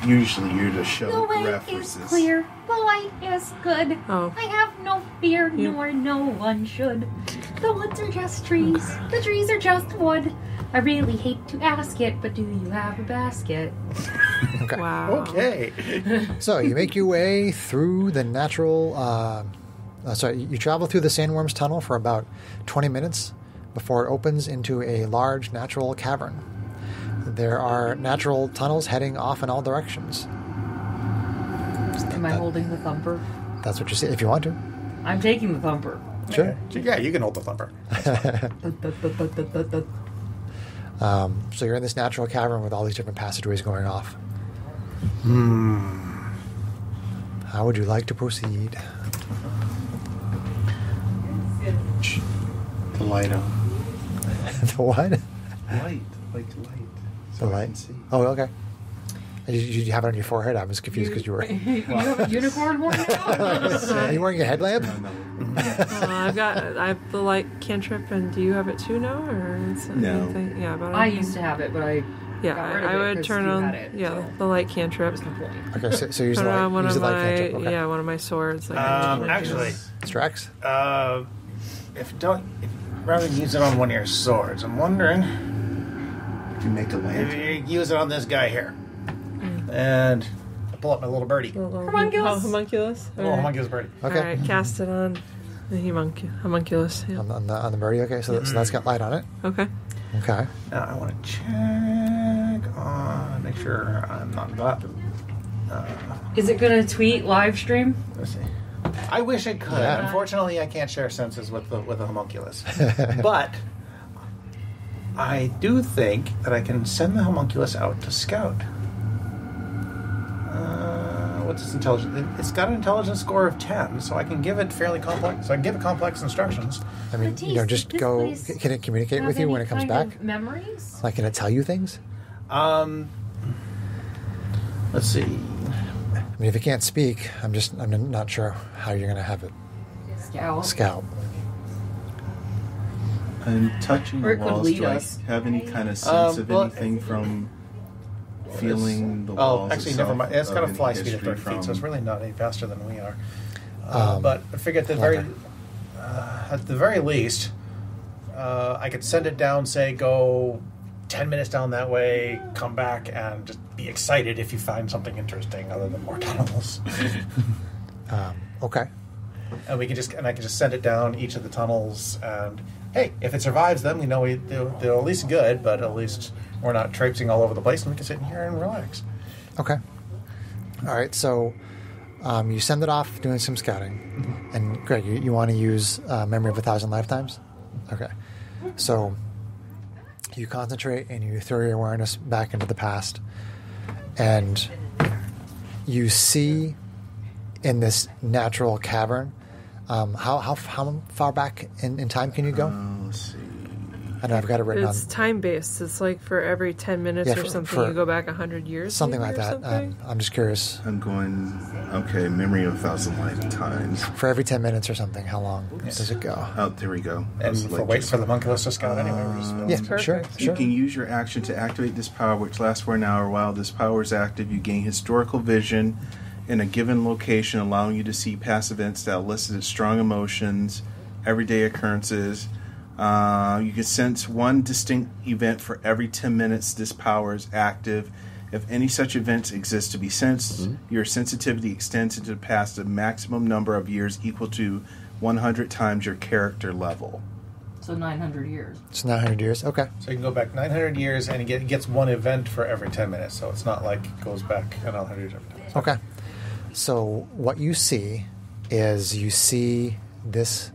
Usually you're the show The way references. is clear. The light is good. Oh. I have no fear, You- nor no one should. The woods are just trees. The trees are just wood. I really hate to ask it, but do you have a basket? Okay. Wow. Okay. So you make your way through the natural. You travel through the sandworm's tunnel for about 20 minutes before it opens into a large natural cavern. There are natural tunnels heading off in all directions. Am I holding the thumper? That's what you see if you want to. I'm taking the thumper. Sure. Yeah, you can hold the thumper. So you're in this natural cavern with all these different passageways going off. How would you like to proceed? The light on. The what? Light, like light. The So I light. can see. Oh, okay. You have it on your forehead. I was confused because you were. You have a unicorn horn now? Are you wearing a headlamp? I have the light cantrip, and do you have it too now, or is it No. anything? Yeah, but I used to have it, but I Yeah, got rid of I it would 'cause turn you on had it, so the light cantrip. There's no point. Okay, so use Put the it on light. one Use of the light my cantrip. Okay. one of my swords. Like Actually, Strax. Rather than use it on one of your swords, I'm wondering You make a if lantern. you use it on this guy here. And I pull up my little birdie. homunculus. Homunculus. Little homunculus birdie. Okay. All right, cast it on the homunculus. Yeah. On the birdie. Okay, so that's got light on it. Okay. Okay. Now I want to check on, make sure I'm not got. Is it gonna tweet live stream? Let's see. I wish I could. Yeah. Unfortunately, I can't share senses with the homunculus. But I do think that I can send the homunculus out to scout. What's its intelligence? It's got an intelligence score of 10, so I can give it fairly complex. So I can give it complex instructions. I mean, Matisse, just this go. place Can it communicate Have with you when any it comes kind back? of memories? Like, can it tell you things? Let's see. I mean, if it can't speak, I'm not sure how you're going to have it Scout. scout. And touching Or it the could walls, lead do I us. have any kind of sense of well, anything from feeling the Oh, walls? actually, itself, never mind. It's got a any fly speed of history 30 feet, so it's from- really not any faster than we are. Um, But I figured at the very least, I could send it down, say, go 10 minutes down that way, come back, and just be excited if you find something interesting other than more tunnels. Okay. And I can just send it down each of the tunnels, and hey, if it survives them, we know they're at least good, but at least we're not traipsing all over the place, and we can sit in here and relax. Okay. All right. So you send it off doing some scouting, and Greg, you want to use Memory of 1,000 Lifetimes? Okay. So you concentrate and you throw your awareness back into the past, and you see in this natural cavern. How far back in time can you go? Let's see. I know I've got it written It's on time based. It's like for every 10 minutes Yeah, or for- something, for- you go back 100 years. something maybe, like or that. something? I'm just curious. I'm going. Okay, memory of 1,000 lifetimes. For every 10 minutes or something, how long does it go? Oh, there we go. I And was for like- wait for the homunculus to scout anyway. we're just- Yeah, Perfect. sure. You can use your action to activate this power, which lasts for an hour. While this power is active, you gain historical vision in a given location, allowing you to see past events that elicit strong emotions, everyday occurrences. You can sense one distinct event for every 10 minutes this power is active. If any such events exist to be sensed, your sensitivity extends into the past a maximum number of years equal to 100 times your character level. So 900 years. It's 900 years. Okay. So you can go back 900 years, and it gets one event for every 10 minutes. So it's not like it goes back another 100 every 10 minutes. Okay. So what you see is this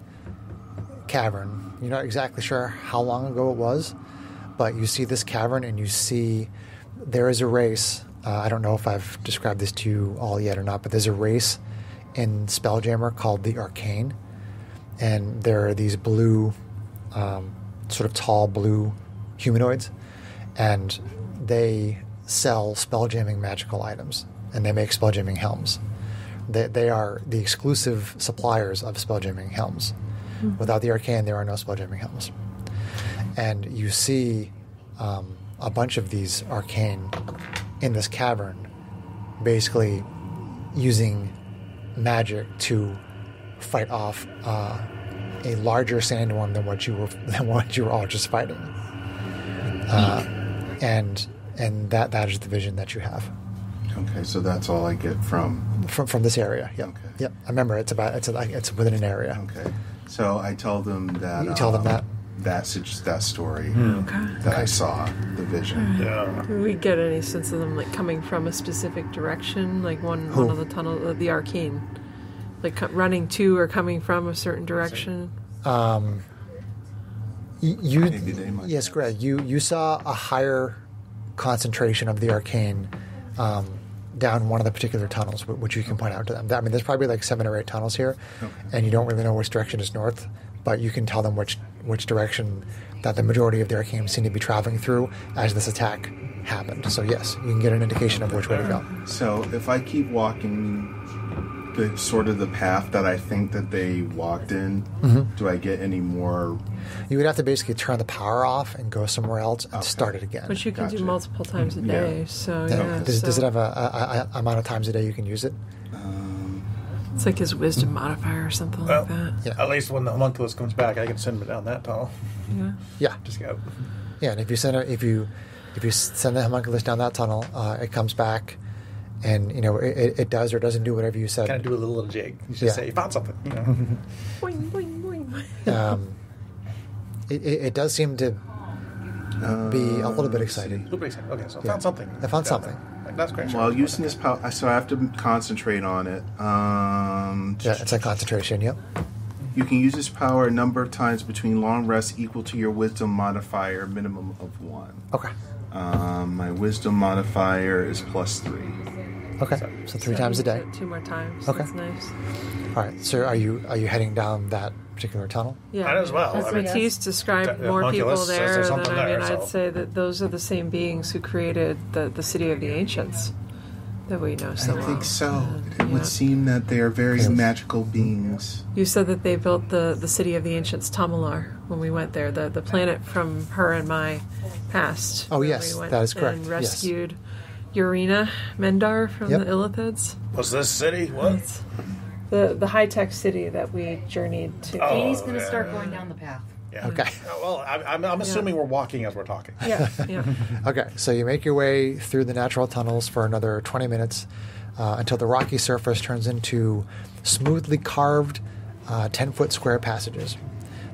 cavern. You're not exactly sure how long ago it was, but you see this cavern and you see there is a race. I don't know if I've described this to you all yet or not, but there's a race in Spelljammer called the Arcane. And there are these blue, sort of tall blue humanoids. And they sell spelljamming magical items. And they make spelljamming helms. They are the exclusive suppliers of spelljamming helms. Mm-hmm. Without the Arcane, there are no spelljamming helms. And you see a bunch of these Arcane in this cavern, basically using magic to fight off a larger sandworm than what you were all just fighting. And that is the vision that you have. Okay, so that's all I get from this area. Yep. Okay. Yep. I remember it's within an area. Okay. So I tell them that. You tell them that. That story Okay. that I saw, the vision. Yeah. Do we get any sense of them like coming from a specific direction, like one of the tunnel, the Arcane, like running to or coming from a certain direction? Yes, Greg. You saw a higher concentration of the Arcane down one of the particular tunnels, which you can point out to them. I mean, there's probably like 7 or 8 tunnels here, and you don't really know which direction is north, but you can tell them which direction that the majority of the Arcane seem to be traveling through as this attack happened. So yes, you can get an indication of which way to go. So if I keep walking the sort of the path that I think that they walked in, do I get any more? You would have to basically turn the power off and go somewhere else and start it again. Which you can do multiple times a day. So yeah. Does it have a amount of times a day you can use it? It's like his wisdom modifier or something like that. Yeah. At least when the homunculus comes back, I can send him down that tunnel. Yeah. Yeah. Just go. Yeah, and if you send the homunculus down that tunnel, it comes back, and it does or doesn't do whatever you said. Kind of do a little jig. You just say, "You found something." Boing, boing, boing. It does seem to be a little bit exciting. A little bit exciting. Okay, so I found something. I found something. That's great. While using this power, so I have to concentrate on it. It's a concentration. Yep. You can use this power a number of times between long rests equal to your wisdom modifier, minimum of 1. Okay. My wisdom modifier is +3. Okay. So 3 times a day. 2 more times. Okay. That's nice. All right. So are you heading down that particular tunnel? Yeah. Might as well. As I mean, Matisse described the more people homunculus says there, there's then something I mean, there, so- I'd say that those are the same beings who created the city of the ancients that we know so well. I think so. And, It would seem that they are very magical beings. You said that they built the city of the ancients, Tamalar, when we went there, the planet from her and my past. Oh, where yes, we went that is correct, And yes. rescued Urina Mendar from Yep. the Illithids. Was this city? What? It's the high-tech city that we journeyed to. Katie's going to start going down the path. Yeah. Okay. Well, I'm assuming we're walking as we're talking. Yeah, yeah. Okay. So you make your way through the natural tunnels for another 20 minutes until the rocky surface turns into smoothly carved 10-foot square passages.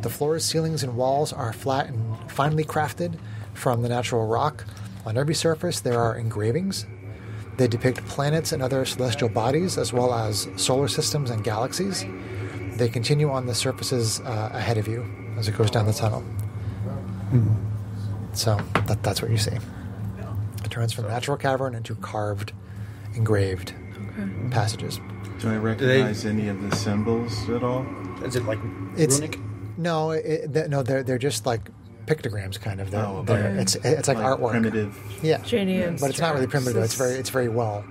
The floors, ceilings, and walls are flat and finely crafted from the natural rock. On every surface, there are engravings. They depict planets and other celestial bodies, as well as solar systems and galaxies. They continue on the surfaces ahead of you as it goes down the tunnel. So that's what you see. It turns from natural cavern into carved, engraved passages. Do I recognize any of the symbols at all? Is it like It's runic? no, they're just like pictograms, kind of. okay. It's like artwork. Primitive. Yeah, Janian but it's not really primitive. stars. It's very well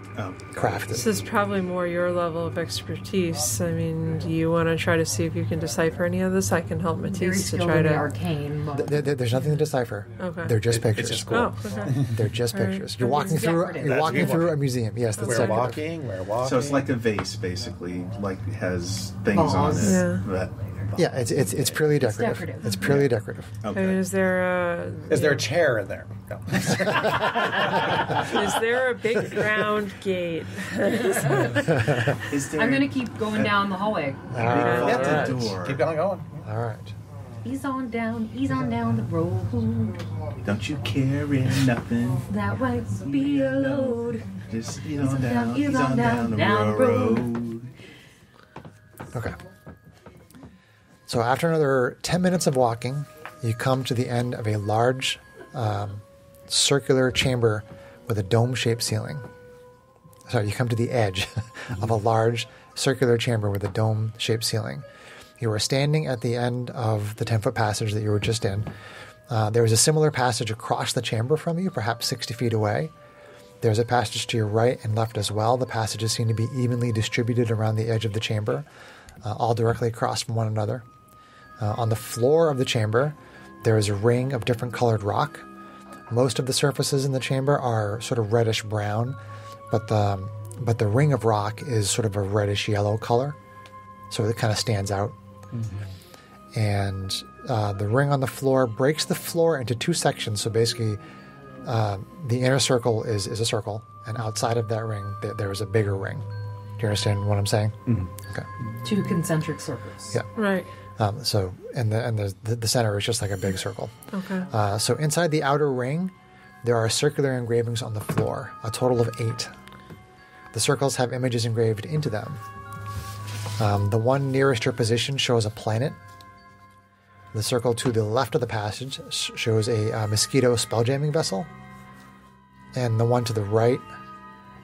crafted. This is probably more your level of expertise. I mean, do you want to try to see if you can decipher any of this? I can help Very Matisse to skilled try in the to. arcane. But There's nothing to decipher. Okay. They're just pictures. It's just cool. Oh, okay. They're just All right. pictures. You're walking through. Decorative. You're walking That's through a decorative. museum. Yes, that's We're decorative. walking. So it's like a vase, basically. Like it has things Balls. on it. Yeah. But, Yeah, it's purely decorative. decorative. It's purely decorative. Okay, okay. is there a chair in there? No. is there a big round gate? Is there I'm going to keep going down the hallway. All right. at the door? Keep going. All right. Ease on down the road. Don't you carry nothing. That might be a load. Just Ease on down the road. Okay. So after another 10 minutes of walking, you come to the end of a large circular chamber with a dome-shaped ceiling. Sorry, you come to the edge of a large circular chamber with a dome-shaped ceiling. You are standing at the end of the 10-foot passage that you were just in. There is a similar passage across the chamber from you, perhaps 60 feet away. There's a passage to your right and left as well. The passages seem to be evenly distributed around the edge of the chamber, all directly across from one another. On the floor of the chamber, there is a ring of different colored rock. Most of the surfaces in the chamber are sort of reddish-brown, but the ring of rock is sort of a reddish-yellow color, so it kind of stands out. Mm-hmm. And the ring on the floor breaks the floor into two sections. So basically, the inner circle is a circle, and outside of that ring, there is a bigger ring. Do you understand what I'm saying? Mm-hmm. Okay. 2 concentric circles. Yeah. Right. So the center is just like a big circle. Okay. So inside the outer ring, there are circular engravings on the floor, a total of 8. The circles have images engraved into them. The one nearest your position shows a planet. The circle to the left of the passage shows a mosquito spelljamming vessel. And the one to the right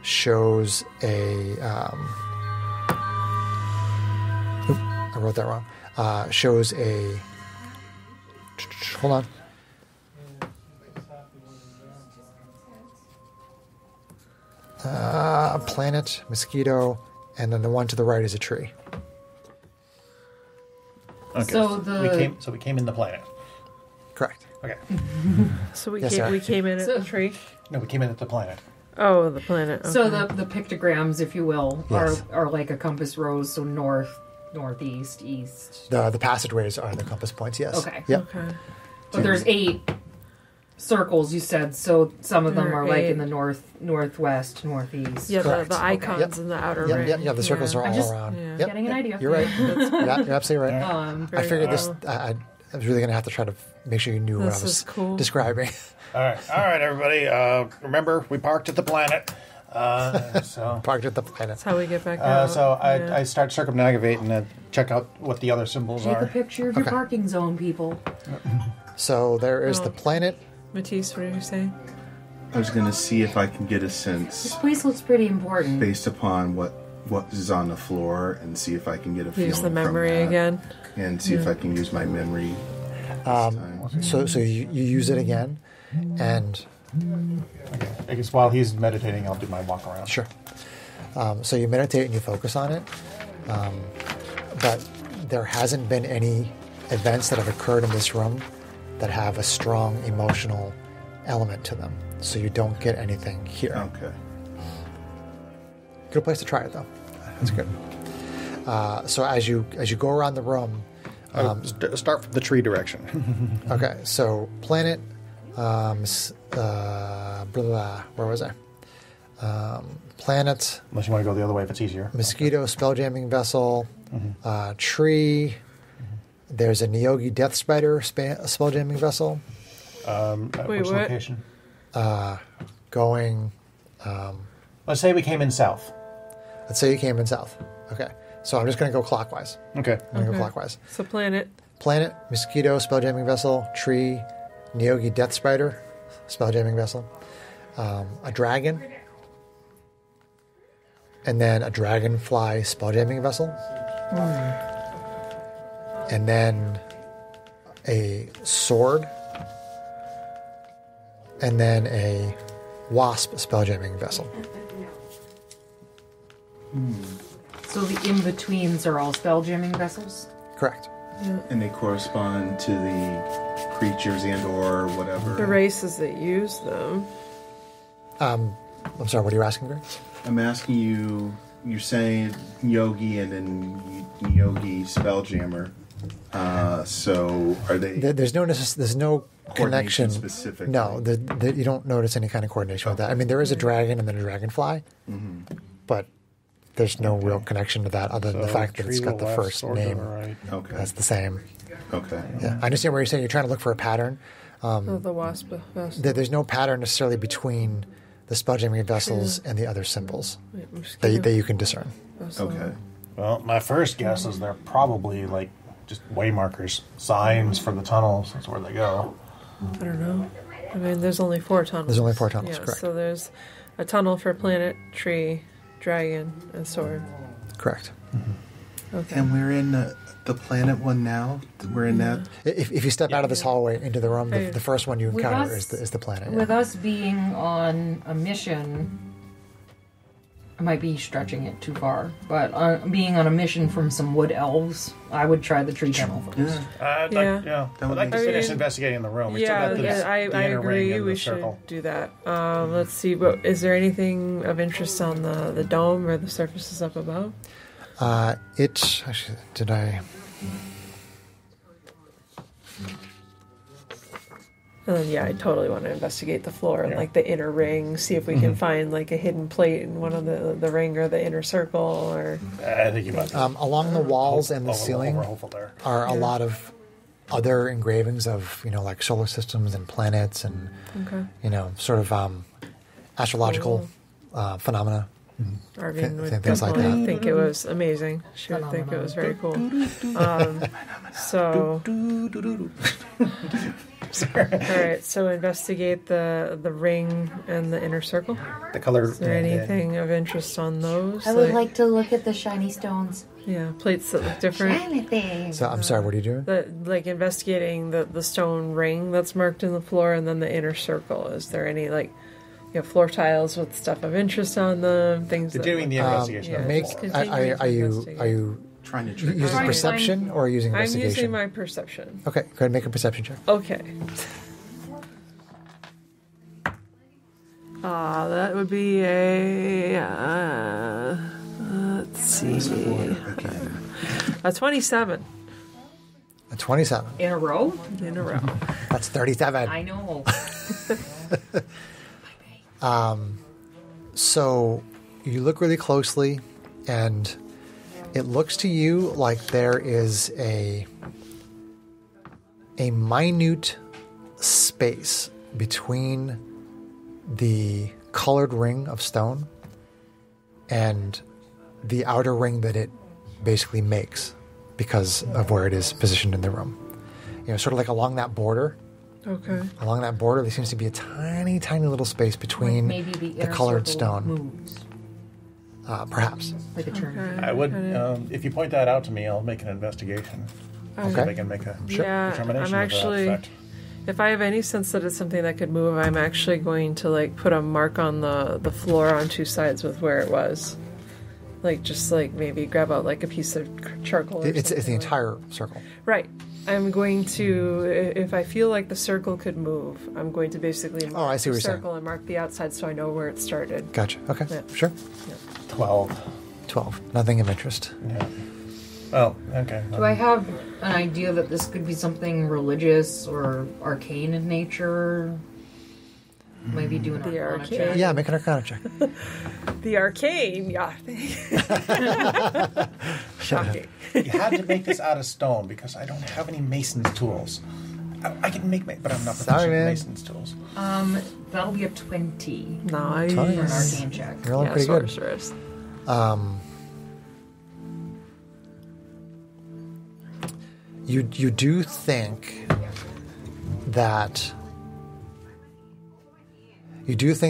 shows a... I wrote that wrong. Shows a... Hold on. A planet, mosquito, and then the one to the right is a tree. Okay. So we came in the planet. Correct. Okay. So Yes, sir. we came in at So- the tree. No, we came in at the planet. Oh, the planet. Okay. So the pictograms, if you will, Yes. are like a compass rose. So north, northeast, east. The passageways are the compass points, yes. Okay. Yep. Okay. But there's 8 circles, you said. So some of them There are are like 8. in the north, northwest, northeast. Yeah, Correct. the icons Yep. in the outer Yep, ring. yep, yeah, the circles are I'm all just around. yeah. Yep. Getting an idea. You're right. Yeah, you're absolutely right. I Very figured cool. I was really going to have to try to make sure you knew what This I was is cool. describing. All right, everybody. Remember, we parked at the planet. So Parked at the planet. That's how we get back out. I start circumnavigating and check out what the other symbols Take a are. picture of your Okay. parking zone, people. So there is the planet. Matisse, what are you saying? I was going to see if I can get a This sense place looks pretty important. based upon what is on the floor, and see if I can get a feeling Use the from memory that, again. and see if I can use my memory. So you use it again, and I guess while he's meditating, I'll do my walk around. sure. So you meditate and you focus on it, but there hasn't been any events that have occurred in this room that have a strong emotional element to them. So you don't get anything here. Okay. Good place to try it, though. That's good. So as you go around the room, Start from the tree direction. okay. So planet, blah, blah, where was I? Planet, Unless you want to go the other way if it's easier. mosquito, spelljamming vessel, tree. There's a Nyogi death spider spelljamming vessel Wait, Which what? location? going. Let's say we came in south. Let's say you came in south. Okay. So I'm just going to go clockwise. Okay. I'm going to go clockwise. So planet. Planet, mosquito, spelljamming vessel, tree, Nyogi death spider, spelljamming vessel, a dragon, and then a dragonfly spelljamming vessel, and then a sword, and then a wasp spelljamming vessel. So the in-betweens are all spelljamming vessels? Correct. And they correspond to the creatures and or whatever. The races that use them. I'm sorry, what are you asking, Greg? I'm asking you. You're saying yogi and then yogi spelljammer. So are they There's no coordination connection. specifically? No, you don't notice any kind of coordination with that. I mean, there is a dragon and then a dragonfly, but there's no real connection to that other than the fact that it's got the first name. Right. Okay. That's the same. Okay. Yeah, I understand what you're saying. You're trying to look for a pattern. The wasp. There's no pattern necessarily between the spelljamming vessels and the other symbols Wait, mosquito that you can discern. vessel. Okay. Well, my first guess is they're probably like just way markers, signs for the tunnels. That's where they go. I don't know. I mean, there's only 4 tunnels. There's only 4 tunnels, Yeah, correct. so there's a tunnel for planet, tree, dragon, and sword. Correct. Okay. And we're in the planet one now. We're in that. If you step out of this hallway into the room, the first one you With encounter us- is the planet. With Yeah. us being on a mission, I might be stretching it too far, but being on a mission from some wood elves, I would try the tree tunnel first. I'd Yeah. like, That I'd would like to make finish sense. investigating the room. We Yeah, still got the I inner ring agree. and We the should circle. do that. Let's see. But is there anything of interest on the dome or the surfaces up above? Actually, did I? And then, yeah, I totally want to investigate the floor and Yeah. like the inner ring, see if we can find like a hidden plate in one of the ring or the inner circle, or I think you might. Along the walls and the ceiling Hopeful there. are a lot of other engravings of like solar systems and planets and sort of astrological phenomena. Arvine would things like definitely that. think it was amazing. She would think it was very cool. So, all right. So investigate the ring and the inner circle. The color. Is there anything of interest on those? I would like to look at the shiny stones. Yeah, plates that look different. Shiny things. So I'm sorry, what are you doing? Like investigating the stone ring that's marked in the floor, and then the inner circle. Is there any floor tiles with stuff of interest on them? Things. You're that doing the look- investigation. yeah, of the Make. just floor. continue to Are you investigate. Trying to trick. using Alright, perception or using I'm investigation? using my perception. Okay, go ahead and make a perception check. Okay. That would be a. Let's see. A 27 A 27. In a row? in a row. That's 37. I know. So you look really closely, and it looks to you like there is a minute space between the colored ring of stone and the outer ring that it basically makes because of where it is positioned in the room. Sort of like along that border. Okay. Along that border, there seems to be a tiny, tiny little space between Maybe the inner colored circle stone. moves Perhaps. like a turn. I would. If you point that out to me, I'll make an investigation. See if I can make a Yeah, determination I'm of that actually. effect. If I have any sense that it's something that could move, I'm actually going to put a mark on the floor on 2 sides with where it was. Just maybe grab out a piece of charcoal. Or It's the something entire circle. Right. I'm going to, if I feel like the circle could move, I'm going to basically mark I see what the you're saying. circle and mark the outside so I know where it started. Gotcha. Okay. Yeah. Sure. 12. 12. Nothing of interest. Yeah. Oh, okay. Do I have an idea that this could be something religious or arcane in nature? Maybe do an The arcana arcane. check. Yeah, make an arcana check. The arcane, yeah. Shocking. You had to make this out of stone because I don't have any mason's tools. I can make, but I'm not Sorry, proficient in man. mason's tools. That'll be a 20 Nice. for an Nice. arcane check. You're rolling Yeah, pretty good. sorceress. You do think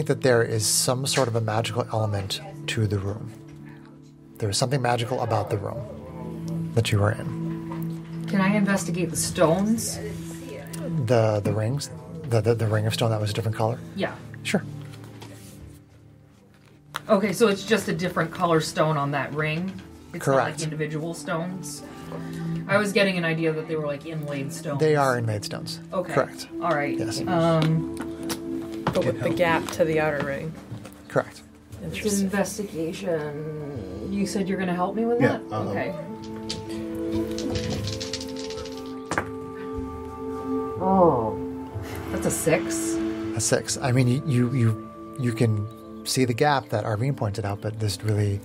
that there is some sort of a magical element to the room. There is something magical about the room that you are in. Can I investigate the stones? The rings, the ring of stone that was a different color. Yeah. Sure. Okay, so it's just a different color stone on that ring? It's not Correct. like individual stones? I was getting an idea that they were like inlaid stones. They are inlaid stones. Okay. Correct. All right. Yes. But with the gap to the outer ring. Correct. It's Interesting. investigation. You said you're going to help me with Yeah, that? I'll help. Okay. Oh. That's a 6. A 6. I mean, you can see the gap that Arvine pointed out, but there's really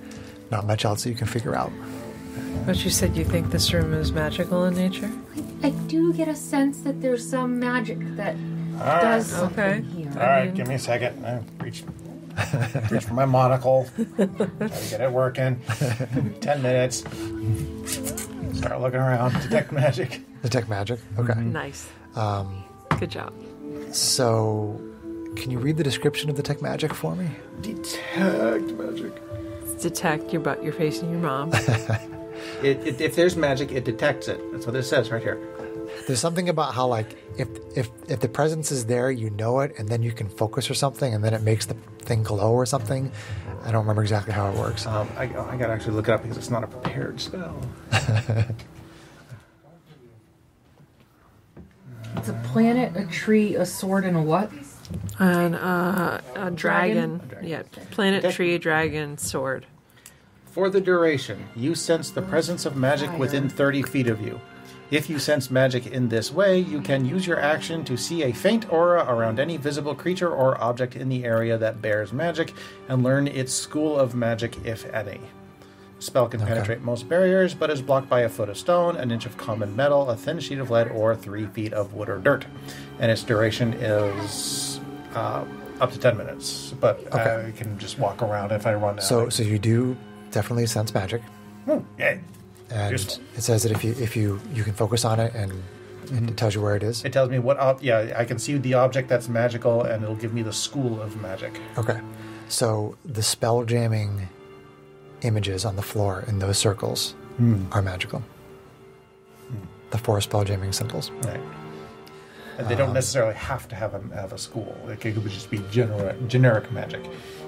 not much else that you can figure out. But you said you think this room is magical in nature? I do get a sense that there's some magic that does something Okay. here. All right, give me a second. I reach for my monocle. Try to get it working. 10 minutes. Start looking around. Detect magic. Detect magic. Okay. Nice. Good job. So, can you read the description of the tech magic for me? Detect magic. Detect your butt, your face, and your mom. If there's magic, it detects it. That's what it says right here. There's something about how, like, if the presence is there, you know it, and then you can focus or something, and then it makes the thing glow or something. I don't remember exactly how it works. I got to actually look it up because it's not a prepared spell. It's a planet, a tree, a sword, and a what? And a dragon. Yeah, planet, Okay. tree, dragon, sword. For the duration, you sense the presence of magic within 30 feet of you. If you sense magic in this way, you can use your action to see a faint aura around any visible creature or object in the area that bears magic and learn its school of magic, if any. Spell can penetrate most barriers, but is blocked by a foot of stone, an inch of common metal, a thin sheet of lead, or 3 feet of wood or dirt. And its duration is up to 10 minutes, but I can just walk around if I run out. So you do definitely sense magic. Yeah. And Useful. it says that if you can focus on it, and it tells you where it is. It tells me what I can see the object that's magical, and it'll give me the school of magic. Okay. So the spell jamming images on the floor in those circles are magical. The 4 spell jamming symbols. Right. And they don't necessarily have to have a school. It could just be generic magic.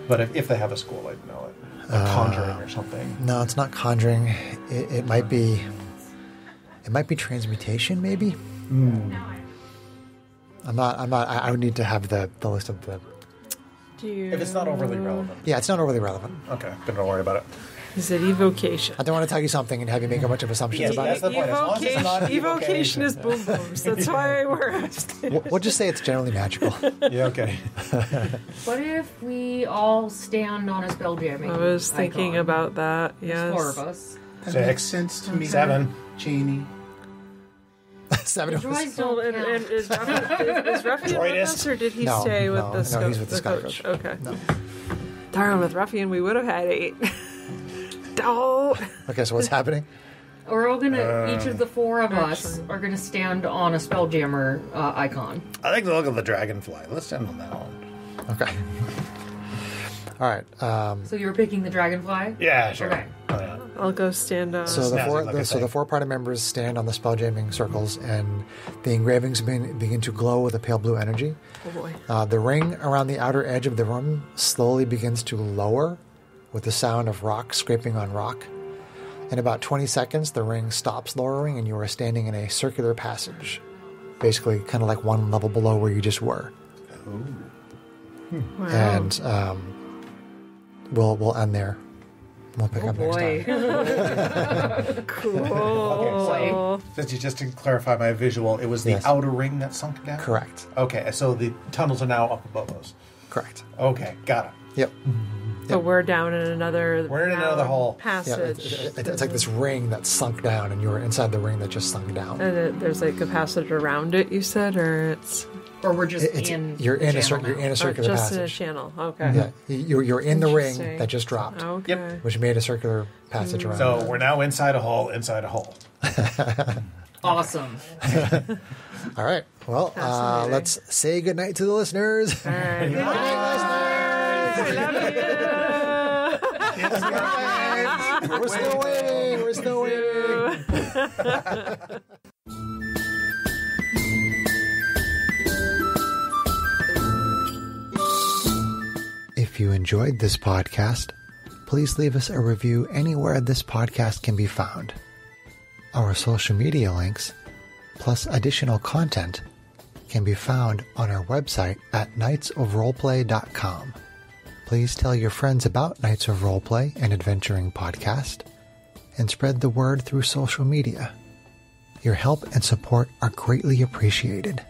But if they have a school, I'd know it. Like conjuring or something. No, it's not conjuring. It might be. It might be transmutation, maybe. I'm not. I would need to have the list of the. If it's not overly relevant. Yeah, it's not overly relevant. Okay, then don't worry about it. Is it evocation? I don't want to tell you something and have you make a bunch of assumptions about that's it. the point. As long as it's not Evocation is boom booms. That's why we're asking. We'll just say it's generally magical. Yeah, okay. What if we all stand on a spell jamming? I was thinking icon? about that. There's 4 Yes. of us. That makes sense to me. 7. Janie. 7 of us. Droids Well, don't and count. is Ruffian with Droidist. us, or did he No, stay with no, the no, scout? he's with the scout coach. Okay. No. Darn, with Ruffian, we would have had 8. Don't. Okay, so what's happening? We're all gonna. Each of the 4 of us Actually. are gonna stand on a spelljammer icon. I like the look of the dragonfly. Let's stand on that one. Okay. All right. So you were picking the dragonfly? Yeah, sure. Okay. I'll go stand on. So the Snazzy looking so the thing. 4 party members stand on the spell jamming circles, and the engravings begin to glow with a pale blue energy. Oh boy. The ring around the outer edge of the room slowly begins to lower with the sound of rock scraping on rock. In about 20 seconds, the ring stops lowering and you are standing in a circular passage, basically kind of like one level below where you just were. Wow. And we'll end there. We'll pick up next time. Cool. Okay, so just to clarify my visual, it was the Yes. outer ring that sunk down? Correct. Okay, so the tunnels are now up above us. Correct. Okay, got it. Yep. But we're down in another. We're in another hall. Yeah, Passage. it's like this ring that sunk down, and you were inside the ring that just sunk down. And there's like a passage around it. You said, or it's Or we're just You're in a channel now? circular just in a passage. channel. Okay. Yeah, you're in the ring Interesting. that just dropped, Okay. Yep. which made a circular passage around. So we're now inside a hall, inside a hole. Awesome. All right. Well, Fascinating. let's say goodnight to the listeners. All right. I love you. We're still waiting. We're still waiting. If you enjoyed this podcast, please leave us a review anywhere this podcast can be found. Our social media links, plus additional content, can be found on our website at knightsofroleplay.com. Please tell your friends about Knights of Roleplay and Adventuring Podcast, and spread the word through social media. Your help and support are greatly appreciated.